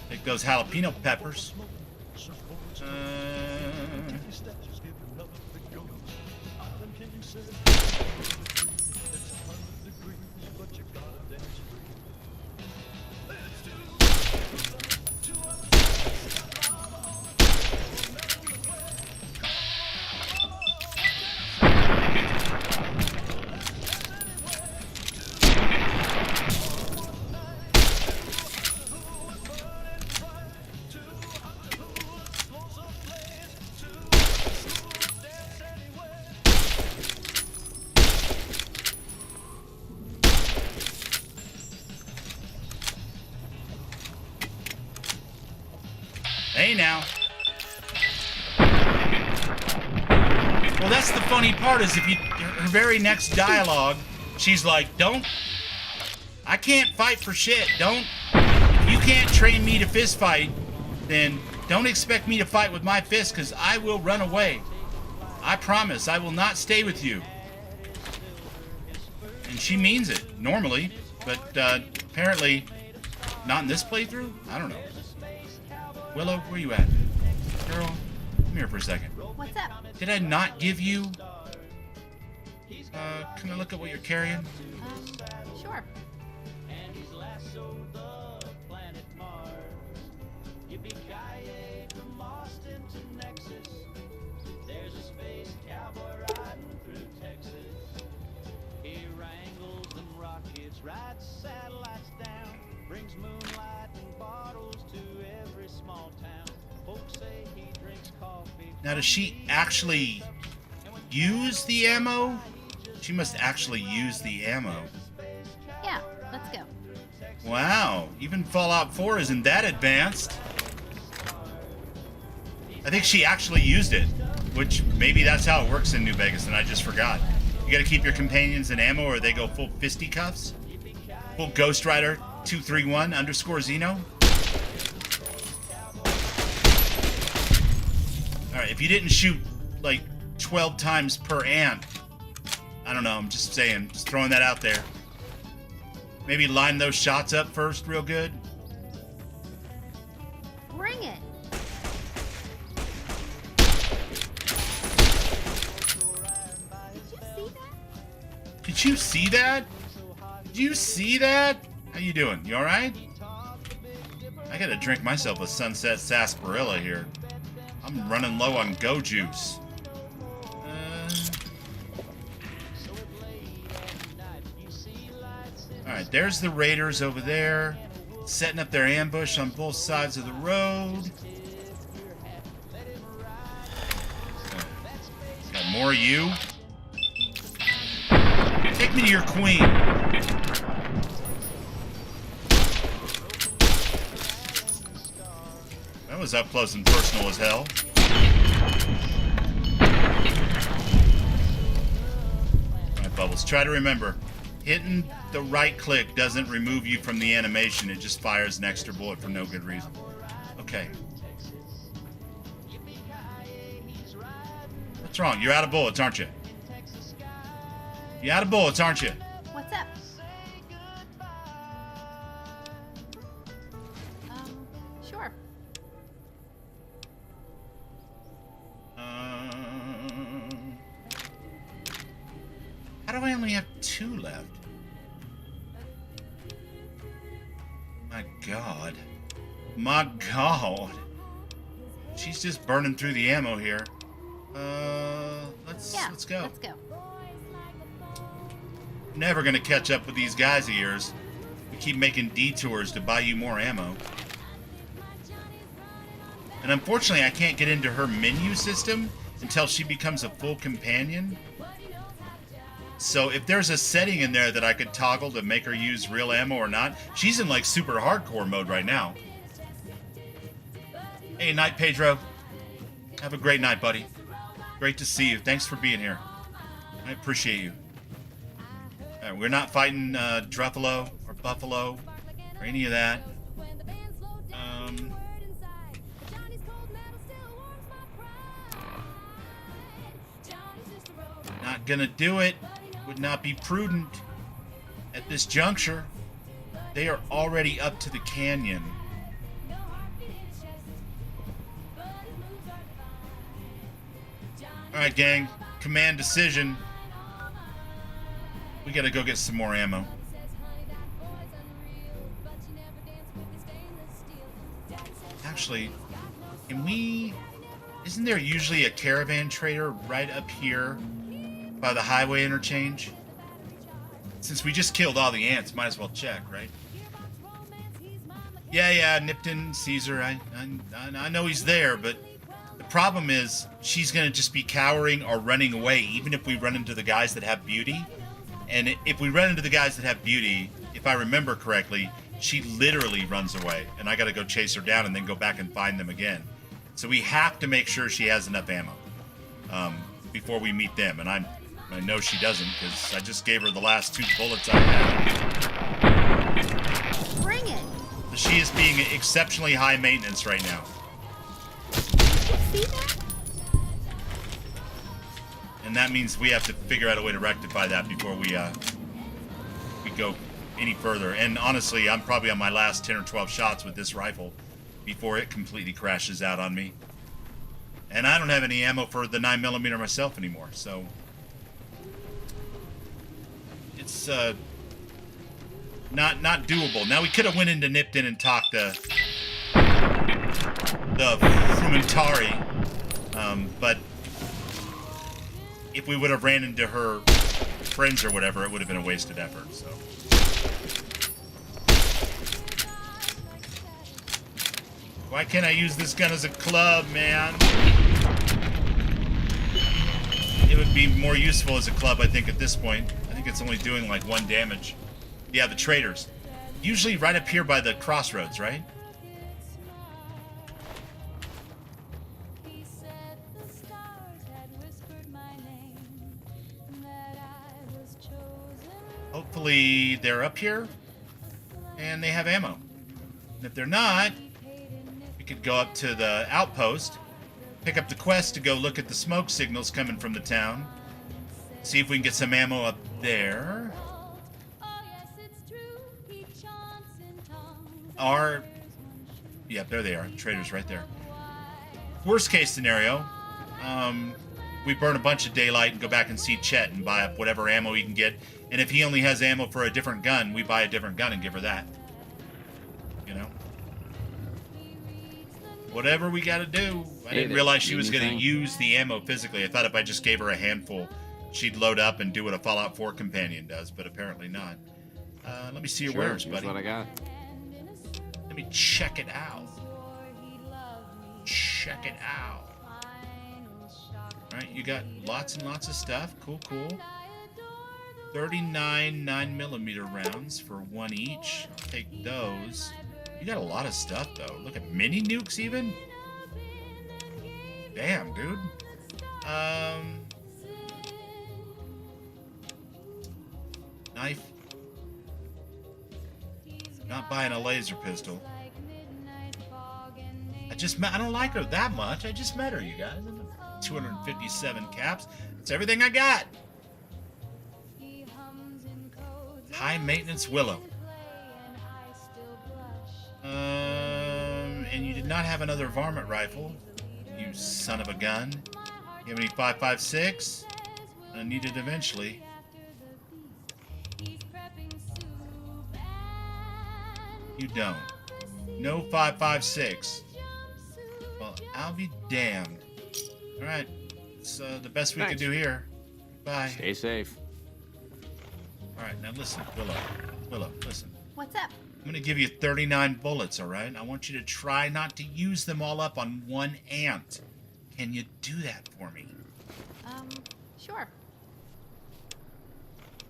Take those jalapeno peppers. Hey now. Well, that's the funny part is if you, her very next dialogue, she's like, I can't fight for shit. If you can't train me to fist fight, then don't expect me to fight with my fist because I will run away. I promise I will not stay with you. And she means it, normally, but apparently not in this playthrough? I don't know. Willow, where you at? Girl, come here for a second. What's up? Did I not give you... can I look at what you're carrying? Sure. Now, does she actually use the ammo? She must actually use the ammo. Yeah, let's go. Wow, even Fallout 4 isn't that advanced. I think she actually used it, which maybe that's how it works in New Vegas, and I just forgot. You gotta keep your companions in ammo or they go full fisticuffs. Full Ghost Rider 231 _ Zeno. Alright, if you didn't shoot like 12 times per ant, I don't know, I'm just saying, just throwing that out there. Maybe line those shots up first real good. Bring it. Did you see that? Did you see that? How you doing? You alright? I gotta drink myself a Sunset Sarsaparilla here. I'm running low on go juice. Alright, there's the raiders over there. Setting up their ambush on both sides of the road. Got more of you. Take me to your queen. That was up close and personal as hell. Alright, Bubbles, try to remember. Hitting the right click doesn't remove you from the animation. It just fires an extra bullet for no good reason. Okay. What's wrong? You're out of bullets, aren't you? You're out of bullets, aren't you? What's up? Sure. How do I only have 2 left? My God. My God. She's just burning through the ammo here. Let's go. Let's go. Never gonna catch up with these guys of yours. We keep making detours to buy you more ammo. And unfortunately, I can't get into her menu system until she becomes a full companion. So if there's a setting in there that I could toggle to make her use real ammo or not, she's in like super hardcore mode right now. Hey, night, Pedro. Have a great night, buddy. Great to see you. Thanks for being here. I appreciate you. We're not fighting Druffalo or Buffalo or any of that. Not gonna do it. Would not be prudent at this juncture. They are already up to the canyon. Alright, gang. Command decision. We gotta go get some more ammo. Actually, can we... Isn't there usually a caravan trader right up here by the highway interchange? Since we just killed all the ants, might as well check, right? Yeah, Nipton, Caesar, I know he's there, but the problem is she's gonna just be cowering or running away, even if we run into the guys that have beauty. And if we run into the guys that have beauty, if I remember correctly, she literally runs away, and I gotta go chase her down and then go back and find them again. So we have to make sure she has enough ammo before we meet them. And I know she doesn't, because I just gave her the last 2 bullets I had. Bring it. She is being exceptionally high maintenance right now. See that? And that means we have to figure out a way to rectify that before we go any further. And honestly, I'm probably on my last 10 or 12 shots with this rifle before it completely crashes out on me. And I don't have any ammo for the 9mm myself anymore, so it's not doable. Now we could have went into Nipton and talked to the Frumentari, but if we would have ran into her friends or whatever, it would have been a wasted effort, so. Why can't I use this gun as a club, man? It would be more useful as a club, I think, at this point. I think it's only doing like 1 damage. Yeah, the traders. Usually right up here by the crossroads, right? Hopefully they're up here and they have ammo. And if they're not, we could go up to the outpost, pick up the quest to go look at the smoke signals coming from the town, see if we can get some ammo up there. Or, yeah, there they are. Traders right there. Worst case scenario, we burn a bunch of daylight and go back and see Chet and buy up whatever ammo he can get. And if he only has ammo for a different gun, we buy a different gun and give her that. You know? Whatever we gotta do. I didn't realize she was gonna use the ammo physically. I thought if I just gave her a handful, she'd load up and do what a Fallout 4 companion does, but apparently not. Let me see your wares, buddy. What I got. Let me check it out. Check it out. Alright, you got lots and lots of stuff. Cool, cool. 39 9mm rounds for 1 each. I'll take those. You got a lot of stuff, though. Look at mini nukes, even. Damn, dude. Knife. Not buying a laser pistol. I don't like her that much. I just met her, you guys. 257 caps. That's everything I got. High maintenance Willow. And you did not have another varmint rifle, you son of a gun. You have any 5.56? I need it eventually. You don't. No 5.56. Well, I'll be damned. Alright. It's the best we can do here. Bye. Stay safe. Alright, now listen, Willow, listen. What's up? I'm gonna give you 39 bullets, alright? I want you to try not to use them all up on 1 ant. Can you do that for me? Sure.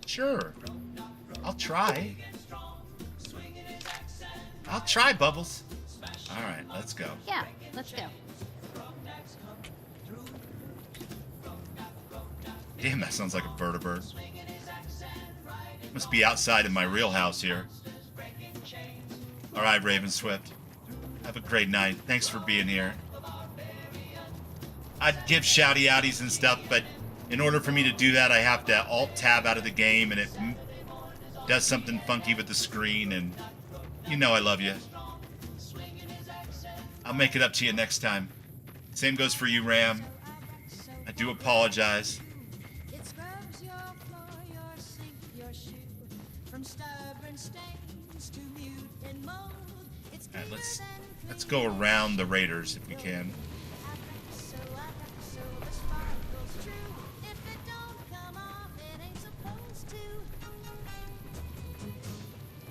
Sure. I'll try. I'll try, Bubbles. Alright, let's go. Yeah, let's go. Damn, that sounds like a vertibird. Must be outside in my real house here. Alright, Raven Swift. Have a great night. Thanks for being here. I'd give shouty outies and stuff, but in order for me to do that, I have to Alt-Tab out of the game, and it does something funky with the screen, and you know I love you. I'll make it up to you next time. Same goes for you, Ram. I do apologize. Alright, let's go around the raiders if we can.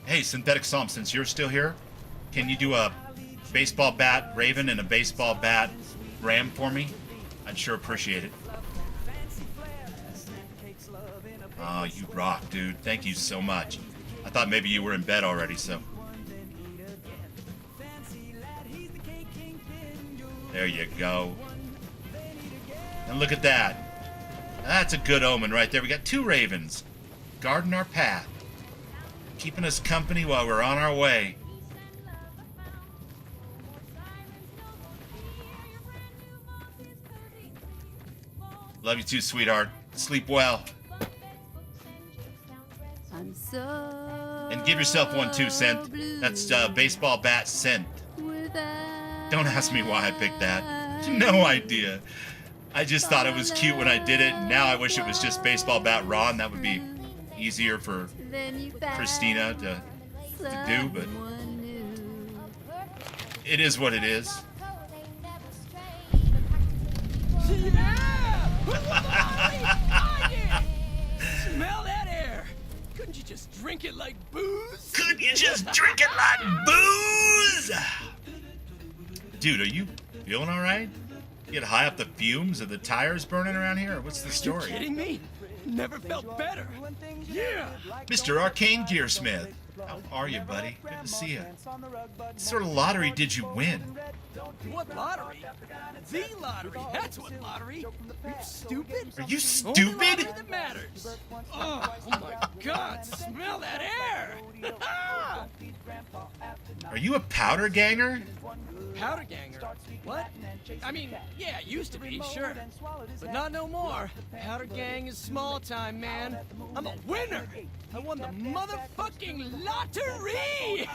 Hey, Synthetic Psalm, since you're still here, can you do a baseball bat Raven and a baseball bat Ram for me? I'd sure appreciate it. Oh, you rock, dude. Thank you so much. I thought maybe you were in bed already, so. There you go. And look at that. That's a good omen right there. We got 2 ravens guarding our path, keeping us company while we're on our way. Love you too, sweetheart. Sleep well. I'm so And give yourself one too, Scent. That's baseball bat Scent. Don't ask me why I picked that. No idea. I just thought it was cute when I did it, and now I wish it was just baseball bat Ron. That would be easier for Christina to do, but it is what it is. Smell that air! Couldn't you just drink it like booze? Couldn't you just drink it like booze? Dude, are you feeling all right? Get high up the fumes of the tires burning around here? Or what's the story? Are you kidding me? Never felt better. Yeah! Mr. Arcane Gearsmith, how are you, buddy? Good to see you. What sort of lottery did you win? What lottery? The lottery. That's what lottery. Are you stupid? Are you Only stupid? lottery that matters. Oh my God! Smell that air! Are you a powder ganger? Powder ganger? What? I mean, yeah, it used to be, sure. But not no more. Powder gang is small time, man. I'm a winner! I won the motherfucking lottery!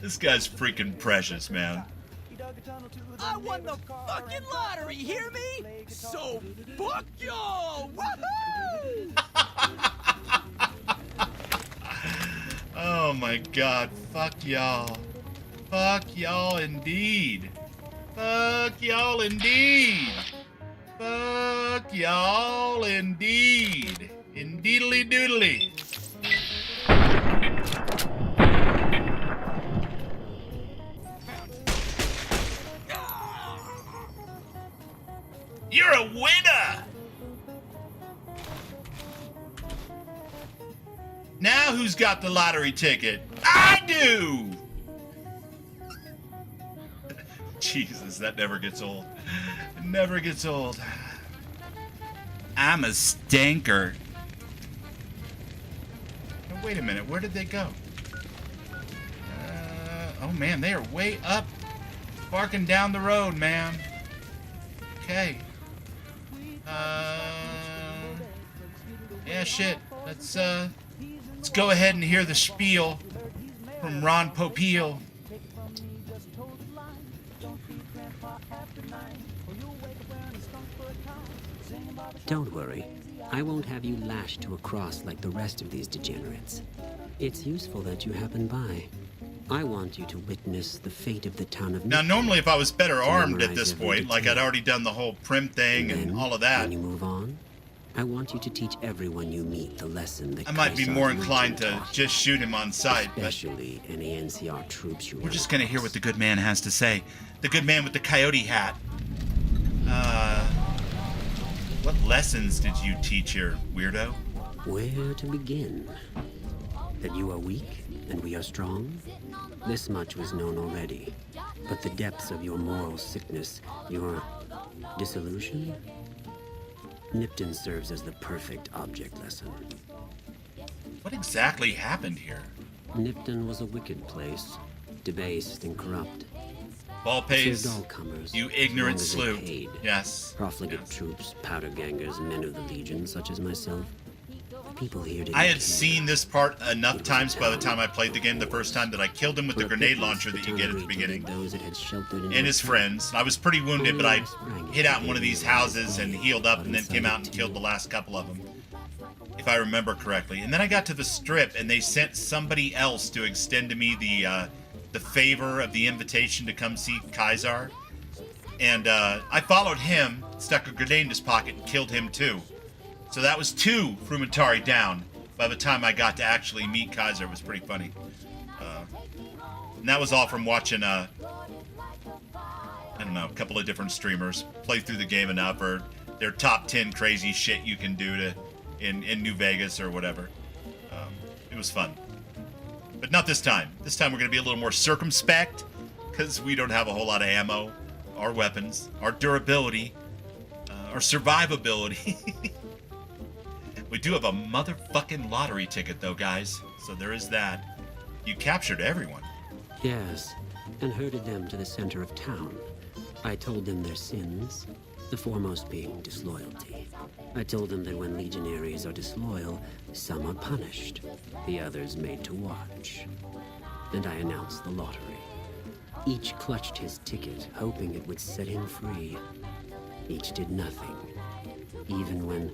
This guy's freaking precious, man. I won the fucking lottery, hear me? So fuck y'all! Woohoo! Oh my God, fuck y'all. Fuck y'all indeed. Fuck y'all indeed. Fuck y'all indeed. Indeedly doodly. You're a winner! Now who's got the lottery ticket? I do! Jesus, that never gets old. It never gets old. I'm a stanker. Now, wait a minute, where did they go? Oh man, they are way up. Barking down the road, man. Okay. Yeah, shit. Let's go ahead and hear the spiel from Ron Popeil. Don't worry. I won't have you lashed to a cross like the rest of these degenerates. It's useful that you happen by. I want you to witness the fate of the town of... Now, normally if I was better armed at this point, like I'd already done the whole prim thing and all of that, when you move on, I want you to teach everyone you meet the lesson that I might be more inclined to just shoot him on sight, but especially any NCR troops you we're just gonna hear what the good man has to say. The good man with the coyote hat. What lessons did you teach here, weirdo? Where to begin? That you are weak and we are strong? This much was known already. But the depths of your moral sickness, your disillusion? Nipton serves as the perfect object lesson. What exactly happened here? Nipton was a wicked place, debased and corrupt. Ballpace, Served all comers, you as ignorant long as they sloop. paid. Yes. Profligate troops, powder gangers, men of the Legion, such as myself. People here didn't I had care. seen this part enough times by the time I played the game the first time that I killed him with the grenade launcher that you get at the beginning. Those that had sheltered in And his friends. I was pretty wounded, but I hid out in one of these houses and healed up and then came out and killed the last couple of them, if I remember correctly. And then I got to the strip and they sent somebody else to extend to me the favor of the invitation to come see Kaiser. And I followed him, stuck a grenade in his pocket, and killed him too. So that was 2 Frumentari down by the time I got to actually meet Kaiser. It was pretty funny. And that was all from watching, I don't know, a couple of different streamers play through the game enough, or their top 10 crazy shit you can do in New Vegas or whatever. It was fun. But not this time. This time we're going to be a little more circumspect. because we don't have a whole lot of ammo, our weapons, our durability, our survivability. We do have a motherfucking lottery ticket, though, guys. So there is that. You captured everyone. Yes, and herded them to the center of town. I told them their sins, the foremost being disloyalty. I told them that when legionaries are disloyal, some are punished, the others made to watch. And I announced the lottery. Each clutched his ticket, hoping it would set him free. Each did nothing, even when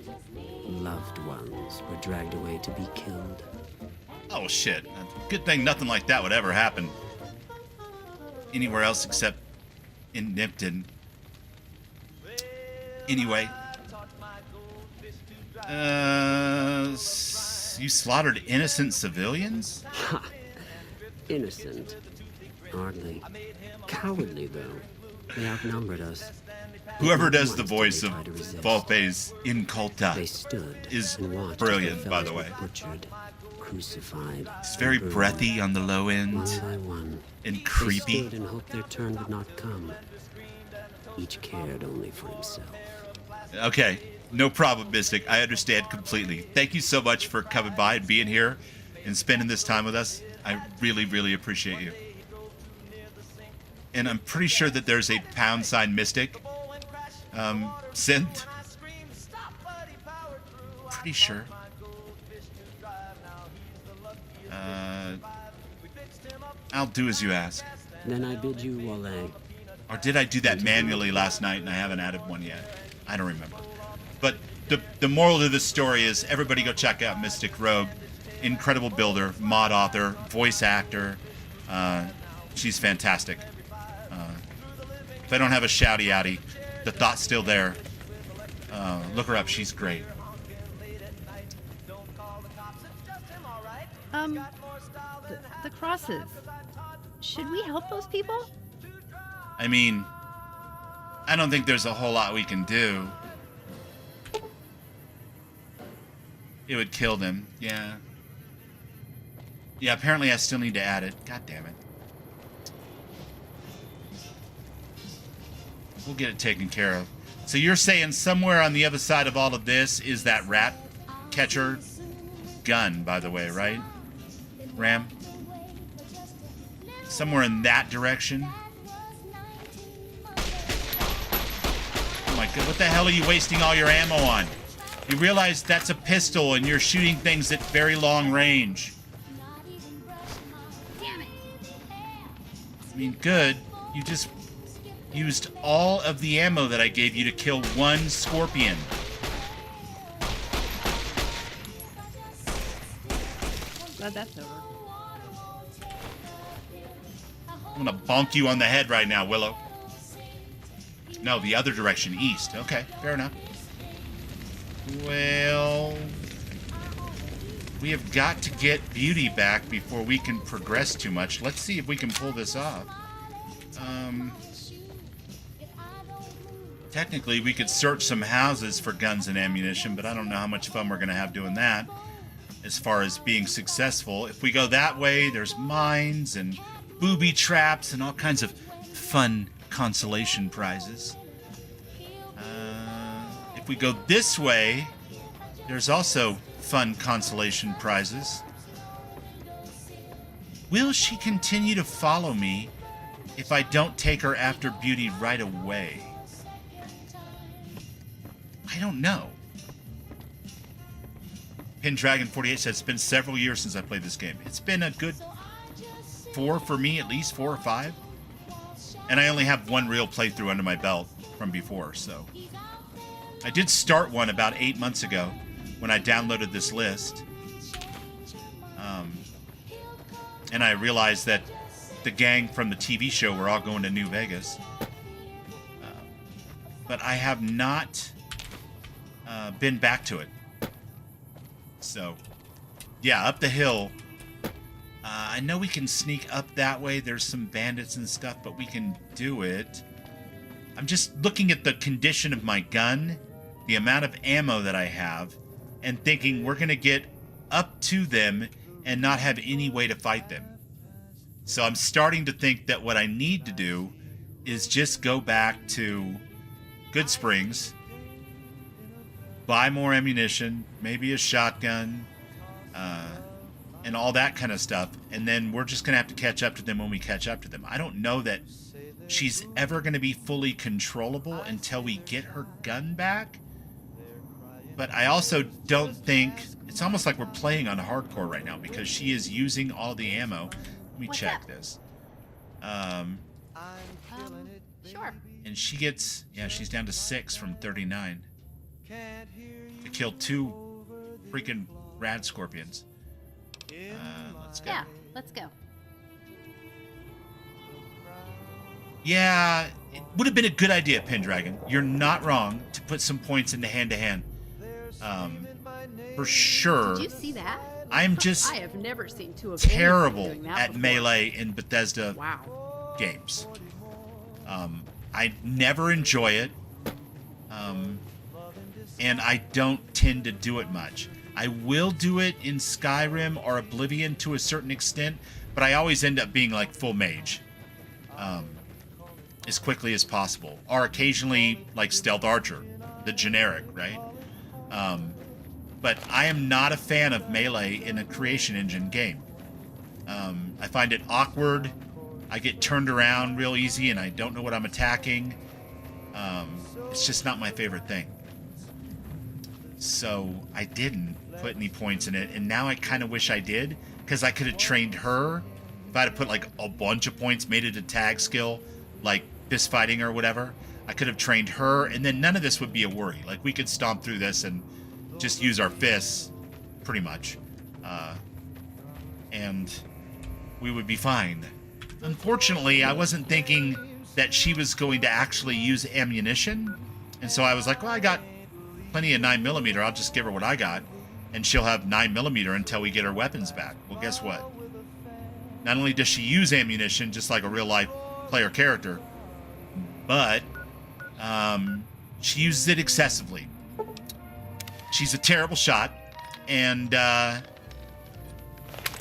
loved ones were dragged away to be killed. Oh, shit. Good thing nothing like that would ever happen anywhere else except in Nipton. Anyway. You slaughtered innocent civilians? Ha! Innocent. Hardly. Cowardly, though. They outnumbered us. Whoever does the voice of Volpe's Inculta is brilliant, by the way. Butchered, crucified. It's very breathy on the low end. One by one. And creepy. They stood and hoped their turn would not come. Each cared only for himself. Okay, no problem, Mystic. I understand completely. Thank you so much for coming by and being here and spending this time with us. I really, really appreciate you. And I'm pretty sure that there's a # Mystic synth. Pretty sure. I'll do as you ask. Then I bid you Wale. Or did I do that manually last night and I haven't added one yet? I don't remember. But the moral of this story is everybody go check out Mystic Rogue. Incredible builder, mod author, voice actor. She's fantastic. If I don't have a shouty outy, the thought's still there. Look her up. She's great. The crosses. Should we help those people? I mean, I don't think there's a whole lot we can do. It would kill them. Yeah. Yeah, apparently I still need to add it. God damn it. We'll get it taken care of. So you're saying somewhere on the other side of all of this is that rat catcher gun, by the way, right? Ram? Somewhere in that direction? Oh my god, what the hell are you wasting all your ammo on? You realize that's a pistol and you're shooting things at very long range. Damn it. I mean, good. You just used all of the ammo that I gave you to kill one scorpion. Glad that's over. I'm gonna bonk you on the head right now, Willow. No, the other direction, east. Okay, fair enough. Well, we have got to get Beauty back before we can progress too much. Let's see if we can pull this off. Technically, we could search some houses for guns and ammunition, but I don't know how much fun we're going to have doing that as far as being successful. If we go that way, there's mines and booby traps and all kinds of fun consolation prizes. If we go this way, there's also fun consolation prizes. Will she continue to follow me if I don't take her after Beauty right away? I don't know. Pendragon48 says, it's been several years since I played this game. It's been a good 4 for me, at least 4 or 5. And I only have one real playthrough under my belt from before, so. I did start one about 8 months ago when I downloaded this list. And I realized that the gang from the TV show were all going to New Vegas. But I have not been back to it. So, yeah, up the hill. I know we can sneak up that way. There's some bandits and stuff, but we can do it. I'm just looking at the condition of my gun, the amount of ammo that I have, and thinking we're going to get up to them and not have any way to fight them. So I'm starting to think that what I need to do is just go back to Good Springs, buy more ammunition, maybe a shotgun, and all that kind of stuff. And then we're just going to have to catch up to them when we catch up to them. I don't know that she's ever going to be fully controllable until we get her gun back. But I also don't think... It's almost like we're playing on hardcore right now because she is using all the ammo. Let me check this. Sure. And she gets... Yeah, she's down to 6 from 39. To kill 2 freaking rad scorpions. Let's go. Yeah, let's go. Yeah, it would have been a good idea, Pendragon. You're not wrong to put some points into hand-to-hand. For sure. Did you see that? I'm just I have never seen two of terrible anyone doing that at before. melee in Bethesda games. I never enjoy it. And I don't tend to do it much. I will do it in Skyrim or Oblivion to a certain extent, but I always end up being like full mage. As quickly as possible. Or occasionally like Stealth Archer, the generic, right? But I am not a fan of melee in a creation engine game. I find it awkward. I get turned around real easy and I don't know what I'm attacking. It's just not my favorite thing. So I didn't put any points in it, and now I kind of wish I did, because I could have trained her. If I had put like a bunch of points, made it a tag skill, like fist fighting or whatever, I could have trained her, and then none of this would be a worry. Like, we could stomp through this and just use our fists, pretty much. And we would be fine. Unfortunately, I wasn't thinking that she was going to actually use ammunition, and so I was like, well, I got plenty of 9mm, I'll just give her what I got, and she'll have 9mm until we get her weapons back. Well, guess what? Not only does she use ammunition, just like a real-life player character, but she uses it excessively. She's a terrible shot, and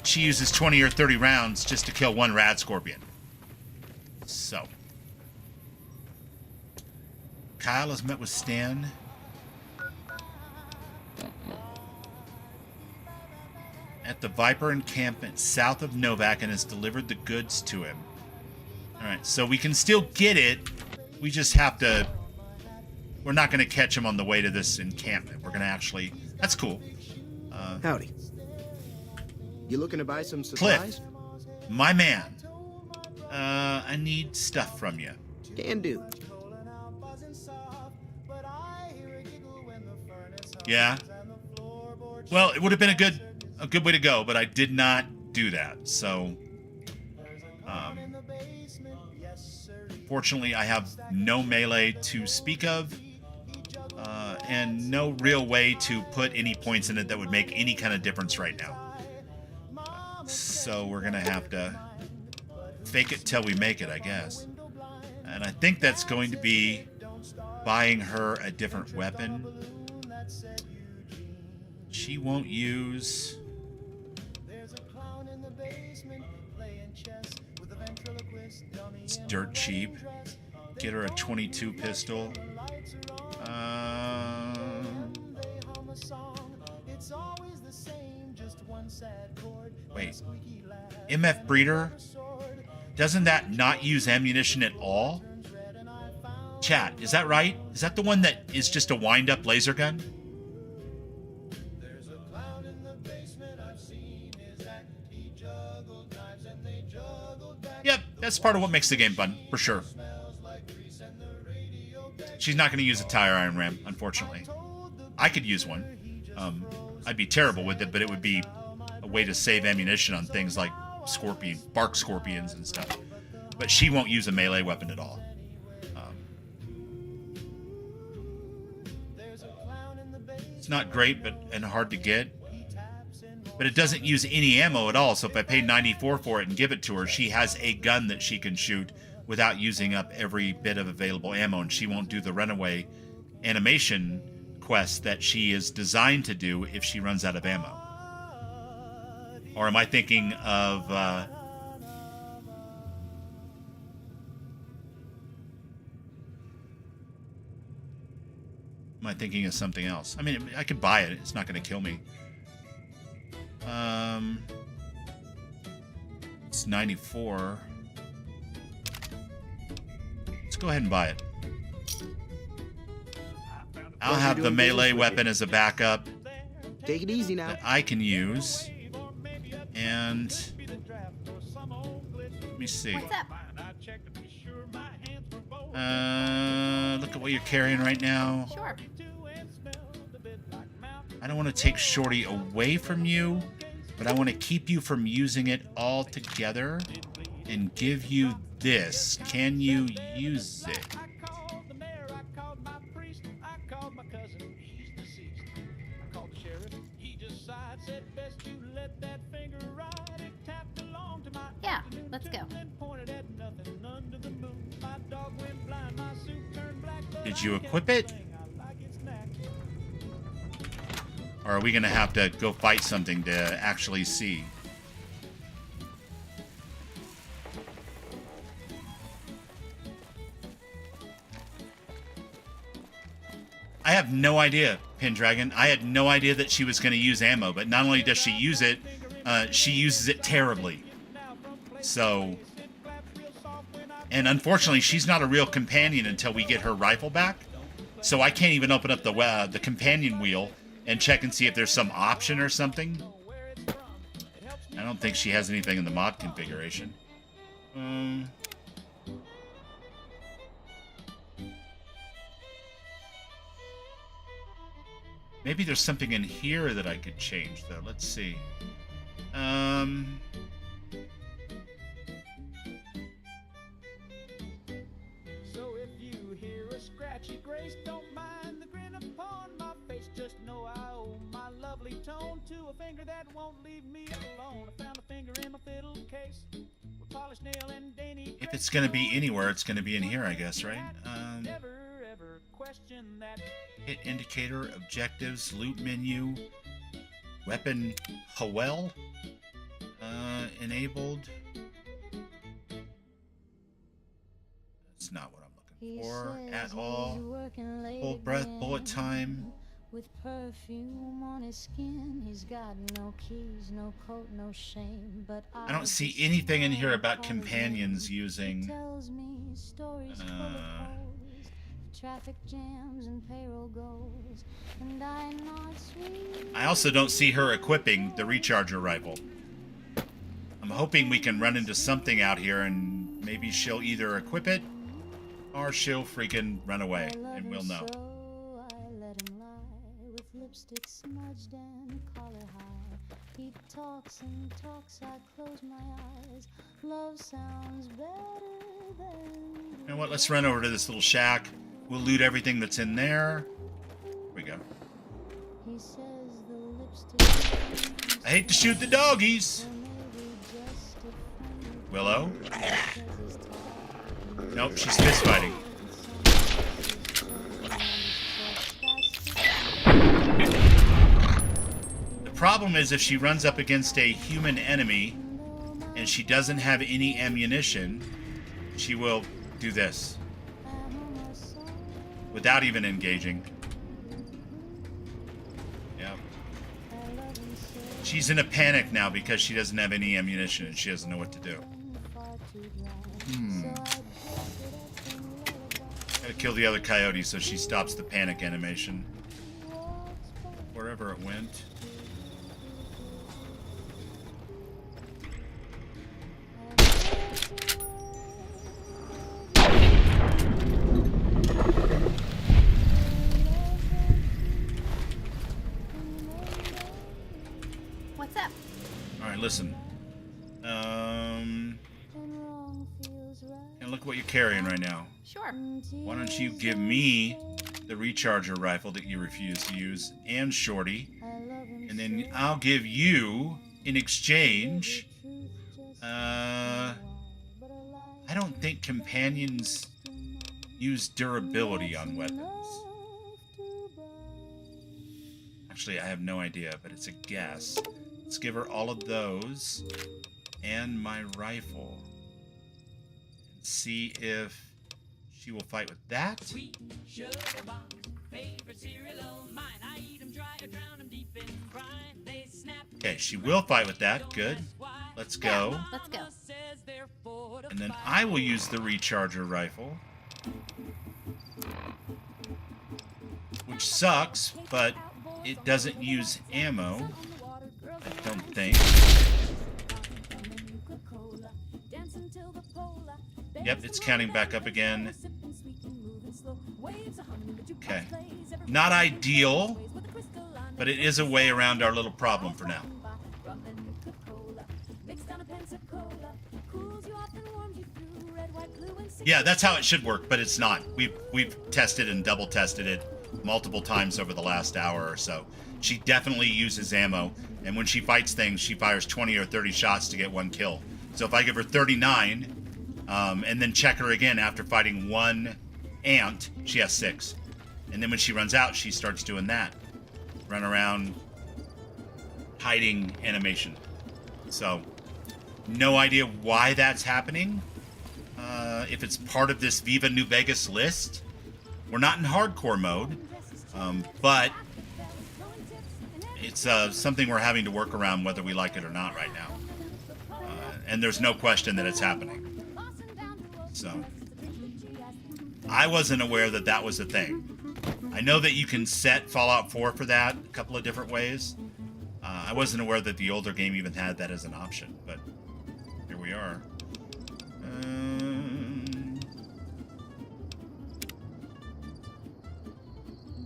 she uses 20 or 30 rounds just to kill one rad scorpion. So, Kyle has met with Stan. At the Viper encampment south of Novak and has delivered the goods to him. Alright, so we can still get it. We just have to... We're not going to catch him on the way to this encampment. We're going to actually... That's cool. Howdy. You looking to buy some supplies? Cliff, my man. I need stuff from you. Can do. Yeah? Well, it would have been a good way to go, but I did not do that. So, fortunately, I have no melee to speak of, and no real way to put any points in it that would make any kind of difference right now. So we're gonna have to fake it till we make it, I guess. And I think that's going to be buying her a different weapon. She won't use... It's dirt cheap. Get her a 22 pistol. Wait. MF Breeder? Doesn't that not use ammunition at all? Chat, is that right? Is that the one that is just a wind-up laser gun? Yep, that's part of what makes the game fun, for sure. She's not going to use a tire iron ram, unfortunately. I could use one. I'd be terrible with it, but it would be a way to save ammunition on things like bark scorpions and stuff. But she won't use a melee weapon at all. It's not great, and hard to get. But it doesn't use any ammo at all, so if I pay 94 for it and give it to her, she has a gun that she can shoot without using up every bit of available ammo, and she won't do the runaway animation quest that she is designed to do if she runs out of ammo. Or am I thinking of Am I thinking of something else? I mean, I could buy it. It's not going to kill me. It's 94. Let's go ahead and buy it. I'll have the melee weapon as a backup. Take it easy now. That I can use. And let me see. What's up? Look at what you're carrying right now. Sure. I don't want to take Shorty away from you, but I want to keep you from using it all together and give you this. Can you use it? Yeah, let's go. Did you equip it? Or are we going to have to go fight something to actually see? I have no idea, Pendragon. I had no idea that she was going to use ammo, but not only does she use it, she uses it terribly. So, and unfortunately, she's not a real companion until we get her rifle back. So I can't even open up the companion wheel and check and see if there's some option or something. I don't think she has anything in the mod configuration. Maybe there's something in here that I could change, though. Let's see. So if you hear a scratchy grace, don't mind the grin upon my face. Just know I owe my lovely tone to a finger that won't leave me alone. I found a finger in my fiddle case with polished nail and dainty. If it's going to be anywhere, it's going to be in here, I guess, right? Never ever question that. Hit indicator, objectives, loot menu, weapon Howell, enabled. That's not what I'm looking for at all. Hold breath, bullet time. With perfume on his skin, he's got no keys, no coat, no shame. But I don't see anything in here about companions using. Traffic jams and payroll goals, and I'm not sweet. I also don't see her equipping the recharger rifle. I'm hoping we can run into something out here and maybe she'll either equip it or she'll freaking run away and we'll know. I let him lie with lipstick smudged and collar high. He talks and talks, I close my eyes. Love sounds better than. You know what? Let's run over to this little shack. We'll loot everything that's in there. Here we go. He says the lipstick. I hate to shoot the doggies. Willow? Nope, she's fist fighting. The problem is if she runs up against a human enemy and she doesn't have any ammunition, she will do this. Without even engaging. Yep. She's in a panic now because she doesn't have any ammunition and she doesn't know what to do. Gotta kill the other coyote so she stops the panic animation. Wherever it went. What's up? Alright, listen. And look what you're carrying right now. Sure. Why don't you give me the recharger rifle that you refuse to use and Shorty, and then I'll give you, in exchange, I don't think companions use durability on weapons. Actually, I have no idea, but it's a guess. Let's give her all of those and my rifle. And see if she will fight with that. Okay, she will fight with that. Good. Let's go. Yeah, let's go. And then I will use the recharger rifle. Which sucks, but it doesn't use ammo. I don't think. Yep, it's counting back up again. Okay. Not ideal, but it is a way around our little problem for now. Yeah, that's how it should work, but it's not. We've tested and double tested it multiple times over the last hour or so. She definitely uses ammo, and when she fights things, she fires 20 or 30 shots to get one kill. So if I give her 39, and then check her again after fighting one ant, she has 6. And then when she runs out, she starts doing that. Run around, hiding animation. So, no idea why that's happening. If it's part of this Viva New Vegas list. We're not in hardcore mode, but it's something we're having to work around whether we like it or not right now. And there's no question that it's happening. So, I wasn't aware that that was a thing. I know that you can set Fallout 4 for that a couple of different ways. I wasn't aware that the older game even had that as an option, but here we are.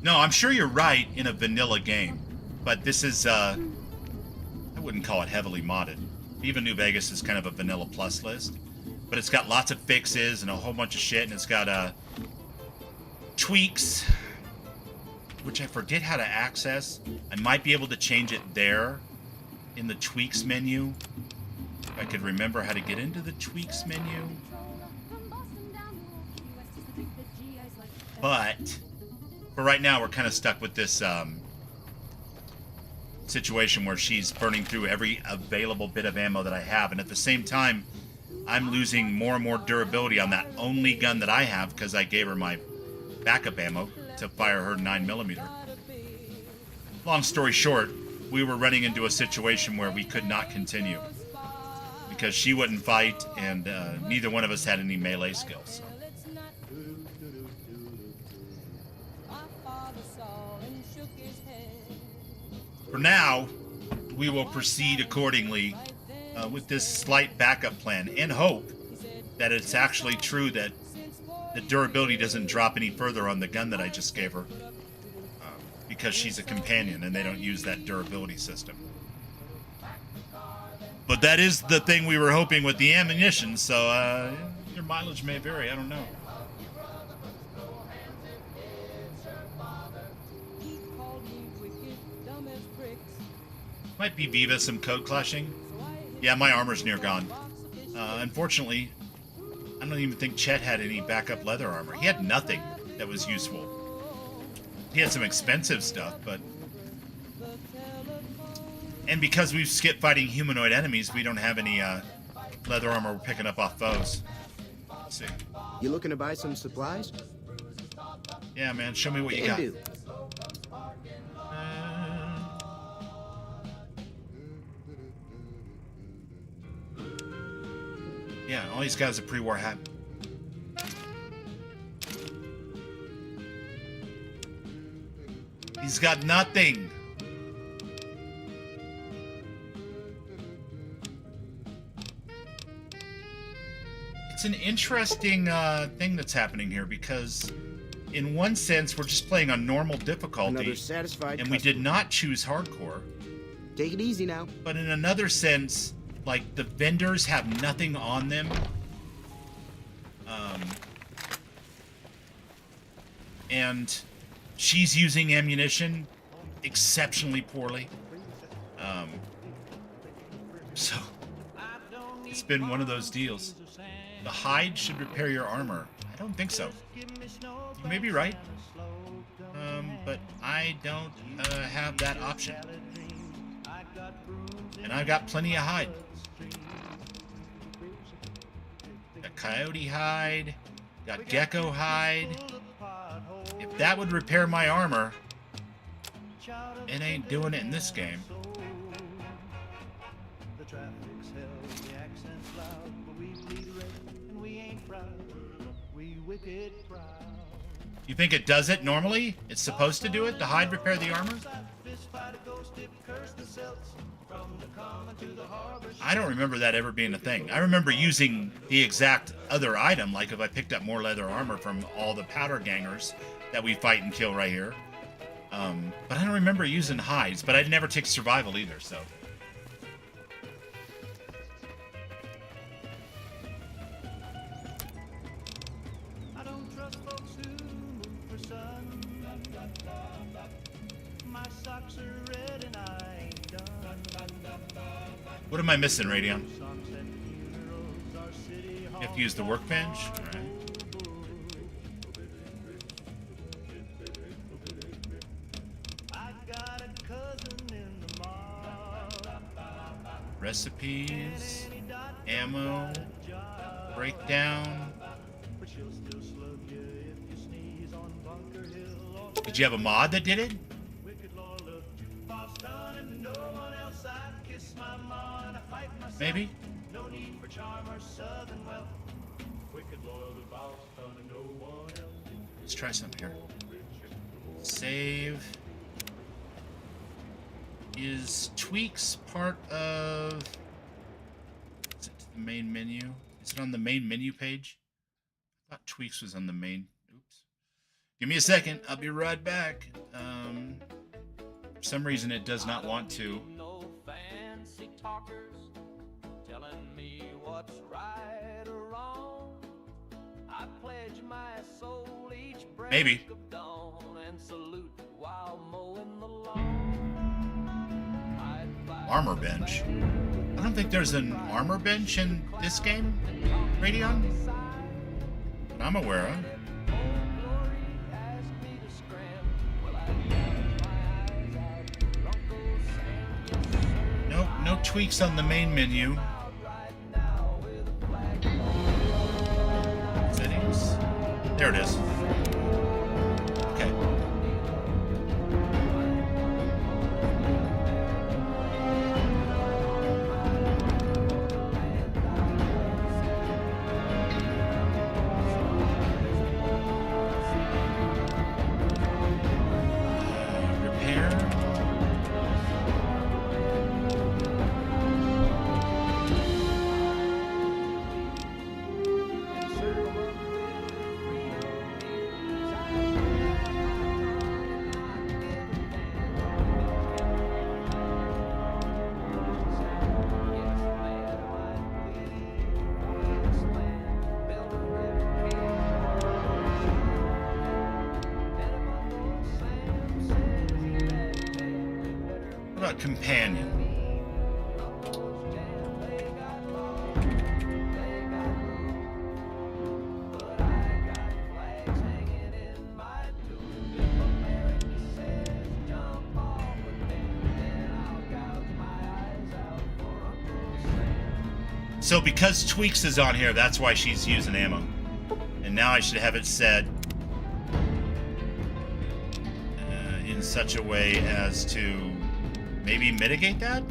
No, I'm sure you're right in a vanilla game, but this is, I wouldn't call it heavily modded. Viva New Vegas is kind of a vanilla plus list, but it's got lots of fixes and a whole bunch of shit, and it's got, tweaks, which I forget how to access. I might be able to change it there in the tweaks menu. If I could remember how to get into the tweaks menu. But for right now, we're kind of stuck with this situation where she's burning through every available bit of ammo that I have, and at the same time, I'm losing more and more durability on that only gun that I have because I gave her my backup ammo to fire her 9mm. Long story short, we were running into a situation where we could not continue because she wouldn't fight, and neither one of us had any melee skills. So. For now, we will proceed accordingly with this slight backup plan and hope that it's actually true that the durability doesn't drop any further on the gun that I just gave her because she's a companion and they don't use that durability system. But that is the thing we were hoping with the ammunition, so your mileage may vary, I don't know. Might be Viva, some code clashing. Yeah, my armor's near gone. Unfortunately, I don't even think Chet had any backup leather armor. He had nothing that was useful. He had some expensive stuff, but... And because we've skipped fighting humanoid enemies, we don't have any leather armor we're picking up off foes. Let's see. You looking to buy some supplies? Yeah, man, show me what you got. Do. Yeah, all he's got is a pre-war hat. He's got nothing. It's an interesting thing that's happening here because in one sense we're just playing on normal difficulty. Another satisfied and we did not choose hardcore. Take it easy now. But in another sense, like, the vendors have nothing on them. And she's using ammunition exceptionally poorly. So, it's been one of those deals. The hide should repair your armor. I don't think so. You may be right. But I don't have that option. And I've got plenty of hide. Got coyote hide. Got gecko hide. If that would repair my armor, it ain't doing it in this game. You think it does it normally? It's supposed to do it? The hide repair the armor? I don't remember that ever being a thing. I remember using the exact other item, like if I picked up more leather armor from all the powder gangers that we fight and kill right here. But I don't remember using hides, but I'd never take survival either, so. What am I missing, Radion? You have to use the workbench? All right. Recipes, ammo, breakdown. Did you have a mod that did it? Maybe? Let's try something here. Save. Is tweaks part of... Is it the main menu? Is it on the main menu page? I thought tweaks was on the main... Oops. Give me a second. I'll be right back. For some reason it does not want to. Telling me what's right or wrong. I pledge my soul each break Maybe. Of dawn and salute while mowing the lawn. Armor bench. I don't think there's an armor bench in this game, Radion, that I'm aware of. Nope, no tweaks on the main menu. Settings. There it is. Okay. Companion. So because Tweaks is on here, that's why she's using ammo. And now I should have it set in such a way as to maybe mitigate that?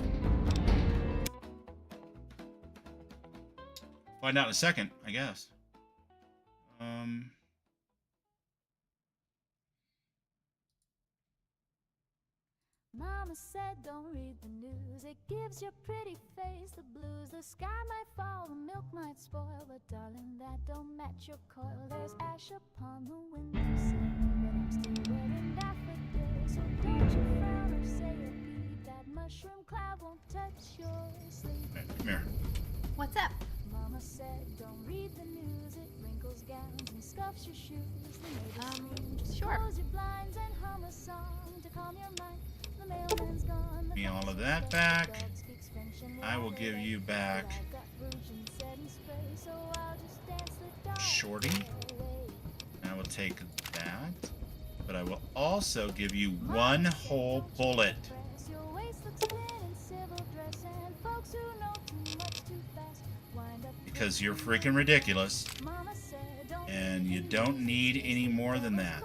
Find out in a second, I guess. Mama said don't read the news, it gives your pretty face the blues. The sky might fall, the milk might spoil, but darling, that don't match your coil. There's ash upon the windowsill, but I'm still wearing daffodils. So don't you frown or say a peep, that mushroom cloud won't touch your sleep. Right, come here. What's up? Mama said don't read the news, it wrinkles gowns and scuffs your shoes. The neighbors scream, sure. close your blinds and hum a song to calm your mind. The mailman's gone, Give me all of that back. I will give you back Shorty. I will take that, but I will also give you one whole bullet. Because you're freaking ridiculous, and you don't need any more than that.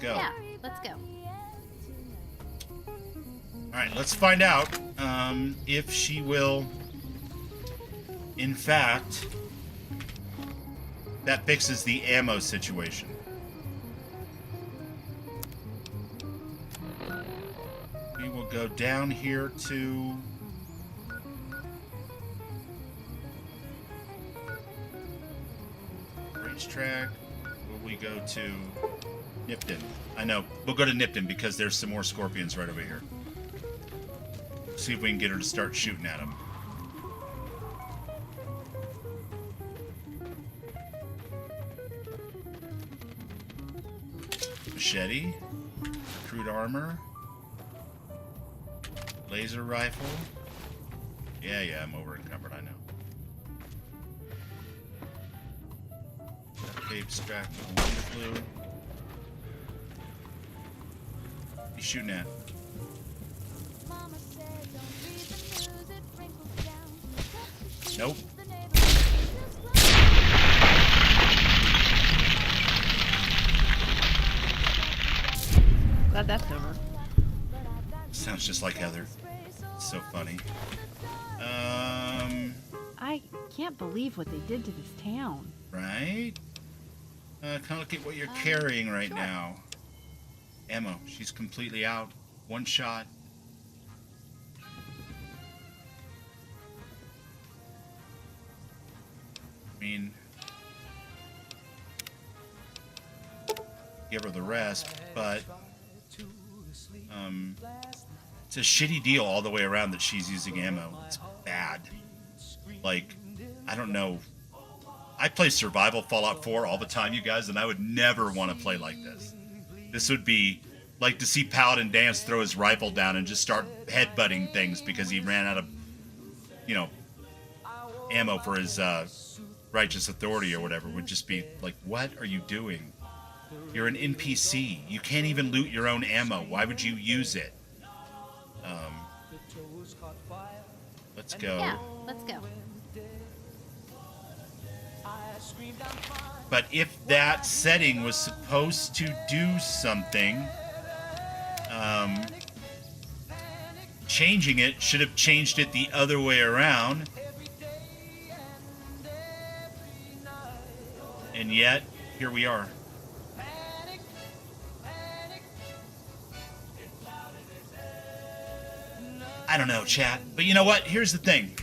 go. Yeah, let's go. All right, let's find out if she will, in fact, that fixes the ammo situation. We will go down here to racetrack. Will we go to Nipton? I know. We'll go to Nipton because there's some more scorpions right over here. See if we can get her to start shooting at them. Machete, crude armor, laser rifle. Yeah, I'm over encumbered, I know. Tape extract with wonder glue. He's shooting at. Nope. Glad that's over. Sounds just like Heather. So funny. I can't believe what they did to this town. Right? Kind of look at what you're carrying right now. Ammo. She's completely out. One shot. I mean, give her the rest, but it's a shitty deal all the way around that she's using ammo. It's bad. Like, I don't know. I play survival Fallout 4 all the time, you guys, and I would never want to play like this. This would be like to see Paladin Dance throw his rifle down and just start headbutting things because he ran out of, ammo for his righteous authority or whatever. Would just be like, what are you doing? You're an NPC. You can't even loot your own ammo. Why would you use it? Let's go. Yeah, let's go. But if that setting was supposed to do something, changing it should have changed it the other way around. And yet, here we are. I don't know, chat. But you know what? Here's the thing.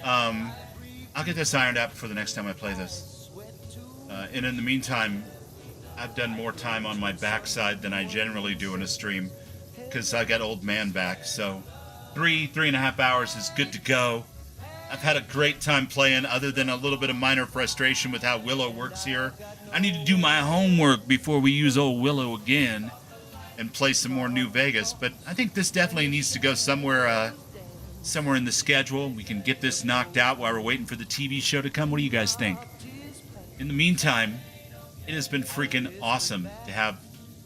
I'll get this ironed out for the next time I play this. And in the meantime, I've done more time on my backside than I generally do in a stream because I got old man back. So 3.5 hours is good to go. I've had a great time playing, other than a little bit of minor frustration with how Willow works here. I need to do my homework before we use old Willow again and play some more New Vegas. But I think this definitely needs to go somewhere in the schedule. We can get this knocked out while we're waiting for the TV show to come. What do you guys think? In the meantime, it has been freaking awesome to have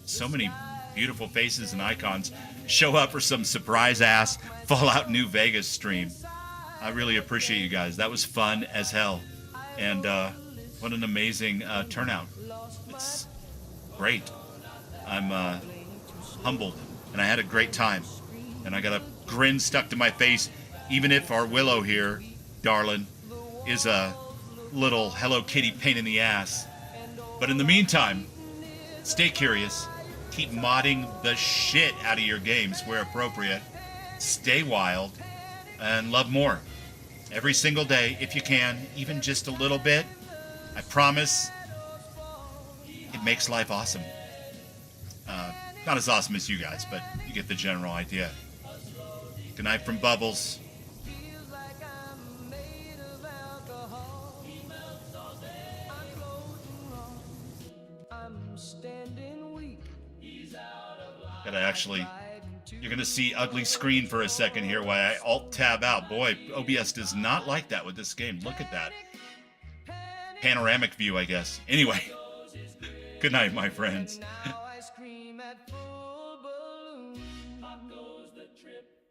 so many beautiful faces and icons show up for some surprise-ass Fallout New Vegas stream. I really appreciate you guys. That was fun as hell. And what an amazing turnout. It's great. I'm humbled, and I had a great time. And I got a grin stuck to my face, even if our Willow here, darling, is a little Hello Kitty pain in the ass. But in the meantime, stay curious. Keep modding the shit out of your games where appropriate. Stay wild, and love more. Every single day, if you can, even just a little bit. I promise it makes life awesome. Not as awesome as you guys, but you get the general idea. Good night from Bubbles. Gotta actually, you're gonna see ugly screen for a second here while I alt-tab out. Boy, OBS does not like that with this game. Look at that. Panoramic view, I guess. Anyway, good night, my friends. Now I scream at full balloon. Up goes the trip.